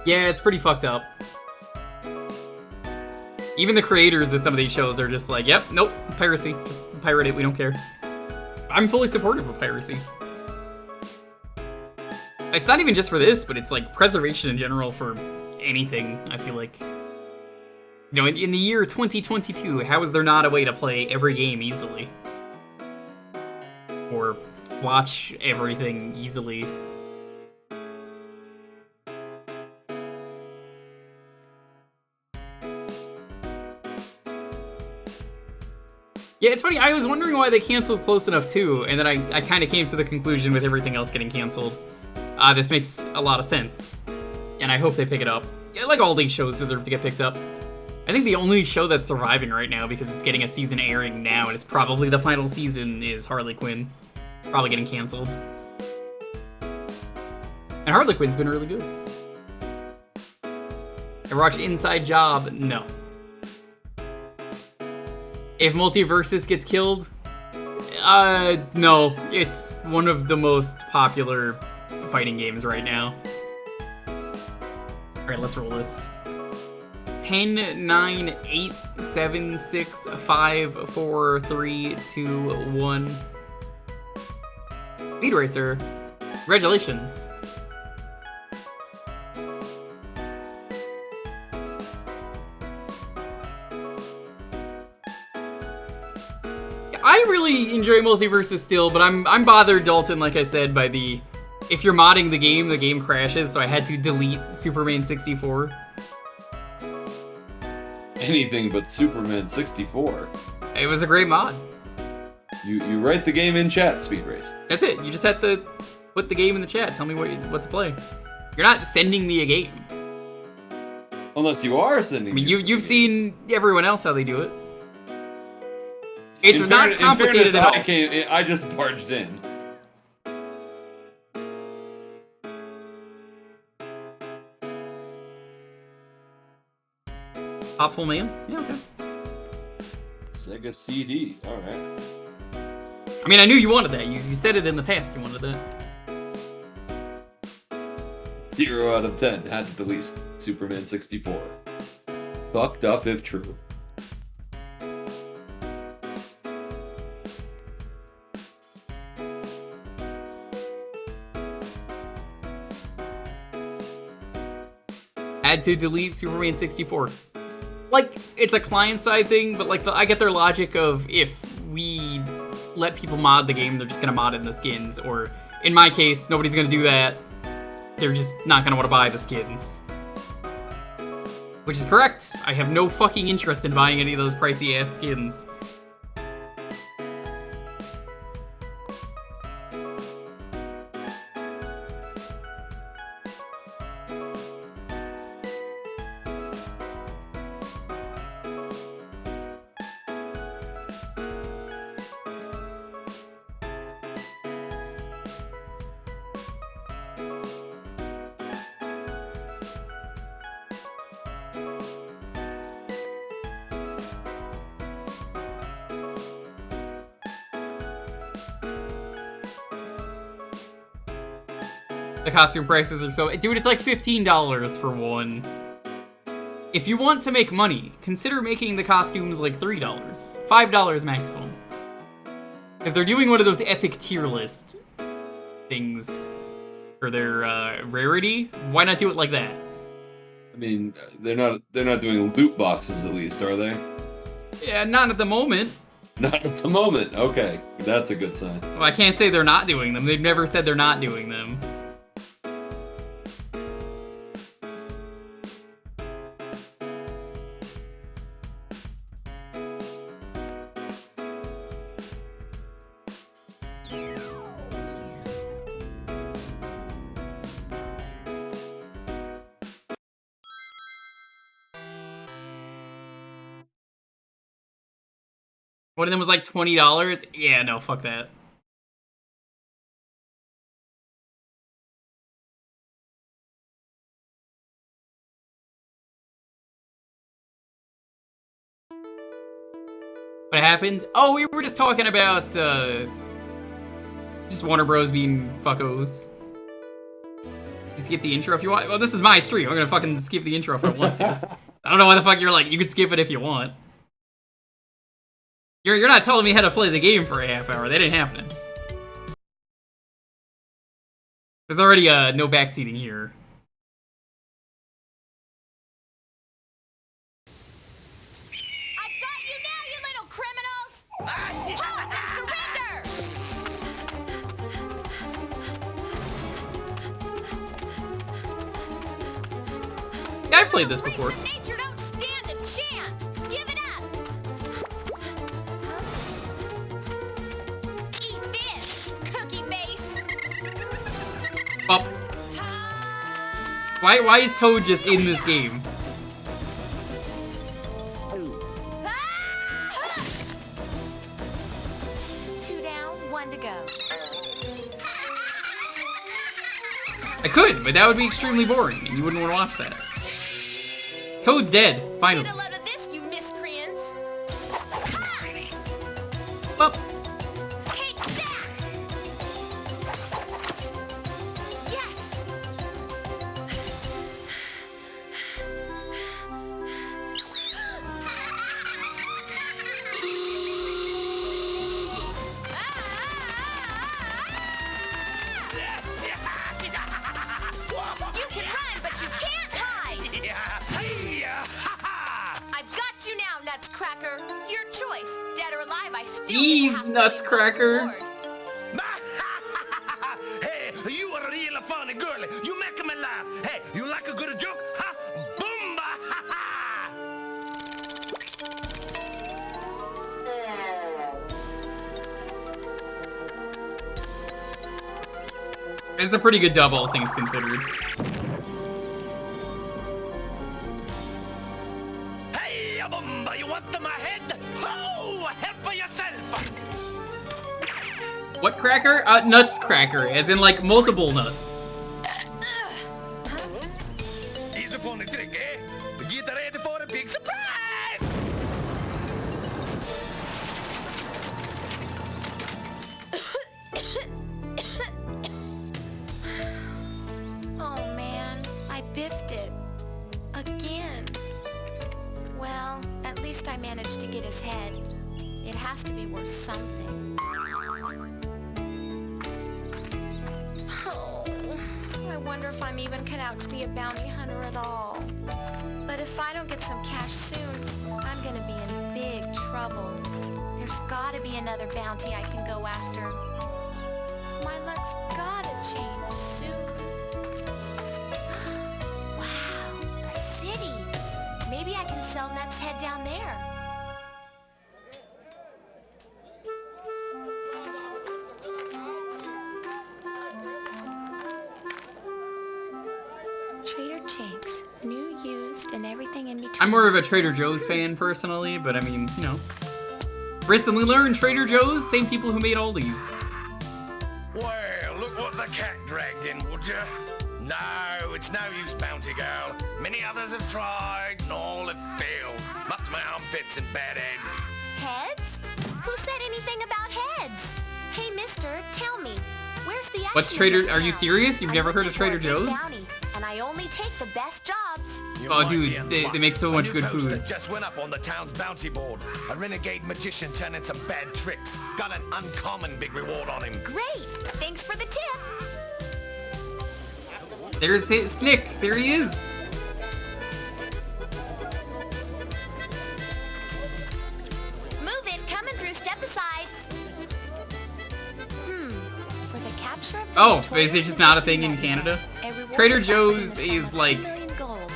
Yeah, it's pretty fucked up. Even the creators of some of these shows are just like, yep, nope, piracy. Just pirate it, we don't care. I'm fully supportive of piracy. It's not even just for this, but it's like preservation in general for anything, I feel like. You know, in the year 2022, how is there not a way to play every game easily? Or watch everything easily? Yeah, it's funny, I was wondering why they canceled Close Enough too, and then I kind of came to the conclusion with everything else getting canceled. This makes a lot of sense, and I hope they pick it up. Yeah, like all these shows deserve to get picked up. I think the only show that's surviving right now, because it's getting a season airing now, and it's probably the final season, is Harley Quinn. Probably getting canceled. And Harley Quinn's been really good. I watched Inside Job, no. If Multiversus gets killed, no. It's one of the most popular fighting games right now. Alright, let's roll this. 10, 9, 8, 7, 6, 5, 4, 3, 2, 1. Speed Racer, congratulations. I really enjoy Multiverses still, but I'm bothered, Dalton, like I said, by the... If you're modding the game crashes, so I had to delete Superman 64. Anything but Superman 64. It was a great mod. You write the game in chat, Speed Race. That's it. You just have to put the game in the chat. Tell me what to play. You're not sending me a game. Unless you are sending. I mean, you've seen everyone else how they do it. It's not complicated at all. I just barged in. Popful man? Yeah, okay. Sega CD. All right. I mean, I knew you wanted that. You said it in the past. You wanted that. 0 out of 10. Had to delete Superman 64. Fucked up if true. Had to delete Superman 64. Like, it's a client-side thing, but like, I get their logic of if we let people mod the game, they're just gonna mod in the skins, or in my case, nobody's gonna do that. They're just not gonna want to buy the skins. Which is correct. I have no fucking interest in buying any of those pricey-ass skins. The costume prices are so... Dude, it's like $15 for one. If you want to make money, consider making the costumes like $3. $5 maximum. Because they're doing one of those epic tier list things for their rarity. Why not do it like that? I mean, they're not doing loot boxes at least, are they? Yeah, not at the moment. Not at the moment. Okay, that's a good sign. Well, I can't say they're not doing them. They've never said they're not doing them. One of them was like $20? Yeah, no, fuck that. What happened? Oh, we were just talking about, just Warner Bros. Being fuckos. You skip the intro if you want. Well, this is my stream. I'm gonna fucking skip the intro if I want to. I don't know why the fuck you're like, you could skip it if you want. You're not telling me how to play the game for a half hour. That ain't happening. There's already no backseating here. I've got you now, you little criminals! Halt and surrender! Yeah, I've played this before. Nature don't stand a chance. Give it up. Eat this, cookie face. Oh. Why is Toad just in this game? Two down, one to go. I could, but that would be extremely boring, and you wouldn't want to watch that. Toad's dead, finally. Get a load of this, you miscreants. Well, Take that. Yes. Cracker. Your choice. Dead or alive, I still Ease, have to Nuts be Cracker. reward. Hey, you are a real funny girl. You make me laugh. Hey, you like a good joke? Huh? Boom! It's a pretty good dub, all things considered. Hey, boom! You want my head? Oh, help yourself! What cracker? Nuts Cracker, as in like multiple nuts. Here's a funny trick, eh? Get ready for a big surprise! Oh man, I biffed it. Again. Well, at least I managed to get his head. It has to be worth something. Oh, I wonder if I'm even cut out to be a bounty hunter at all. But if I don't get some cash soon, I'm gonna be in big trouble. There's gotta be another bounty I can go after. My luck's gotta change soon. Wow, a city. Maybe I can sell Nuts' head down there. Trader Jake's, new, used, and everything in between. I'm more of a Trader Joe's fan personally, but I mean, you know. Recently learned Trader Joe's, same people who made Aldi's. Well, look what the cat dragged in, would you? No, it's no use, Bounty Girl. Many others have tried, and all have failed. Up to my armpits and bad heads. Heads? Who said anything about heads? Hey, mister, tell me, where's the action What's in Trader? this Are you town? serious? You've I'm never heard looking of Trader for a big Joe's? bounty, and I only take the best jobs. You Oh, might dude, be in they luck. make so A much new good toaster food. just went up on the town's bounty board. A renegade magician turning some bad tricks. Got an uncommon big reward on him. Great, thanks for the tip. There's Snick. There he is. Move it, coming through, step aside. For the capture of the Oh, notorious is it just not a thing in magician Canada? a reward Trader is offered in Joe's the sum is of like 2 million gold.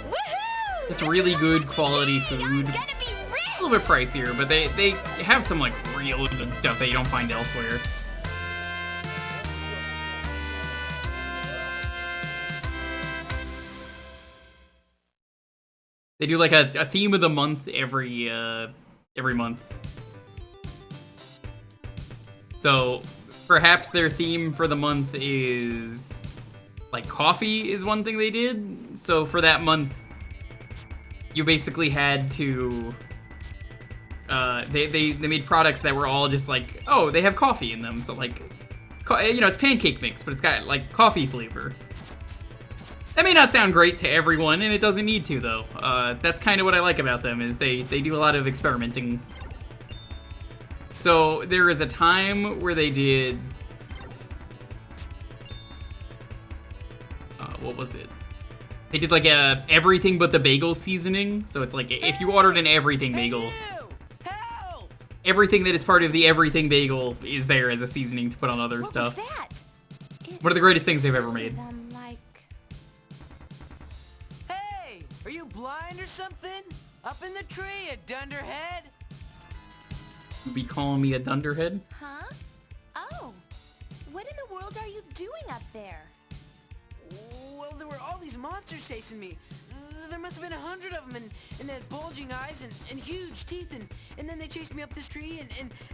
Woohoo! just This really is good awesome. quality Yay, food. I'm gonna be rich. A little bit pricier, but they have some like real good stuff that you don't find elsewhere. They do like a theme of the month every month. So perhaps their theme for the month is like coffee is one thing they did. So for that month, you basically had to they made products that were all just like, oh, they have coffee in them. So like, you know, it's pancake mix, but it's got like coffee flavor. That may not sound great to everyone, and it doesn't need to though. That's kind of what I like about them is they do a lot of experimenting. So there is a time where they did, what was it? They did like a everything but the bagel seasoning. So it's like if you ordered an everything bagel, everything that is part of the everything bagel is there as a seasoning to put on other What stuff. was that? One of the greatest things they've ever made. Like, Hey, are you blind or something? Up in the tree, a dunderhead? You be calling me a dunderhead? huh? Oh, what in the world are you doing up there? Well, there were all these monsters chasing me. There must have been 100 of them, and they had bulging eyes and huge teeth, and then they chased me up this tree,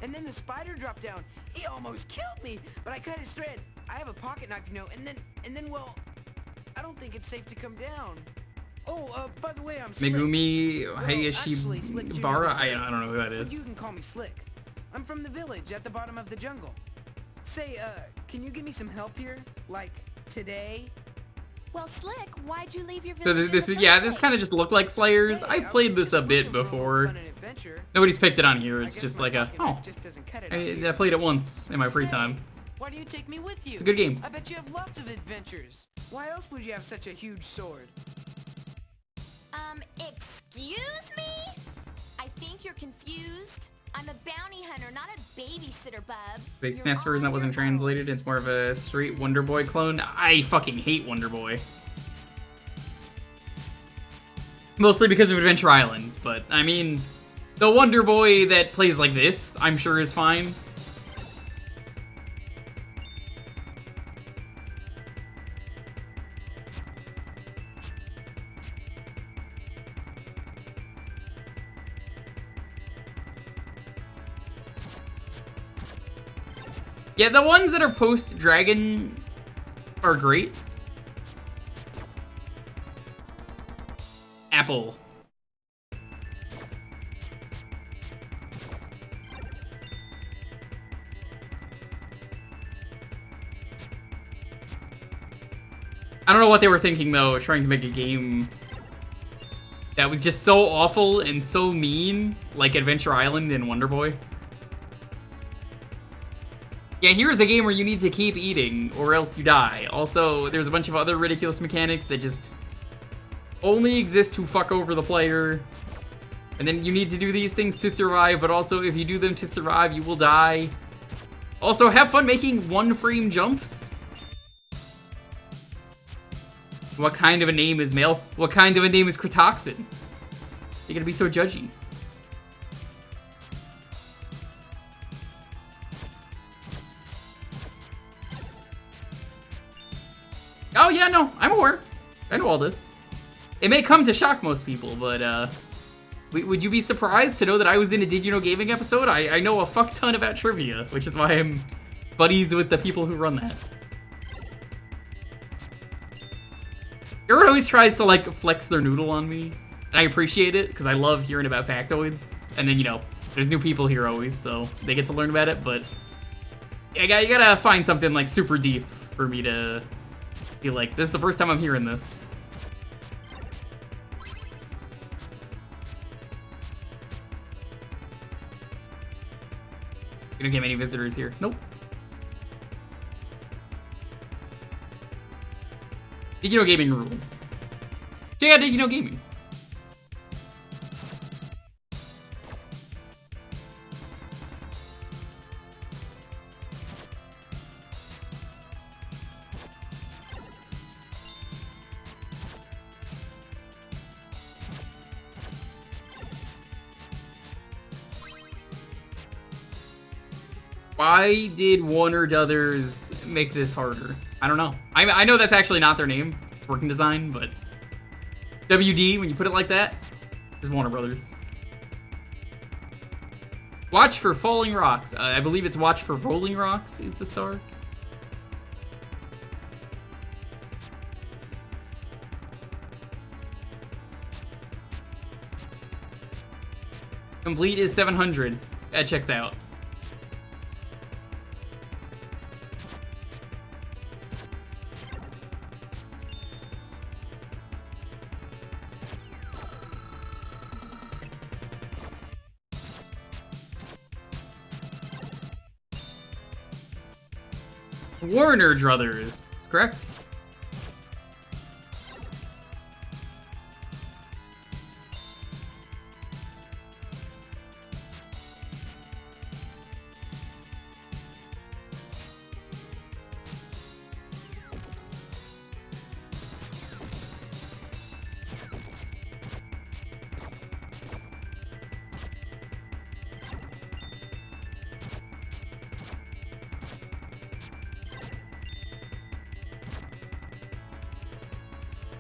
and then the spider dropped down. He almost killed me, but I cut his thread. I have a pocket knife, you know, and then, well, I don't think it's safe to come down. Oh, by the way, I'm Slick. Megumi Well, actually, Slick Jr. Hayashibara? I don't know who that But is. you can call me Slick. I'm from the village at the bottom of the jungle. Say, can you give me some help here? Like, today? Well, Slick, why'd you leave your So village this in is, the yeah, first this kind of place? just looked like Slayers. Hey, I've I played was this a just bit looking for a little before. fun and adventure. Nobody's picked it on here. I It's guess just my like a, pocket oh, knife just doesn't cut it out I here. played it once in my free Say, time. Why do you take me with you? It's a good game. I bet you have lots of adventures. Why else would you have such a huge sword? Excuse me? I think you're confused. I'm a bounty hunter, not a babysitter, bub. The You're SNES version that on wasn't your own. translated, it's more of a straight Wonder Boy clone. I fucking hate Wonder Boy. Mostly because of Adventure Island, but I mean, the Wonder Boy that plays like this, I'm sure is fine. Yeah, the ones that are post-Dragon are great. Apple. I don't know what they were thinking, though, trying to make a game that was just so awful and so mean, like Adventure Island and Wonder Boy. Yeah, here's a game where you need to keep eating, or else you die. Also, there's a bunch of other ridiculous mechanics that just only exist to fuck over the player. And then you need to do these things to survive, but also if you do them to survive, you will die. Also, have fun making one-frame jumps. What kind of a name is male? What kind of a name is Critoxin? You're gonna be so judgy. Oh yeah, no, I'm aware. I know all this. It may come to shock most people, but would you be surprised to know that I was in a Did You Know Gaming episode? I know a fuck ton about trivia, which is why I'm buddies with the people who run that. Everyone always tries to, like, flex their noodle on me, and I appreciate it, because I love hearing about factoids. And then, you know, there's new people here always, so they get to learn about it, but yeah, you gotta find something, like, super deep for me to be like, this is the first time I'm hearing this. You don't get many visitors here. Nope. Did you know gaming rules? Yeah, did you know gaming? Why did Warner Brothers make this harder? I don't know. I know that's actually not their name. It's Working Design, but WD, when you put it like that, is Warner Brothers. Watch for Falling Rocks. I believe it's Watch for Rolling Rocks is the star. Complete is 700. That checks out. Warner Brothers. That's correct.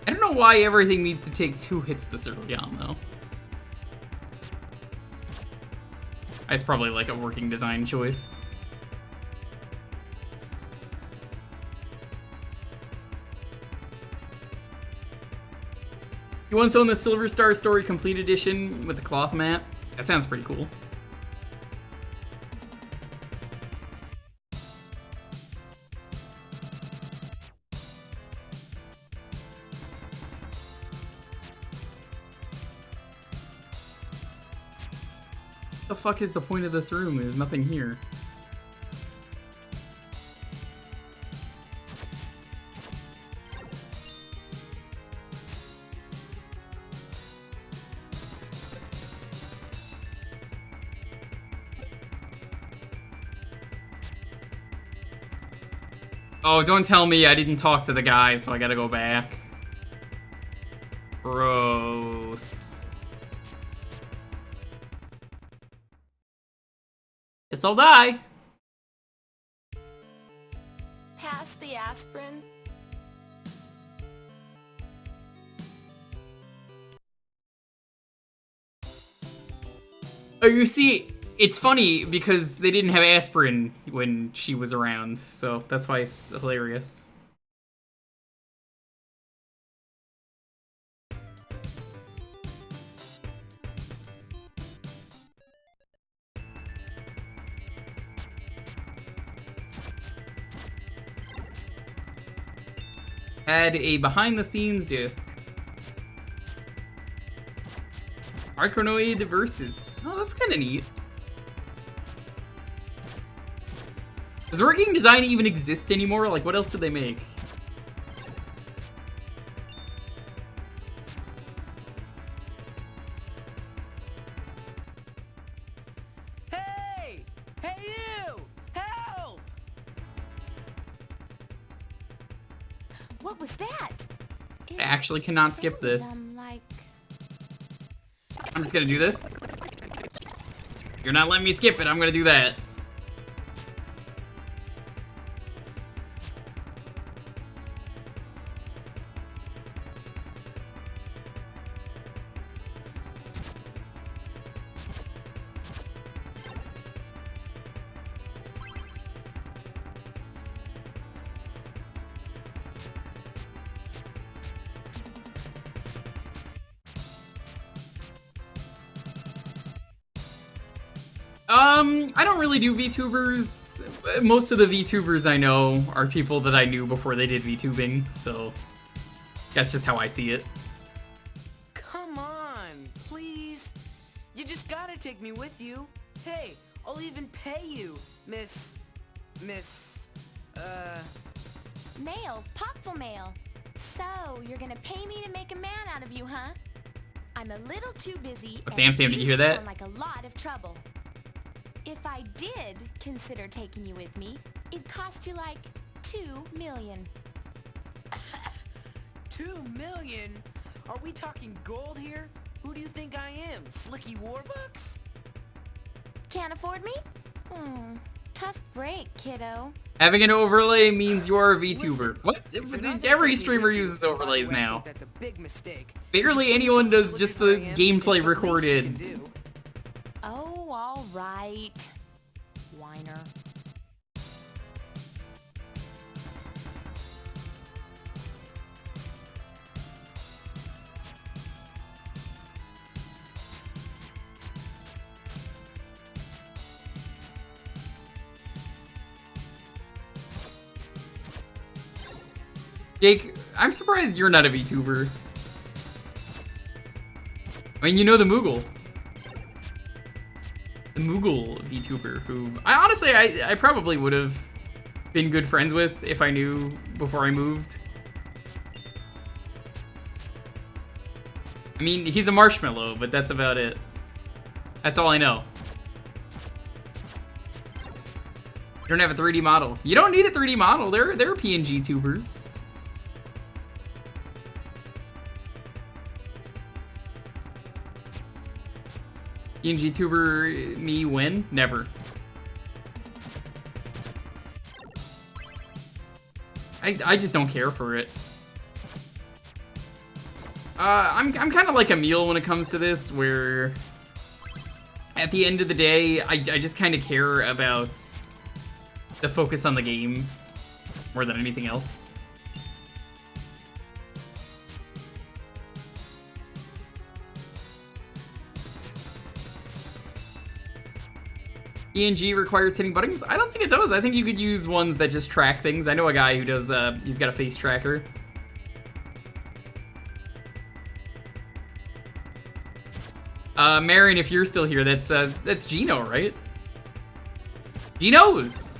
I don't know why everything needs to take 2 hits this early on, though. It's probably like a working design choice. You want to own the Silver Star Story Complete Edition with the cloth map? That sounds pretty cool. What the fuck is the point of this room? There's nothing here. Oh, don't tell me I didn't talk to the guy, so I gotta go back. Gross. Guess I'll die. Pass the aspirin. Oh, you see, it's funny because they didn't have aspirin when she was around, so that's why it's hilarious. Had a behind-the-scenes disc. Arachnoid Versus. Oh, that's kind of neat. Does working design even exist anymore? Like, what else did they make? Hey! Hey you! Help! What was that? I actually cannot skip this. Like... I'm just gonna do this. You're not letting me skip it, I'm gonna do that. I don't really do VTubers. Most of the VTubers I know are people that I knew before they did VTubing, so that's just how I see it. Come on, please. You just gotta take me with you. Hey, I'll even pay you, Miss... Mail, Popful mail. So, you're gonna pay me to make a man out of you, huh? I'm a little too busy. Sam, did you hear that? Sound like a lot of trouble. If I did consider taking you with me, it'd cost you like $2 million. 2 million? Are we talking gold here? Who do you think I am, Slicky Warbucks? Can't afford me? Tough break, kiddo. Having an overlay means you are a VTuber. Listen, What? if you're not gonna Every take me streamer with you, uses by the overlays way, I now. think that's a big mistake. Barely Please anyone don't does look just at who the I am. gameplay It's the least you recorded. can do. Oh, all right. Whiner. Jake, I'm surprised you're not a VTuber. I mean, you know the Moogle. The Moogle VTuber, who I honestly, I probably would have been good friends with if I knew before I moved. I mean, he's a marshmallow, but that's about it. That's all I know. You don't have a 3D model. You don't need a 3D model. They're PNG tubers. PNG tuber me win? Never. I just don't care for it. I'm kind of like Emil when it comes to this, where at the end of the day, I just kind of care about the focus on the game more than anything else. ENG requires hitting buttons? I don't think it does. I think you could use ones that just track things. I know a guy who does, he's got a face tracker. Marion, if you're still here, that's Gino, right? Geno's!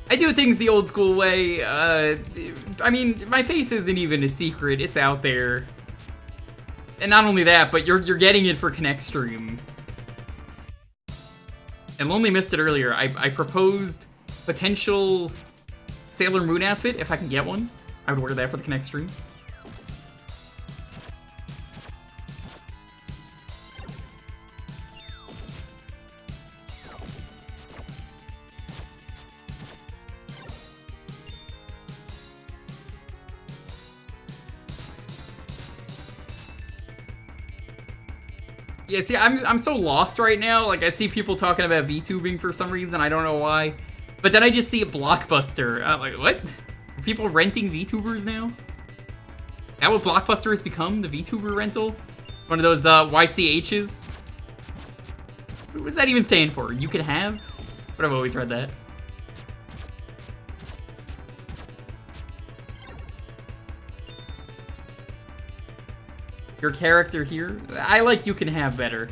I do things the old school way. I mean, my face isn't even a secret. It's out there. And not only that, but you're getting it for Connect Stream. And Lonely missed it earlier. I proposed potential Sailor Moon outfit if I can get one. I would wear that for the Connect Stream. Yeah, see, I'm so lost right now. Like, I see people talking about VTubing for some reason. I don't know why. But then I just see a Blockbuster. I'm like, what? Are people renting VTubers now? Is that what Blockbuster has become? The VTuber rental? One of those YCHs? What does that even stand for? You can have? But I've always read that. Your character here? I like you can have better.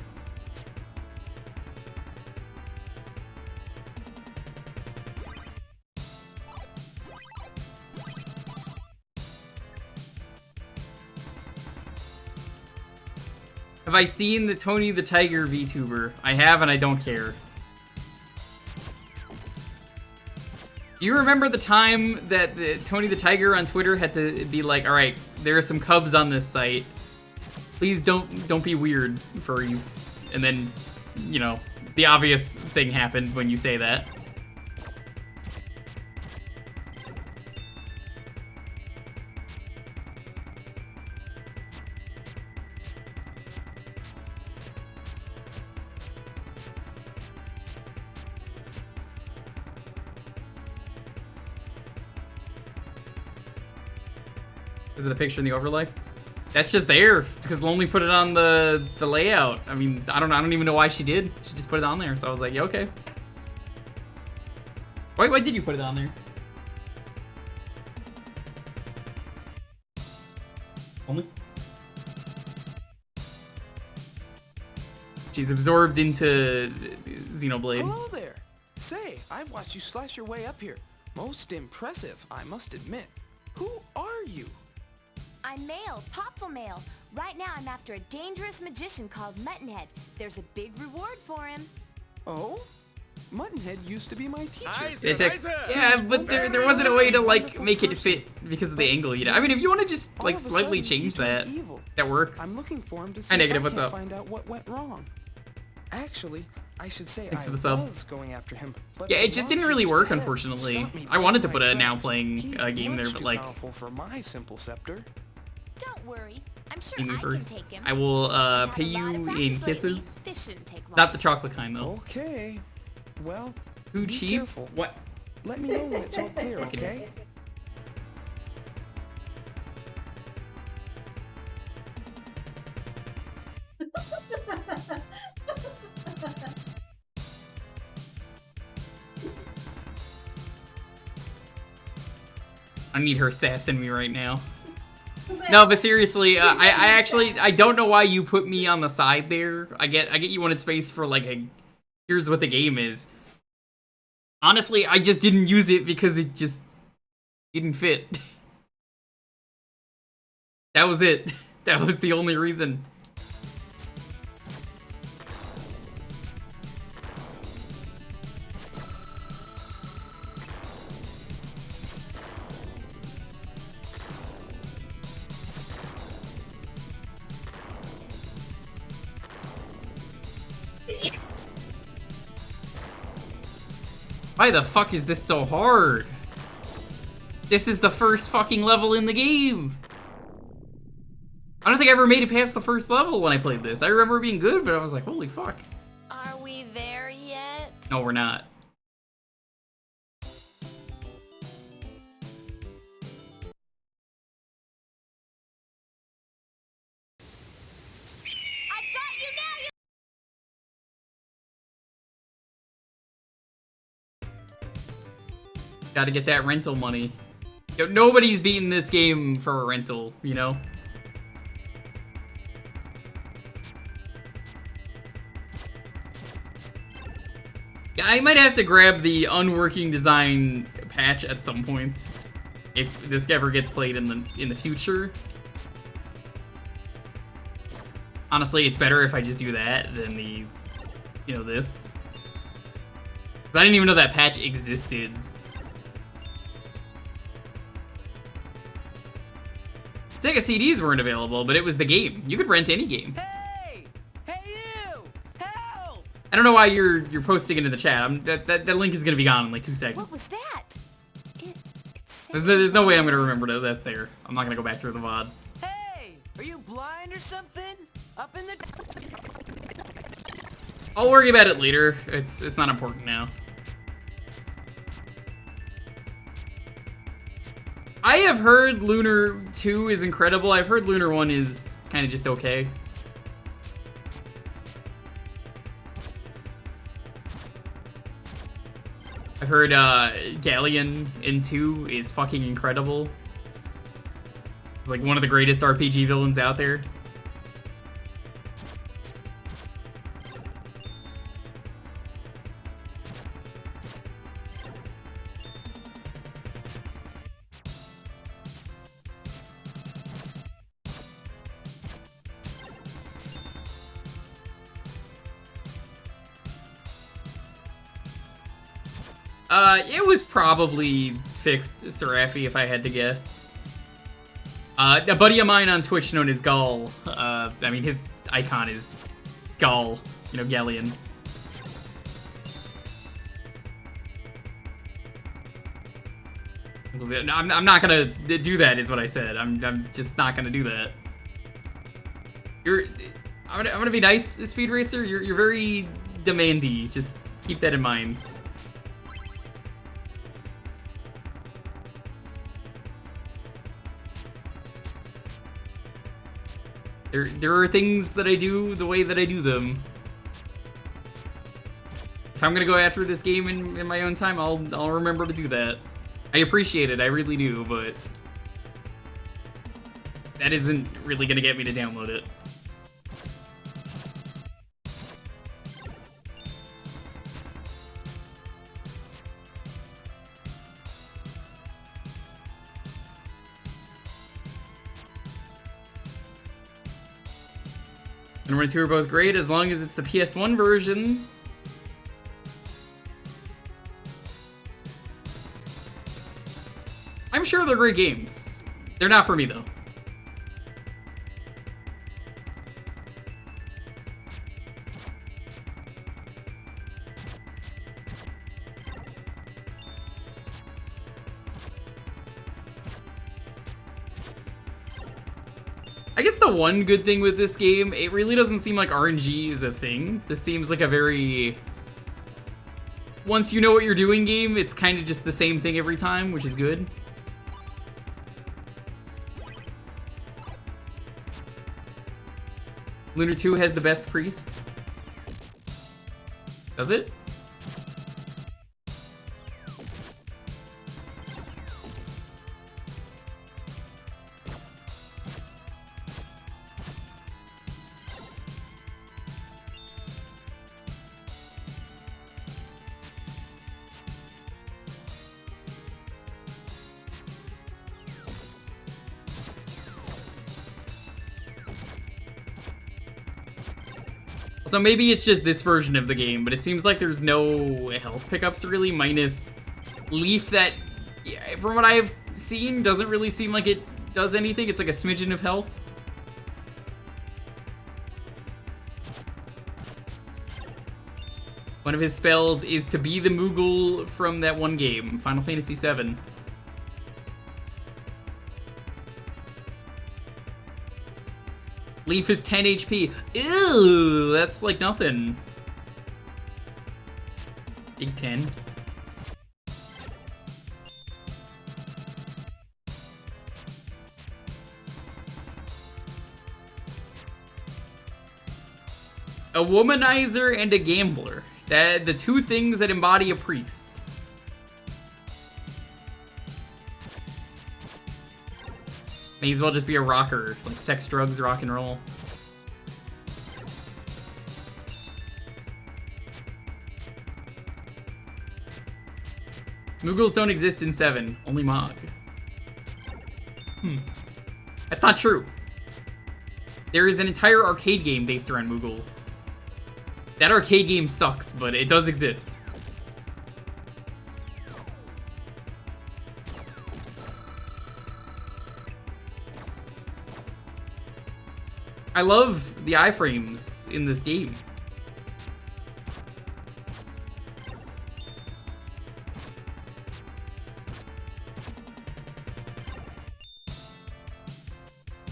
Have I seen the Tony the Tiger VTuber? I have and I don't care. Do you remember the time that Tony the Tiger on Twitter had to be like, alright, there are some cubs on this site. Please don't be weird, furries. And then, you know, the obvious thing happened when you say that. Is it a picture in the overlay? That's just there because Lonely put it on the layout. I mean, I don't even know why she did. She just put it on there, so I was like, yeah, okay. Why did you put it on there? Lonely? She's absorbed into Xenoblade. Hello there. Say, I've watched you slash your way up here. Most impressive, I must admit. Who are you? I'm Male, Popful Male. Right now I'm after a dangerous magician called Muttonhead. There's a big reward for him. Oh? Muttonhead used to be my teacher. Yeah, but there wasn't a way to like make it fit because of the angle, you know. I mean, if you want to just like All of a slightly sudden, change he turned that, evil. that works. I'm looking for him to see Hi, Negative, if I what's can't up? find out what went wrong. Actually, I should say Thanks I for the sub. was going after him, but Yeah, the it just didn't monster really just work, had unfortunately. stopped me I wanted to right put in a my now tracks. playing He's game there, much but too like, powerful for my simple scepter. Don't worry. I'm sure Amy I first. can take him. I will I've had pay a lot you of in practice lately. kisses. This shouldn't take long. Not the chocolate kind though. Okay. Well, Too be cheap? careful. What? Let me know when it's all clear, Fucking- okay? I need her sassing me right now. No, but seriously, I don't know why you put me on the side there. I get you wanted space for like a, here's what the game is. Honestly, I just didn't use it because it just didn't fit. That was it. That was the only reason. Why the fuck is this so hard? This is the first fucking level in the game. I don't think I ever made it past the first level when I played this. I remember it being good, but I was like, holy fuck. Are we there yet? No, we're not. I've got you now, Gotta get that rental money. Yo, nobody's beating this game for a rental, you know? Yeah, I might have to grab the unworking design patch at some point if this ever gets played in the future. Honestly, it's better if I just do that than the, you know, this. 'Cause I didn't even know that patch existed. Sega CDs weren't available, but it was the game. You could rent any game. Hey! Hey you! Help! I don't know why you're posting it in the chat. That link is gonna be gone in like 2 seconds. What was that? There's no way I'm gonna remember that that's there. I'm not gonna go back through the VOD. Hey! Are you blind or something? Up in the... I'll worry about it later. It's not important now. I have heard Lunar 2 is incredible. I've heard Lunar 1 is kind of just okay. I've heard Galleon in 2 is fucking incredible. It's like one of the greatest RPG villains out there. It was probably fixed Seraphi if I had to guess. A buddy of mine on Twitch known as Gall, I mean his icon is Gall, you know, Galleon. I'm not gonna do that is what I said. I'm just not gonna do that. I'm gonna be nice, Speed Racer. You're very demandy. Just keep that in mind. There are things that I do the way that I do them. If I'm gonna go after this game in my own time, I'll remember to do that. I appreciate it, I really do, but that isn't really gonna get me to download it. And 1 and 2 are both great as long as it's the PS1 version. I'm sure they're great games. They're not for me though. I guess the one good thing with this game, it really doesn't seem like RNG is a thing. This seems like a very... once you know what you're doing game, it's kind of just the same thing every time, which is good. Lunar 2 has the best priest. Does it? So maybe it's just this version of the game, but it seems like there's no health pickups really, minus Leaf that, yeah, from what I've seen, doesn't really seem like it does anything. It's like a smidgen of health. One of his spells is to be the Moogle from that one game, Final Fantasy VII. Leaf is 10 HP. Ew, that's like nothing. Big 10. A womanizer and a gambler. The two things that embody a priest. May as well just be a rocker, like sex, drugs, rock and roll. Moogles don't exist in 7, only Mog. That's not true. There is an entire arcade game based around Moogles. That arcade game sucks, but it does exist. I love the iframes in this game.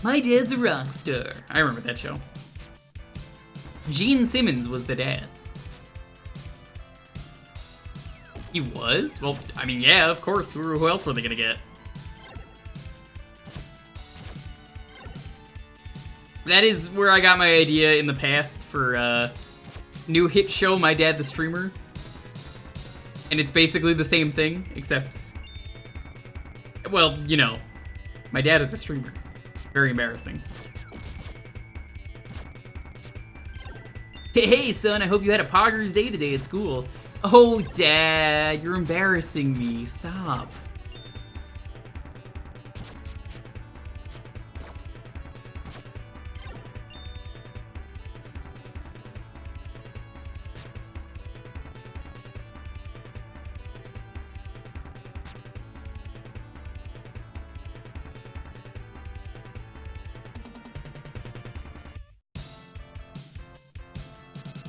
My dad's a rock star. I remember that show. Gene Simmons was the dad. He was? Well, I mean, yeah, of course. Who else were they gonna get? That is where I got my idea in the past for new hit show, My Dad the Streamer. And it's basically the same thing, except... well, you know. My dad is a streamer. Very embarrassing. Hey, son, I hope you had a Poggers day today at school. Oh, Dad, you're embarrassing me. Stop.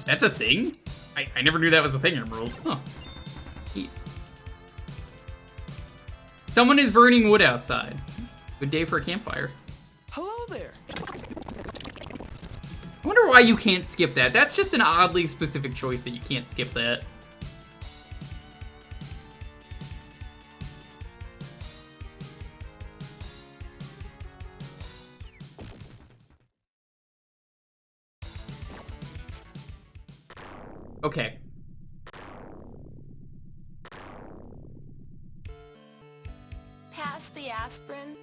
That's a thing? I never knew that was a thing, Emerald. Huh. Neat. Someone is burning wood outside. Good day for a campfire. Hello there. I wonder why you can't skip that. That's just an oddly specific choice that you can't skip that. Okay. Pass the aspirin.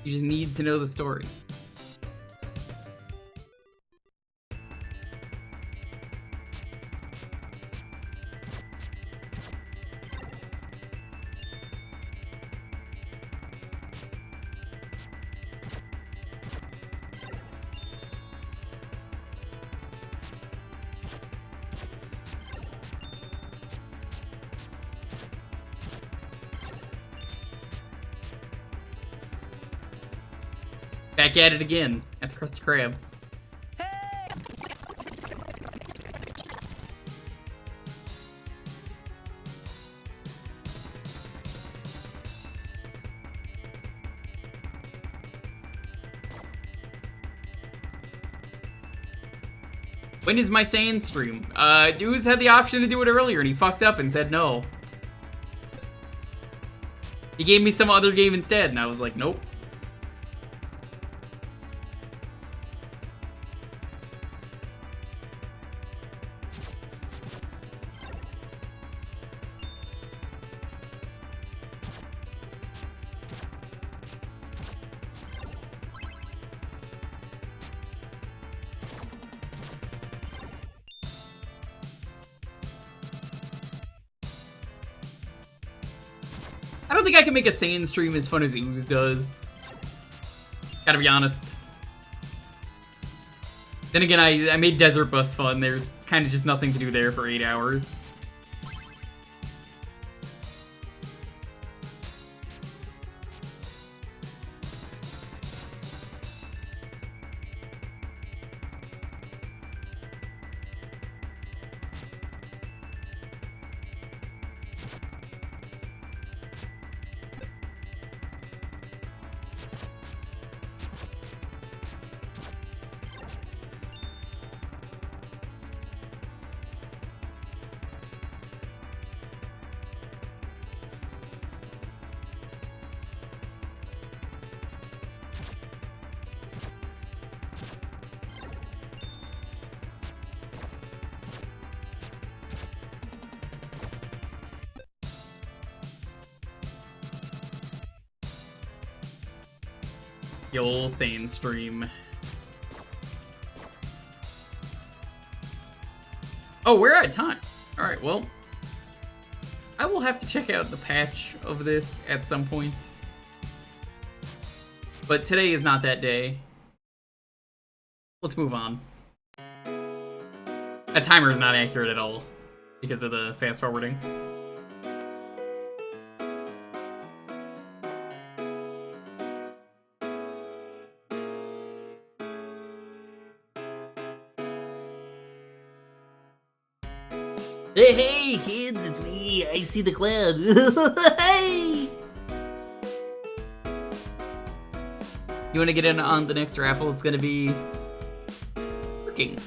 You just need to know the story. Back at it again, at the Krusty Krab. When is my Saiyan stream? Ooze had the option to do it earlier and he fucked up and said no. He gave me some other game instead and I was like, nope. I don't think I can make a Saiyan stream as fun as Ooze does. Gotta be honest. Then again, I made Desert Bus fun. There's kind of just nothing to do there for 8 hours. The old Saiyan stream. Oh, we're at time. All right, well, I will have to check out the patch of this at some point. But today is not that day. Let's move on. That timer is not accurate at all because of the fast forwarding. Hey, kids, it's me. I see the cloud. Hey! You want to get in on the next raffle? It's going to be working.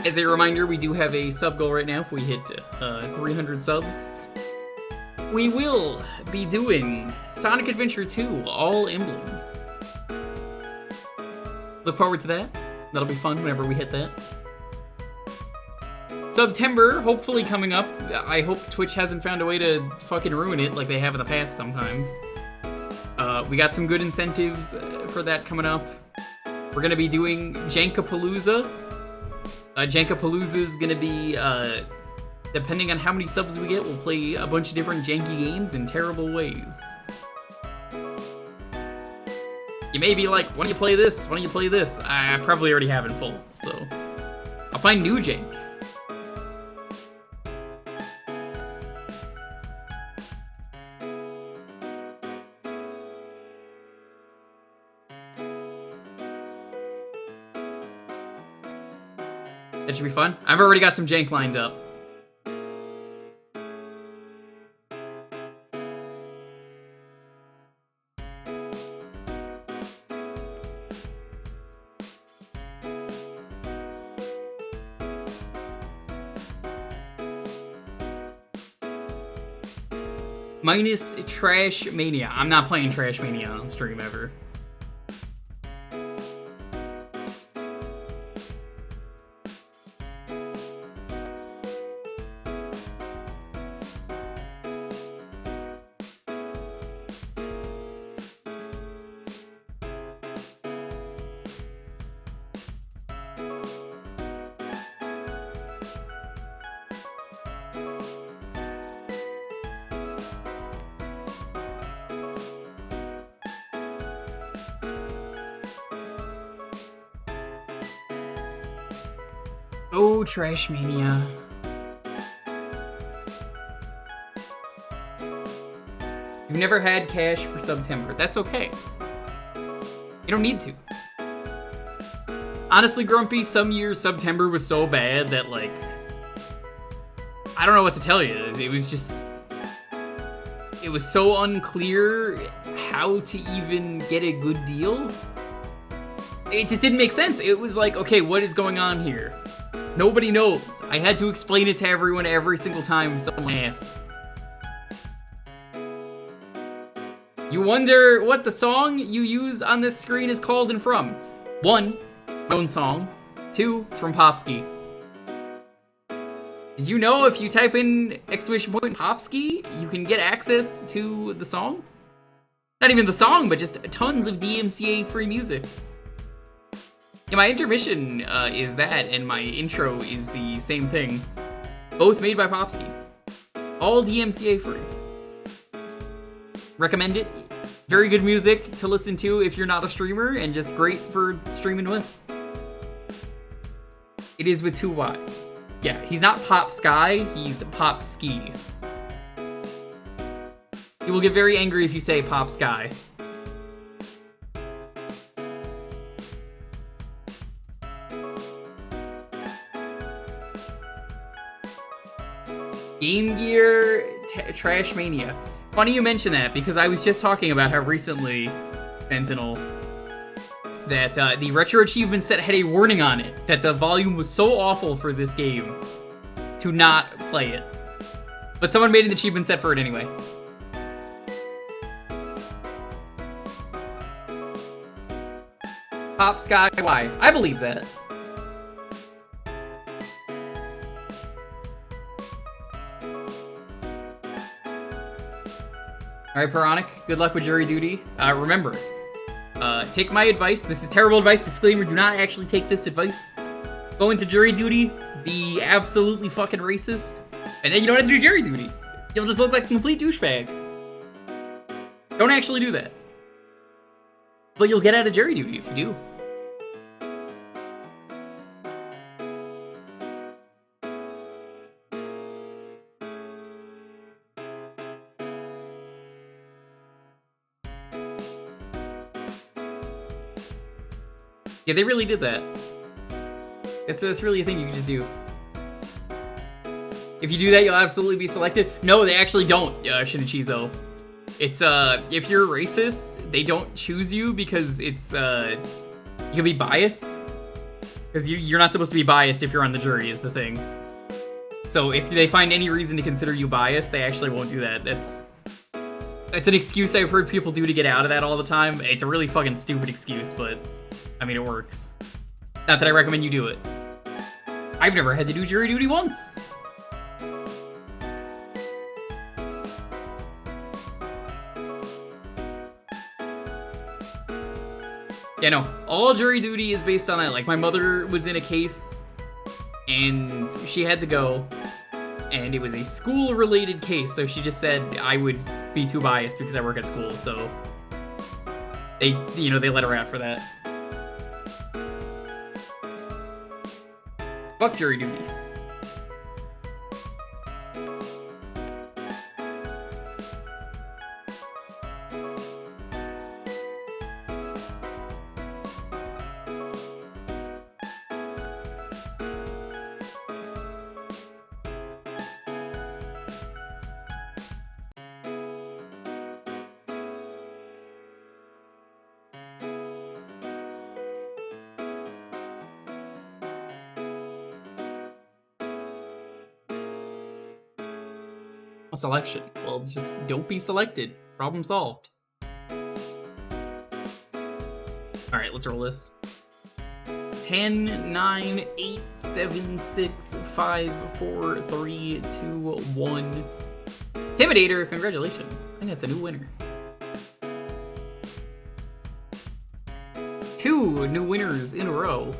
As a reminder, we do have a sub goal right now. If we hit 300 subs, we will be doing Sonic Adventure 2, All Emblems. Look forward to that. That'll be fun whenever we hit that. September, hopefully coming up. I hope Twitch hasn't found a way to fucking ruin it like they have in the past sometimes. We got some good incentives for that coming up. We're gonna be doing Jankapalooza. Jankapalooza is gonna be, depending on how many subs we get, we'll play a bunch of different janky games in terrible ways. You may be like, why don't you play this? Why don't you play this? I probably already have it full, so I'll find new jank. That should be fun. I've already got some jank lined up. Minus Trash Mania. I'm not playing Trash Mania on stream ever. Oh, Trash Mania. You've never had cash for September. That's okay. You don't need to. Honestly, Grumpy, some years September was so bad that, like, I don't know what to tell you. It was just... It was so unclear how to even get a good deal. It just didn't make sense. It was like, okay, what is going on here? Nobody knows. I had to explain it to everyone every single time someone asked. You wonder what the song you use on this screen is called and from. 1, my own song. 2, it's from Popski. Did you know if you type in !Popski, you can get access to the song? Not even the song, but just tons of DMCA free music. Yeah, my intermission is that, and my intro is the same thing. Both made by Popski. All DMCA free. Recommend it. Very good music to listen to if you're not a streamer, and just great for streaming with. It is with 2 Y's. Yeah, he's not Pop Sky, he's Pop Ski. He will get very angry if you say Pop Sky. Game Gear Trash Mania. Funny you mention that, because I was just talking about how recently, Sentinel, that the Retro Achievement set had a warning on it that the volume was so awful for this game to not play it. But someone made an achievement set for it anyway. Pop Sky Y. I believe that. Alright, Pironic, good luck with jury duty. Remember, take my advice. This is terrible advice. Disclaimer, do not actually take this advice. Go into jury duty, be absolutely fucking racist, and then you don't have to do jury duty. You'll just look like a complete douchebag. Don't actually do that. But you'll get out of jury duty if you do. Yeah, they really did that. It's really a thing you can just do. If you do that, you'll absolutely be selected. No, they actually don't, Shinichizo. It's, if you're racist, they don't choose you because it's, you can be biased. Because you're not supposed to be biased if you're on the jury, is the thing. So if they find any reason to consider you biased, they actually won't do that. It's an excuse I've heard people do to get out of that all the time. It's a really fucking stupid excuse, but, I mean, it works. Not that I recommend you do it. I've never had to do jury duty once. Yeah, no. All jury duty is based on that. Like, my mother was in a case, and she had to go, and it was a school-related case, so she just said I would be too biased because I work at school, so they let her out for that. Fuck jury duty. Selection. Well, just don't be selected. Problem solved. Alright, let's roll this. 10, 9, 8, 7, 6, 5, 4, 3, 2, 1. Intimidator, congratulations. I think that's a new winner. 2 new winners in a row.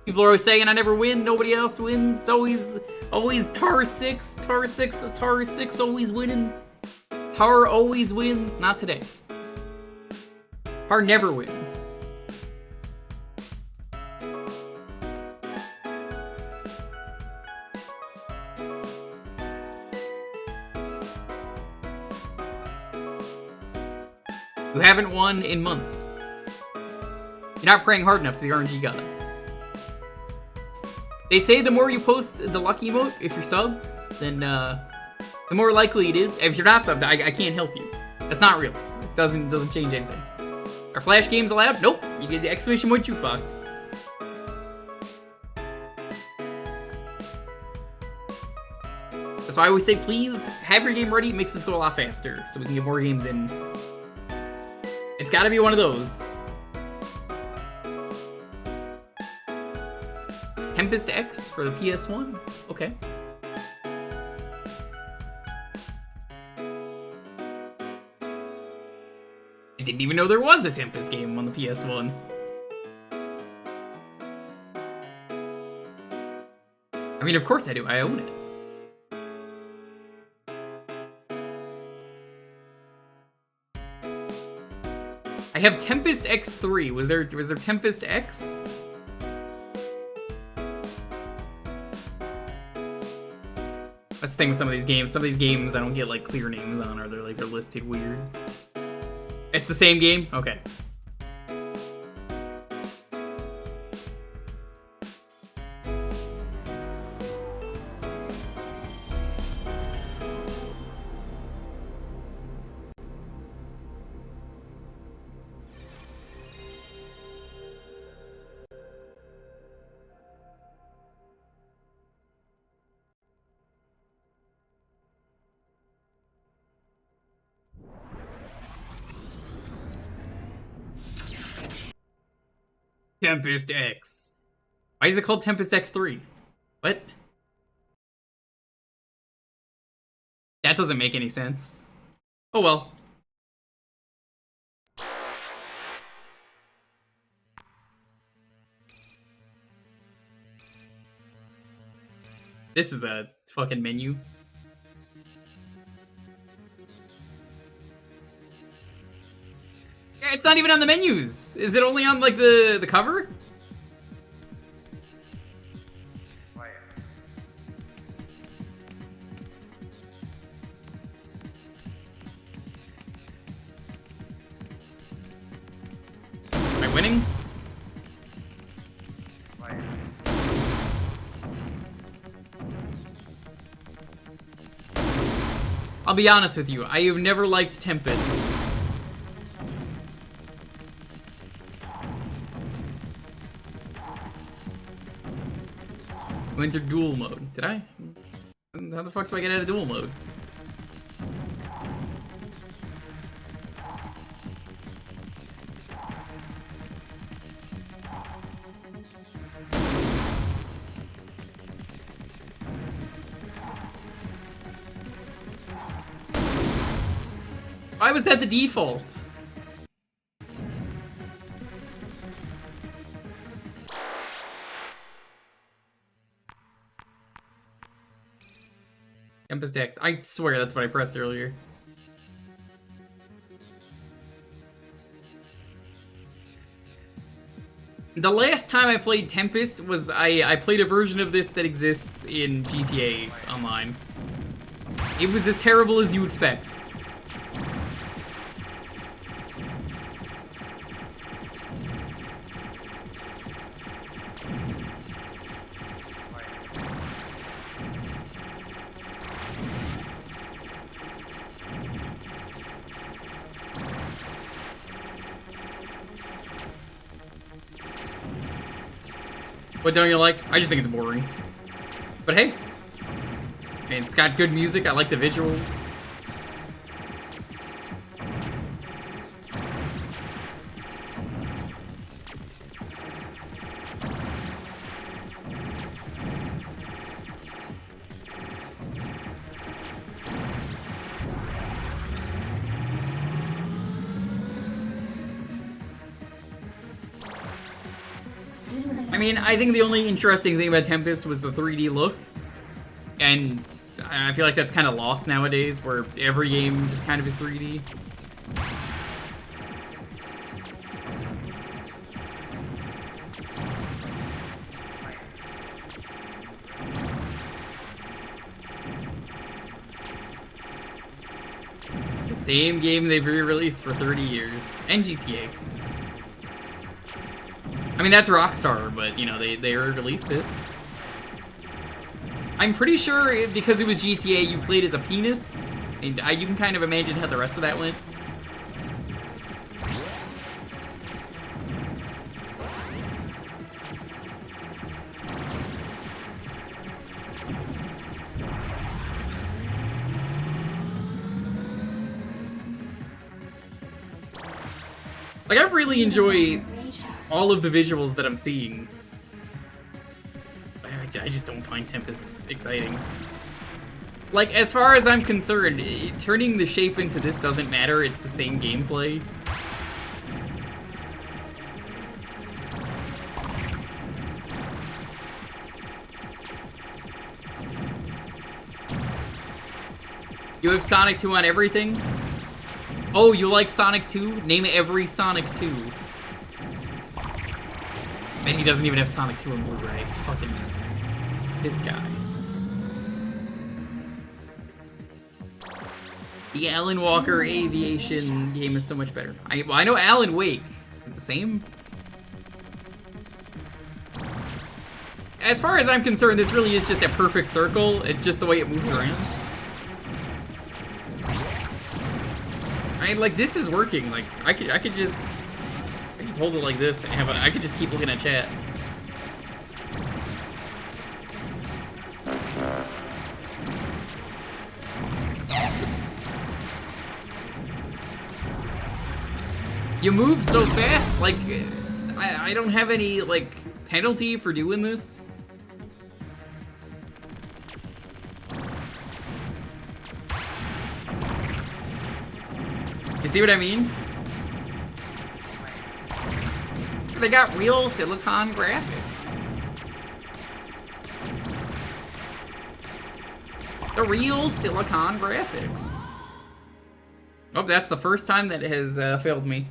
People are always saying I never win, nobody else wins. It's always Tar 6, Tar 6, Tar 6 always winning. Tar always wins, not today. Tar never wins. You haven't won in months. You're not praying hard enough to the RNG gods. They say the more you post the lucky emote, if you're subbed, then the more likely it is. If you're not subbed, I can't help you. That's not real. It doesn't change anything. Are flash games allowed? Nope. You get the exclamation point Jewkbox. That's why I always say, please have your game ready. It makes this go a lot faster, so we can get more games in. It's got to be one of those. Tempest X for the PS1? Okay. I didn't even know there was a Tempest game on the PS1. I mean, of course I do. I own it. I have Tempest X3. Was there Tempest X? That's the thing with some of these games. Some of these games I don't get like clear names on, or they're listed weird. It's the same game? Okay. Tempest X. Why is it called Tempest X3? What? That doesn't make any sense. Oh well. This is a fucking menu. Yeah, it's not even on the menus. Is it only on like the cover? Am I winning? I'll be honest with you, I have never liked Tempest. Went to duel mode. Did I? How the fuck do I get out of duel mode? Why was that the default? Tempest X. I swear that's what I pressed earlier. The last time I played Tempest was I played a version of this that exists in GTA Online. It was as terrible as you expect. What don't you like? I just think it's boring. But hey, I mean, it's got good music. I like the visuals. I mean, I think the only interesting thing about Tempest was the 3D look. And I feel like that's kind of lost nowadays, where every game just kind of is 3D. The same game they've re-released for 30 years. And GTA. I mean, that's Rockstar, but, you know, they released it. I'm pretty sure because it was GTA, you played as a penis. And you can kind of imagine how the rest of that went. Like, I really enjoy all of the visuals that I'm seeing. I just don't find Tempest exciting. Like, as far as I'm concerned, turning the shape into this doesn't matter, it's the same gameplay. You have Sonic 2 on everything? Oh, you like Sonic 2? Name every Sonic 2. And he doesn't even have Sonic 2 on Blu-ray. Fucking this guy. The Alan Walker Aviation game is so much better. I know Alan Wake. Is it the same? As far as I'm concerned, this really is just a perfect circle. It's just the way it moves around. Like, this is working. Like, I could just hold it like this and have I could just keep looking at chat. You move so fast, like, I don't have any, like, penalty for doing this. You see what I mean? They got real silicon graphics. The real silicon graphics. Oh, that's the first time that it has failed me.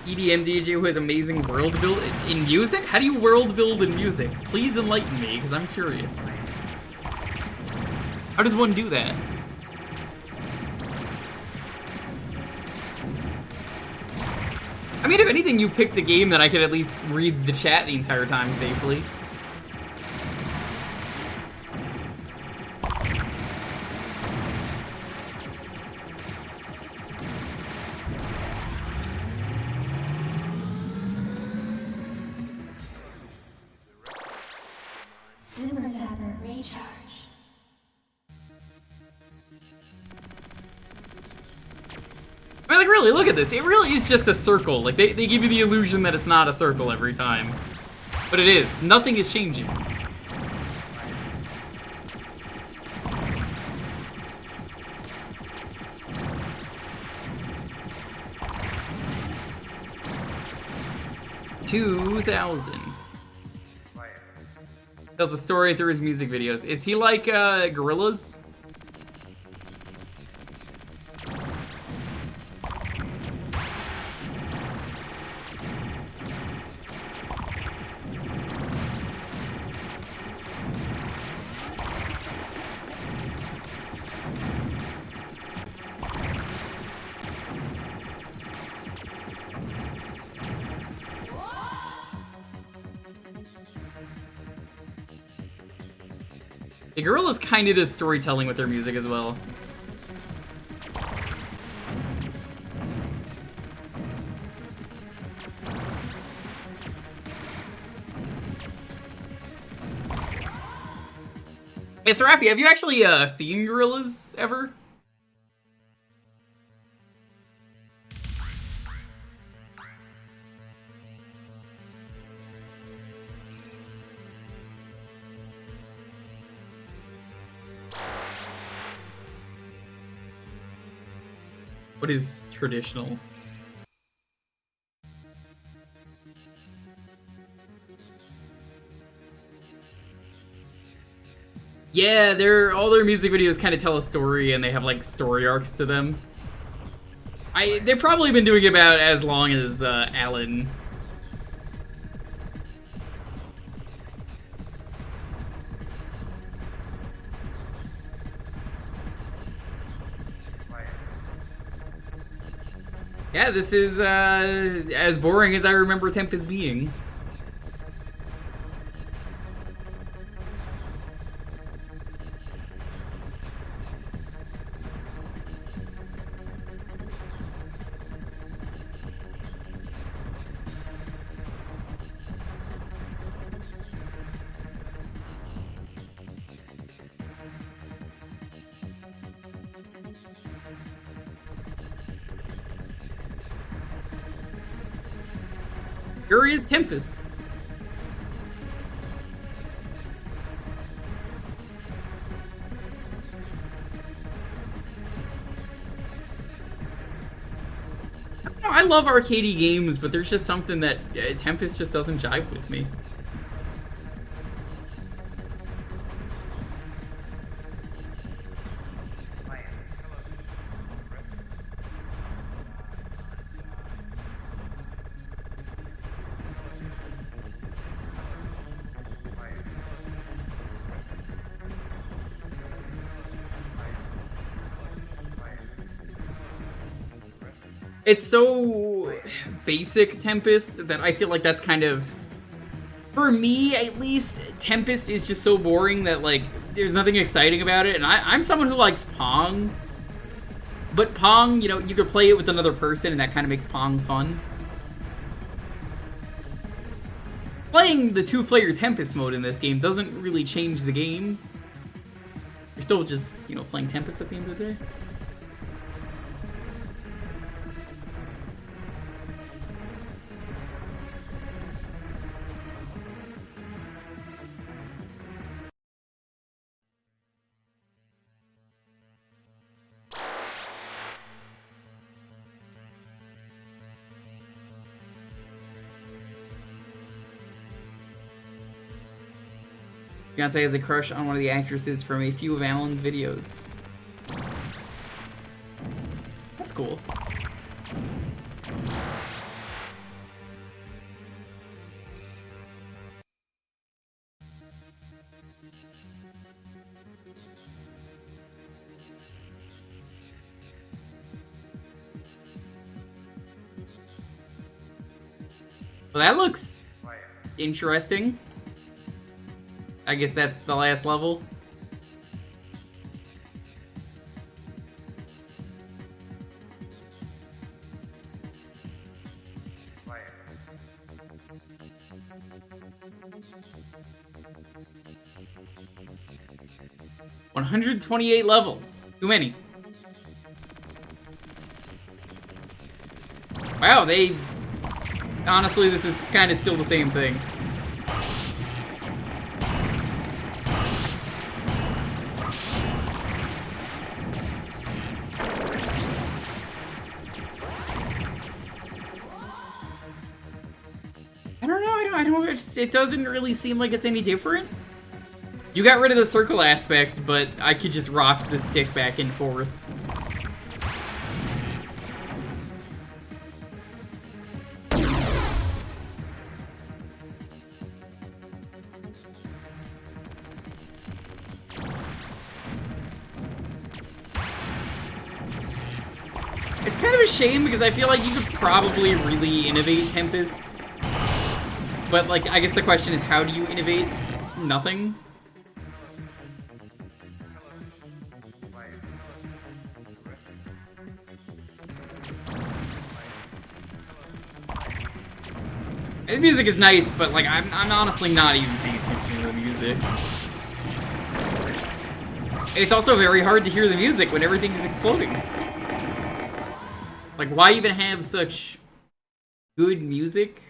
EDM DJ who has amazing world build in music? How do you world build in music? Please enlighten me, because I'm curious. How does one do that? I mean, if anything, you picked a game that I could at least read the chat the entire time safely. Look at this. It really is just a circle. Like, they give you the illusion that it's not a circle every time. But it is. Nothing is changing. $2,000. Tells a story through his music videos. Is he like, Gorillaz? The Gorillaz kind of does storytelling with their music as well. Hey, Serapi, have you actually seen Gorillaz ever? What is traditional? Yeah, all their music videos kind of tell a story, and they have like story arcs to them. They've probably been doing it about as long as Alan. Yeah, this is as boring as I remember Tempest being. Furious Tempest. I love arcadey games, but there's just something that Tempest just doesn't jive with me. It's so basic Tempest that I feel like that's kind of For me, at least, Tempest is just so boring that, like, there's nothing exciting about it. And I'm someone who likes Pong. But Pong, you know, you could play it with another person, and that kind of makes Pong fun. Playing the 2-player Tempest mode in this game doesn't really change the game. You're still just, you know, playing Tempest at the end of the day. Beyonce has a crush on one of the actresses from a few of Alan's videos. That's cool. Well, that looks interesting. I guess that's the last level. $128 levels. Too many. Wow, they... Honestly, this is kind of still the same thing. It doesn't really seem like it's any different. You got rid of the circle aspect, but I could just rock the stick back and forth. It's kind of a shame because I feel like you could probably really innovate Tempest. But, like, I guess the question is, how do you innovate? Nothing. The music is nice, but, like, I'm honestly not even paying attention to the music. It's also very hard to hear the music when everything is exploding. Like, why even have such good music?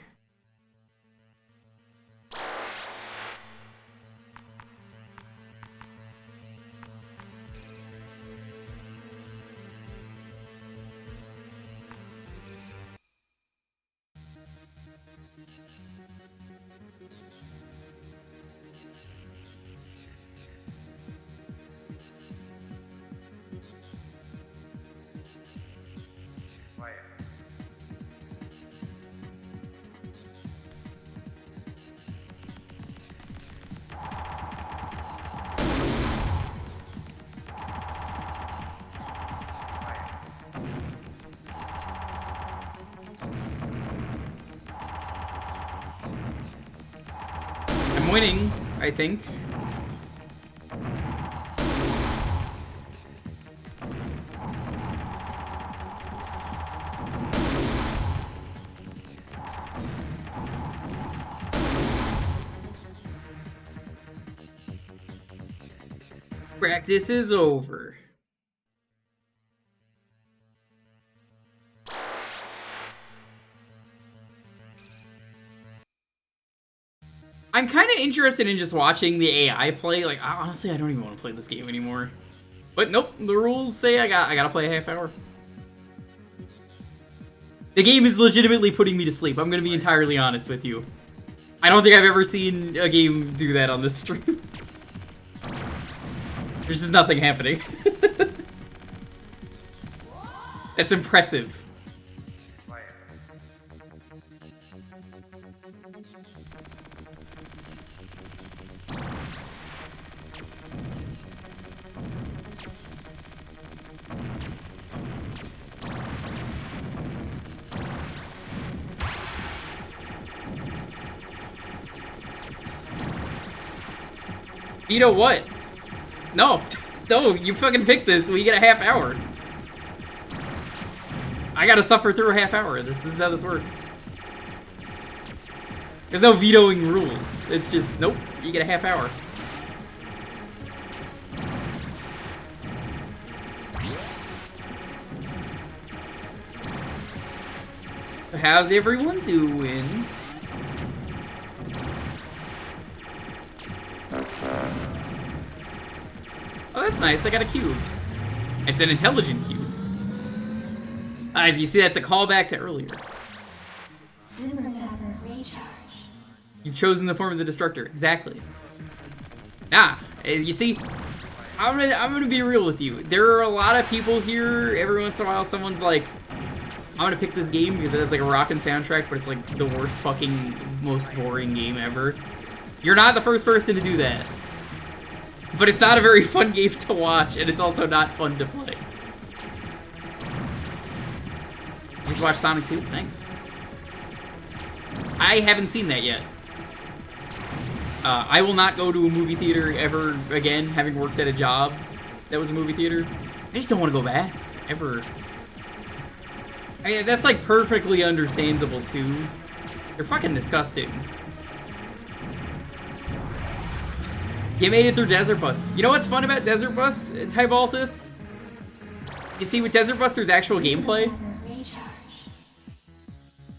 I'm winning, I think. Practice is over. I'm kind of interested in just watching the AI play. Like, honestly, I don't even want to play this game anymore. But nope, the rules say I gotta play a half hour. The game is legitimately putting me to sleep. I'm gonna be entirely honest with you. I don't think I've ever seen a game do that on this stream. There's just nothing happening. That's impressive. You know what? No. No, you fucking picked this. We get a half hour. I gotta suffer through a half hour. This is how this works. There's no vetoing rules. It's just, nope, you get a half hour. How's everyone doing? Oh, that's nice. I got a cube. It's an intelligent cube. You see, that's a callback to earlier. You've chosen the form of the Destructor. Exactly. You see, I'm gonna be real with you. There are a lot of people here. Every once in a while, someone's like, I'm gonna pick this game because it has like a rockin' soundtrack, but it's like the worst fucking, most boring game ever. You're not the first person to do that. But it's not a very fun game to watch, and it's also not fun to play. You just watched Sonic 2? Thanks. I haven't seen that yet. I will not go to a movie theater ever again, having worked at a job that was a movie theater. I just don't want to go back, ever. I mean, that's like perfectly understandable too. They're fucking disgusting. You made it through Desert Bus. You know what's fun about Desert Bus, Tybaltus? You see, with Desert Bus, there's actual gameplay.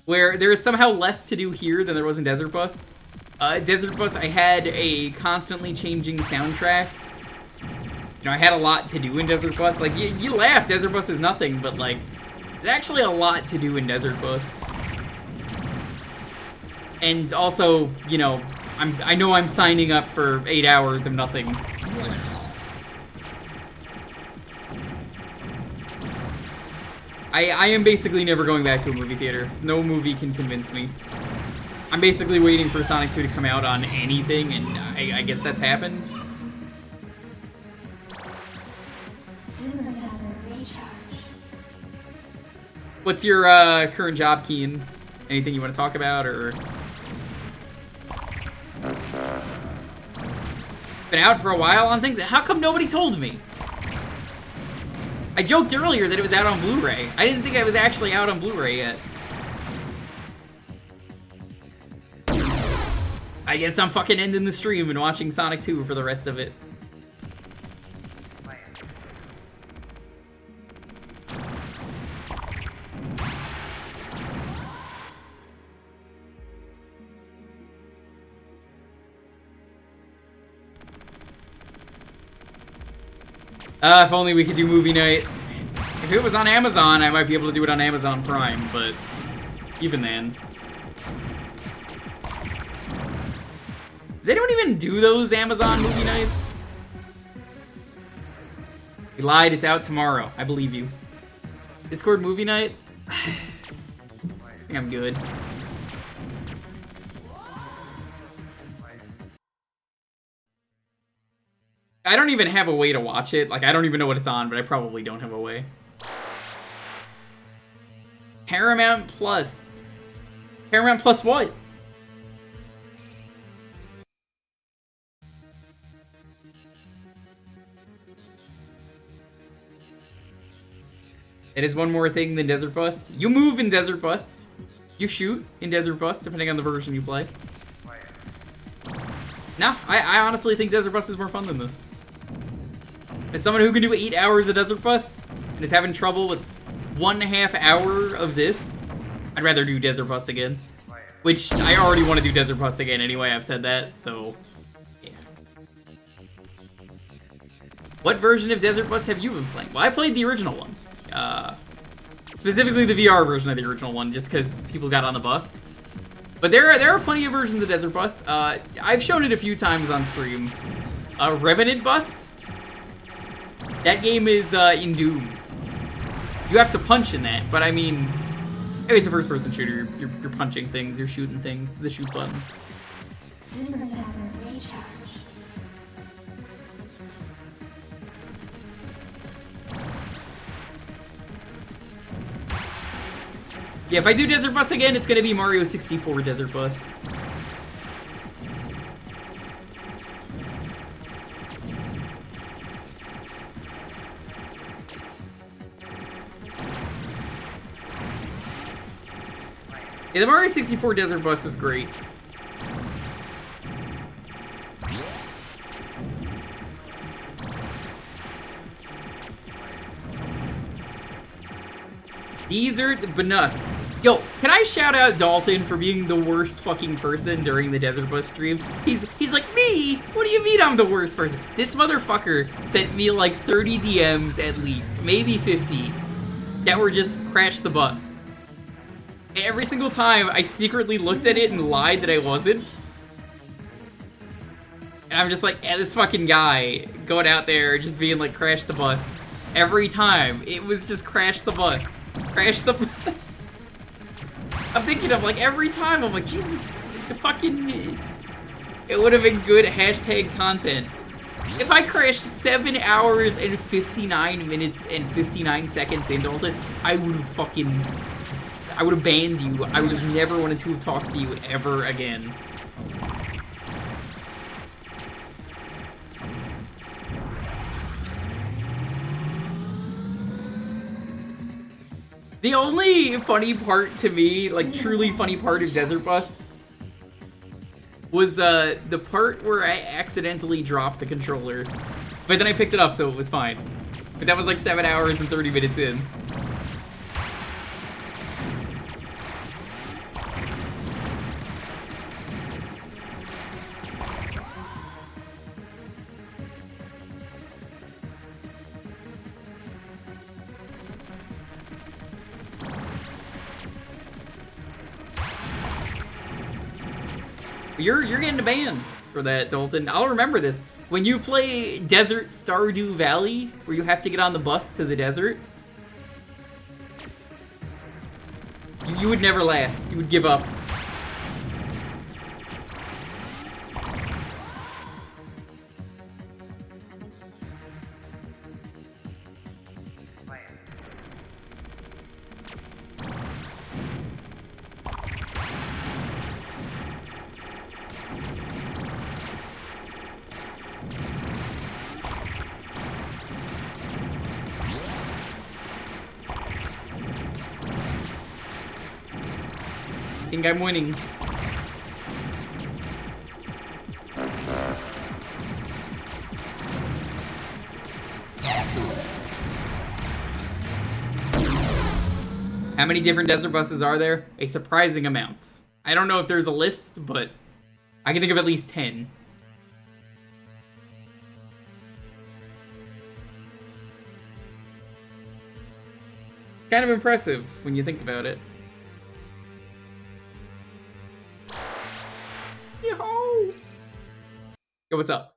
Where there is somehow less to do here than there was in Desert Bus. Desert Bus, I had a constantly changing soundtrack. You know, I had a lot to do in Desert Bus. Like, you laugh, Desert Bus is nothing, but like, there's actually a lot to do in Desert Bus. And also, you know, I know I'm signing up for 8 hours of nothing. I am basically never going back to a movie theater. No movie can convince me. I'm basically waiting for Sonic 2 to come out on anything, and I guess that's happened. What's your current job, Keen? Anything you want to talk about, or...? Been out for a while on things? How come nobody told me? I joked earlier that it was out on Blu-ray. I didn't think I was actually out on Blu-ray yet. I guess I'm fucking ending the stream and watching Sonic 2 for the rest of it. If only we could do movie night. If it was on Amazon, I might be able to do it on Amazon Prime, but even then. Does anyone even do those Amazon movie nights? You lied, it's out tomorrow. I believe you. Discord movie night? I think I'm good. I don't even have a way to watch it. Like, I don't even know what it's on, but I probably don't have a way. Paramount Plus. Paramount Plus what? It is one more thing than Desert Bus. You move in Desert Bus. You shoot in Desert Bus, depending on the version you play. No, I honestly think Desert Bus is more fun than this. As someone who can do 8 hours of Desert Bus and is having trouble with 1.5 hour of this, I'd rather do Desert Bus again. Which, I already want to do Desert Bus again anyway, I've said that, so... yeah. What version of Desert Bus have you been playing? Well, I played the original one. Specifically the VR version of the original one, just because people got on the bus. But there are plenty of versions of Desert Bus. I've shown it a few times on stream. Revenant Bus? That game is in Doom. You have to punch in that, but I mean, it's a first-person shooter. You're punching things, you're shooting things. The shoot button. Yeah, if I do Desert Bus again, it's gonna be Mario 64 Desert Bus. Yeah, the Mario 64 Desert Bus is great. These are the nuts. Yo, can I shout out Dalton for being the worst fucking person during the Desert Bus stream? He's like, me? What do you mean I'm the worst person? This motherfucker sent me like 30 DMs at least, maybe 50, that were just crash the bus. And every single time I secretly looked at it and lied that I wasn't. And I'm just like, yeah, this fucking guy going out there just being like, crash the bus. Every time, it was just crash the bus. Crash the bus. I'm thinking of like every time, I'm like, Jesus, the fucking... It would have been good hashtag content. If I crashed 7 hours and 59 minutes and 59 seconds in Dalton, I would have banned you. I would have never wanted to have talked to you ever again. The only funny part to me, like truly funny part of Desert Bus, was the part where I accidentally dropped the controller. But then I picked it up, so it was fine. But that was like 7 hours and 30 minutes in. You're getting a ban for that, Dalton. I'll remember this. When you play Desert Stardew Valley, where you have to get on the bus to the desert, you would never last. You would give up. I think I'm winning. How many different desert buses are there? A surprising amount. I don't know if there's a list, but I can think of at least 10. Kind of impressive when you think about it. Yo! Yo, what's up?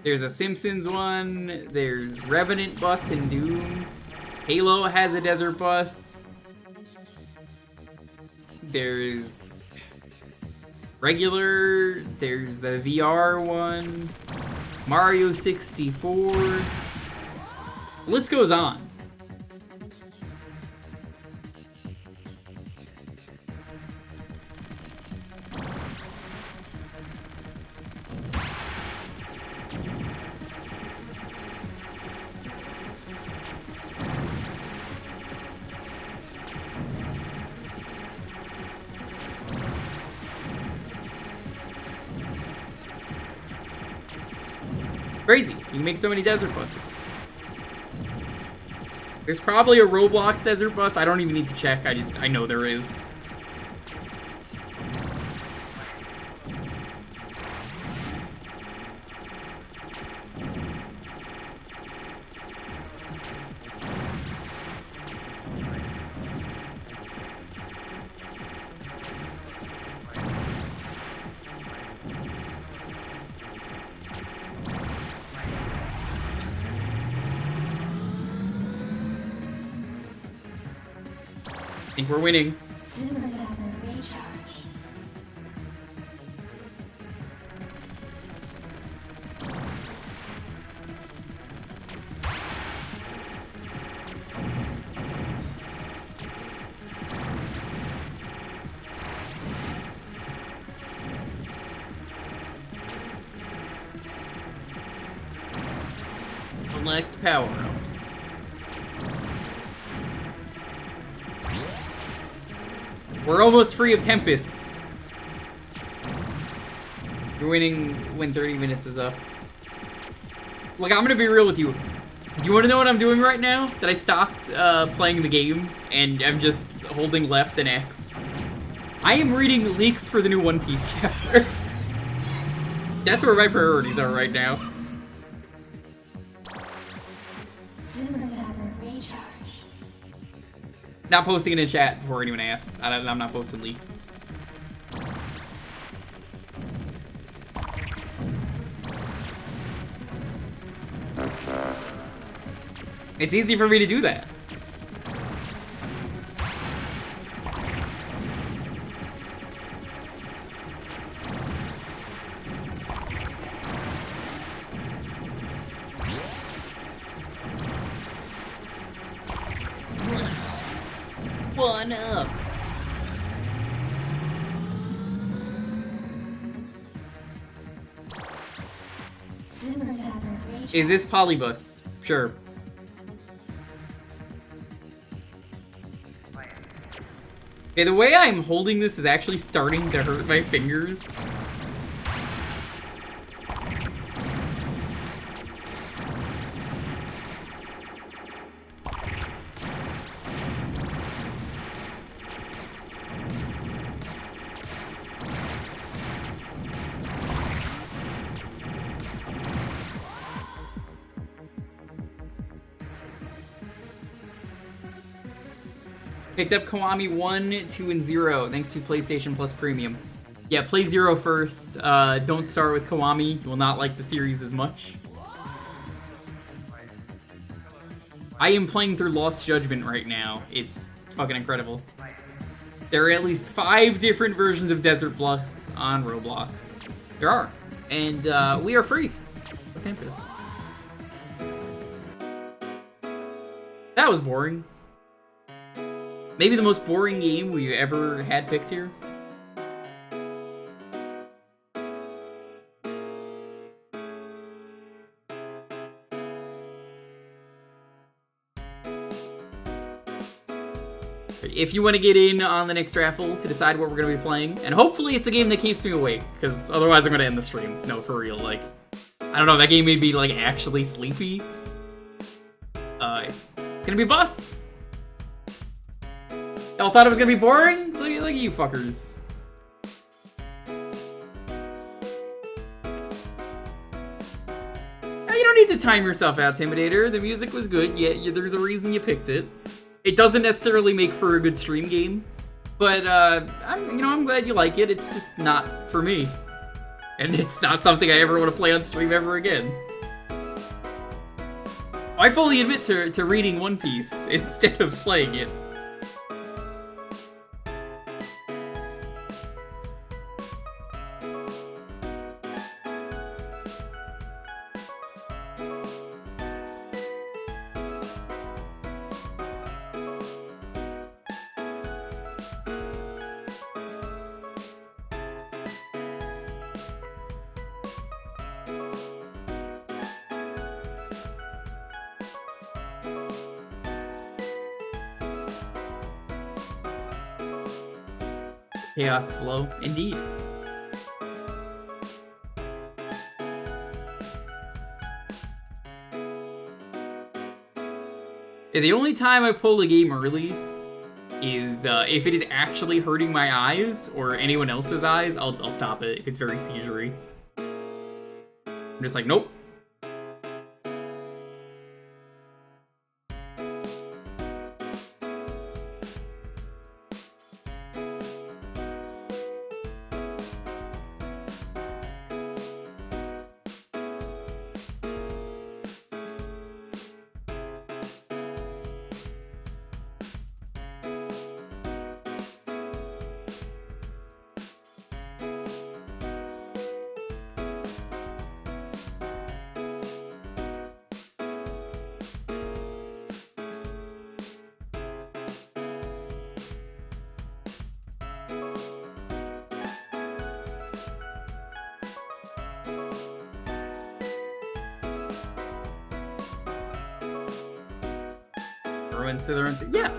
There's a Simpsons one, there's Revenant Bus in Doom, Halo has a desert bus, there's regular, there's the VR one, Mario 64, the list goes on. Crazy. You can make so many desert buses. There's probably a Roblox desert bus. I don't even need to check. I know there is. I think we're winning. Collect power-ups. We're almost free of Tempest. You're winning when 30 minutes is up. Look, I'm gonna be real with you. Do you want to know what I'm doing right now? That I stopped playing the game, and I'm just holding left and X. I am reading leaks for the new One Piece chapter. That's where my priorities are right now. Not posting it in chat before anyone asks. I'm not posting leaks. It's easy for me to do that. One up. Is this Polybus? Sure. Okay, the way I'm holding this is actually starting to hurt my fingers. Picked up Kiwami 1, 2, and 0, thanks to PlayStation Plus Premium. Yeah, play 0 first. Don't start with Kiwami. You will not like the series as much. I am playing through Lost Judgment right now. It's fucking incredible. There are at least 5 different versions of Desert Bluffs on Roblox. There are. And we are free. Tempest. That was boring. Maybe the most boring game we've ever had picked here. If you want to get in on the next raffle to decide what we're going to be playing, and hopefully it's a game that keeps me awake, because otherwise I'm going to end the stream. No, for real, like, I don't know, that game made me, like, actually sleepy. It's going to be Bus. Y'all thought it was gonna be boring? Look at you fuckers. Now, you don't need to time yourself out, Intimidator. The music was good, yet there's a reason you picked it. It doesn't necessarily make for a good stream game, but I'm glad you like it. It's just not for me. And it's not something I ever want to play on stream ever again. I fully admit to reading One Piece instead of playing it. Chaos flow, indeed. Yeah, the only time I pull a game early is if it is actually hurting my eyes or anyone else's eyes. I'll stop it if it's very seizure-y. I'm just like, nope. ruins to their own. Yeah.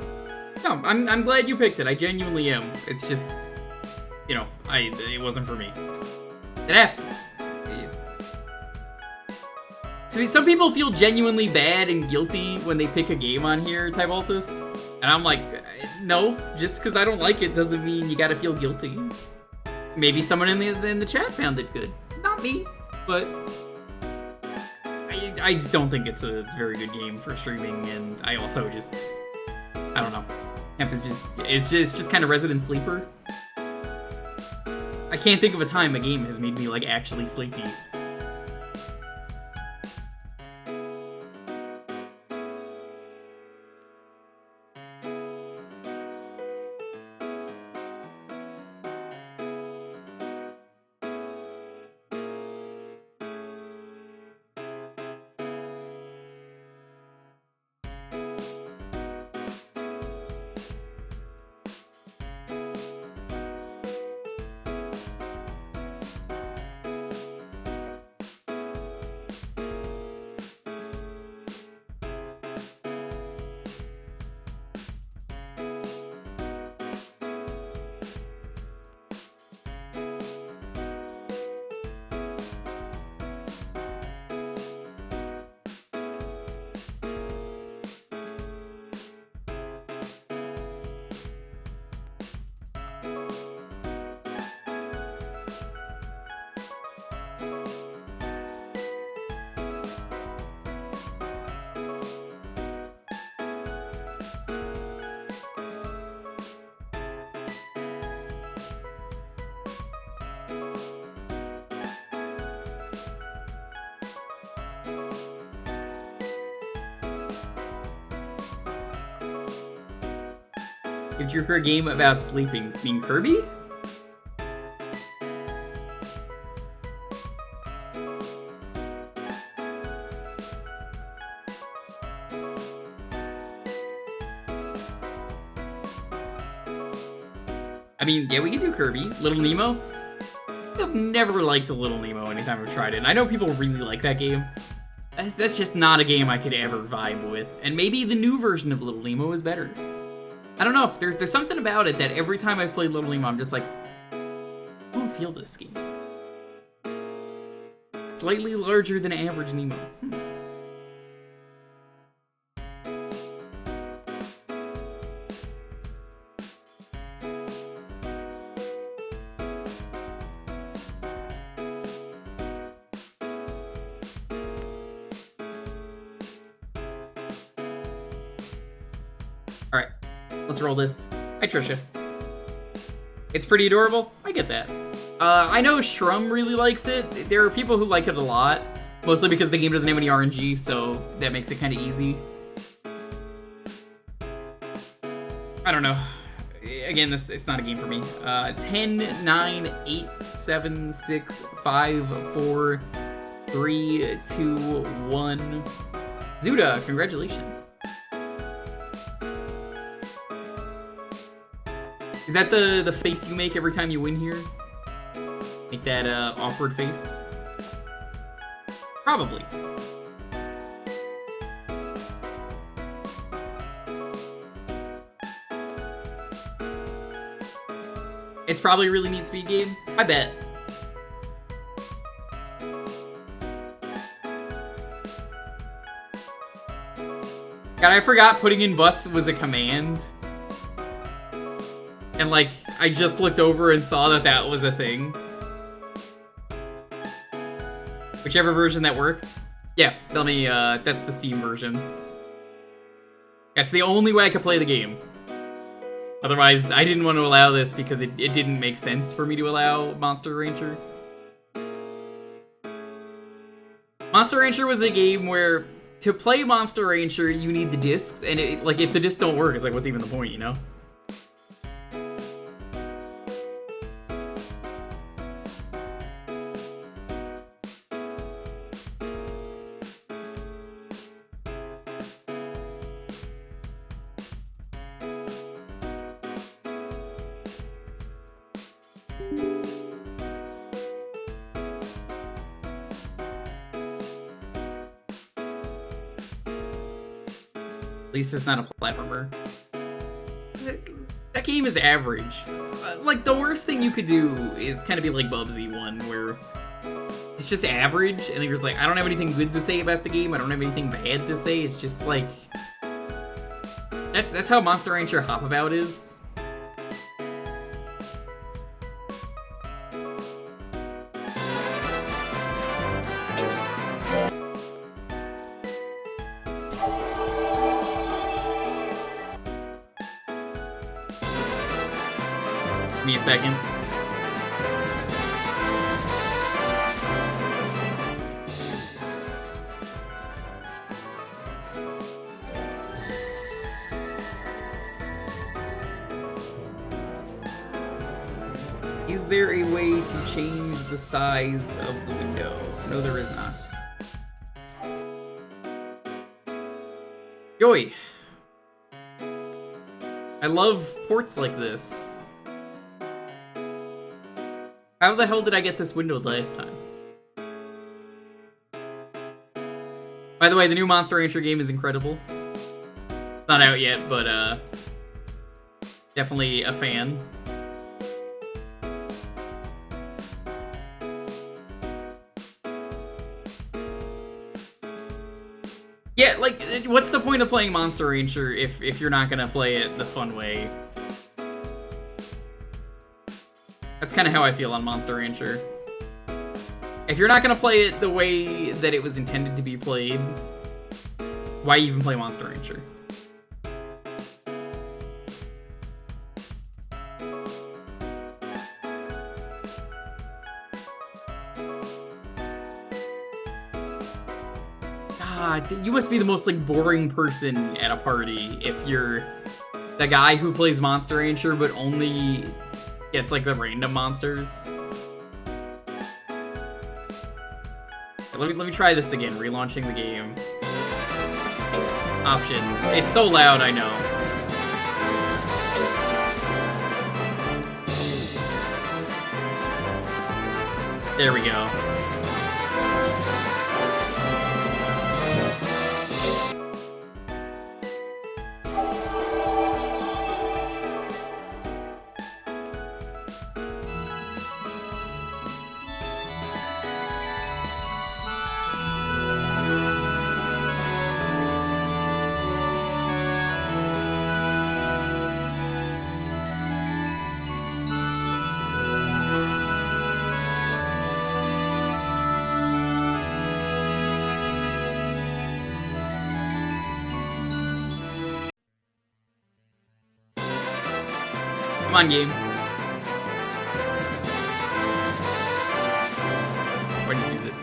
No, I'm glad you picked it. I genuinely am. It's just, you know, it wasn't for me. It happens. So some people feel genuinely bad and guilty when they pick a game on here, Tybaltus. And I'm like, no, just because I don't like it doesn't mean you gotta feel guilty. Maybe someone in the chat found it good. Not me, but I just don't think it's a very good game for streaming, and I also just, I don't know. Tempest is just kind of resident sleeper. I can't think of a time a game has made me, like, actually sleepy. If you're for a game about sleeping, mean Kirby? I mean, yeah, we can do Kirby. Little Nemo? I've never liked a Little Nemo anytime I've tried it, and I know people really like that game. That's just not a game I could ever vibe with. And maybe the new version of Little Nemo is better. I don't know, there's something about it that every time I've played Little Nemo, I'm just like, I don't feel this game. Slightly larger than average Nemo. Alright. Let's roll this. Hi, Trisha. It's pretty adorable. I get that. I know Shrum really likes it. There are people who like it a lot, mostly because the game doesn't have any RNG, so that makes it kind of easy. I don't know. Again, it's not a game for me. 10, 9, 8, 7, 6, 5, 4, 3, 2, 1. Zuda, congratulations. Is that the face you make every time you win here? Make that awkward face? Probably. It's probably a really neat speed game. I bet. God, I forgot putting in bus was a command. And, like, I just looked over and saw that that was a thing. Whichever version that worked. Yeah, tell me, that's the Steam version. That's the only way I could play the game. Otherwise, I didn't want to allow this because it didn't make sense for me to allow Monster Rancher. Monster Rancher was a game where, to play Monster Rancher, you need the discs, and like, if the discs don't work, it's like, what's even the point, you know? least it's not a platformer. That game is average. Like, the worst thing you could do is kind of be like Bubsy 1, where it's just average, and you're just like, I don't have anything good to say about the game, I don't have anything bad to say, it's just like... That's how Monster Rancher Hop About is. Give me a second. Is there a way to change the size of the window? No, there is not. Joy! I love ports like this. How the hell did I get this windowed last time? By the way, the new Monster Rancher game is incredible. It's not out yet, but definitely a fan. Yeah, like, what's the point of playing Monster Rancher if you're not gonna play it the fun way? That's kind of how I feel on Monster Rancher. If you're not gonna play it the way that it was intended to be played, why even play Monster Rancher? God, you must be the most, like, boring person at a party if you're the guy who plays Monster Rancher but only gets, like, the random monsters. Let me try this again, relaunching the game. Options. It's so loud, I know. There we go. Come on, game. Why do you do this?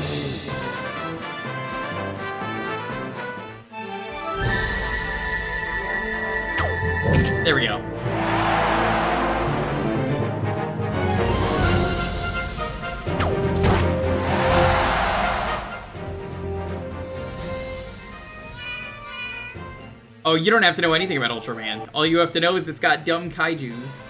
There we go. Oh, you don't have to know anything about Ultraman. All you have to know is it's got dumb kaijus.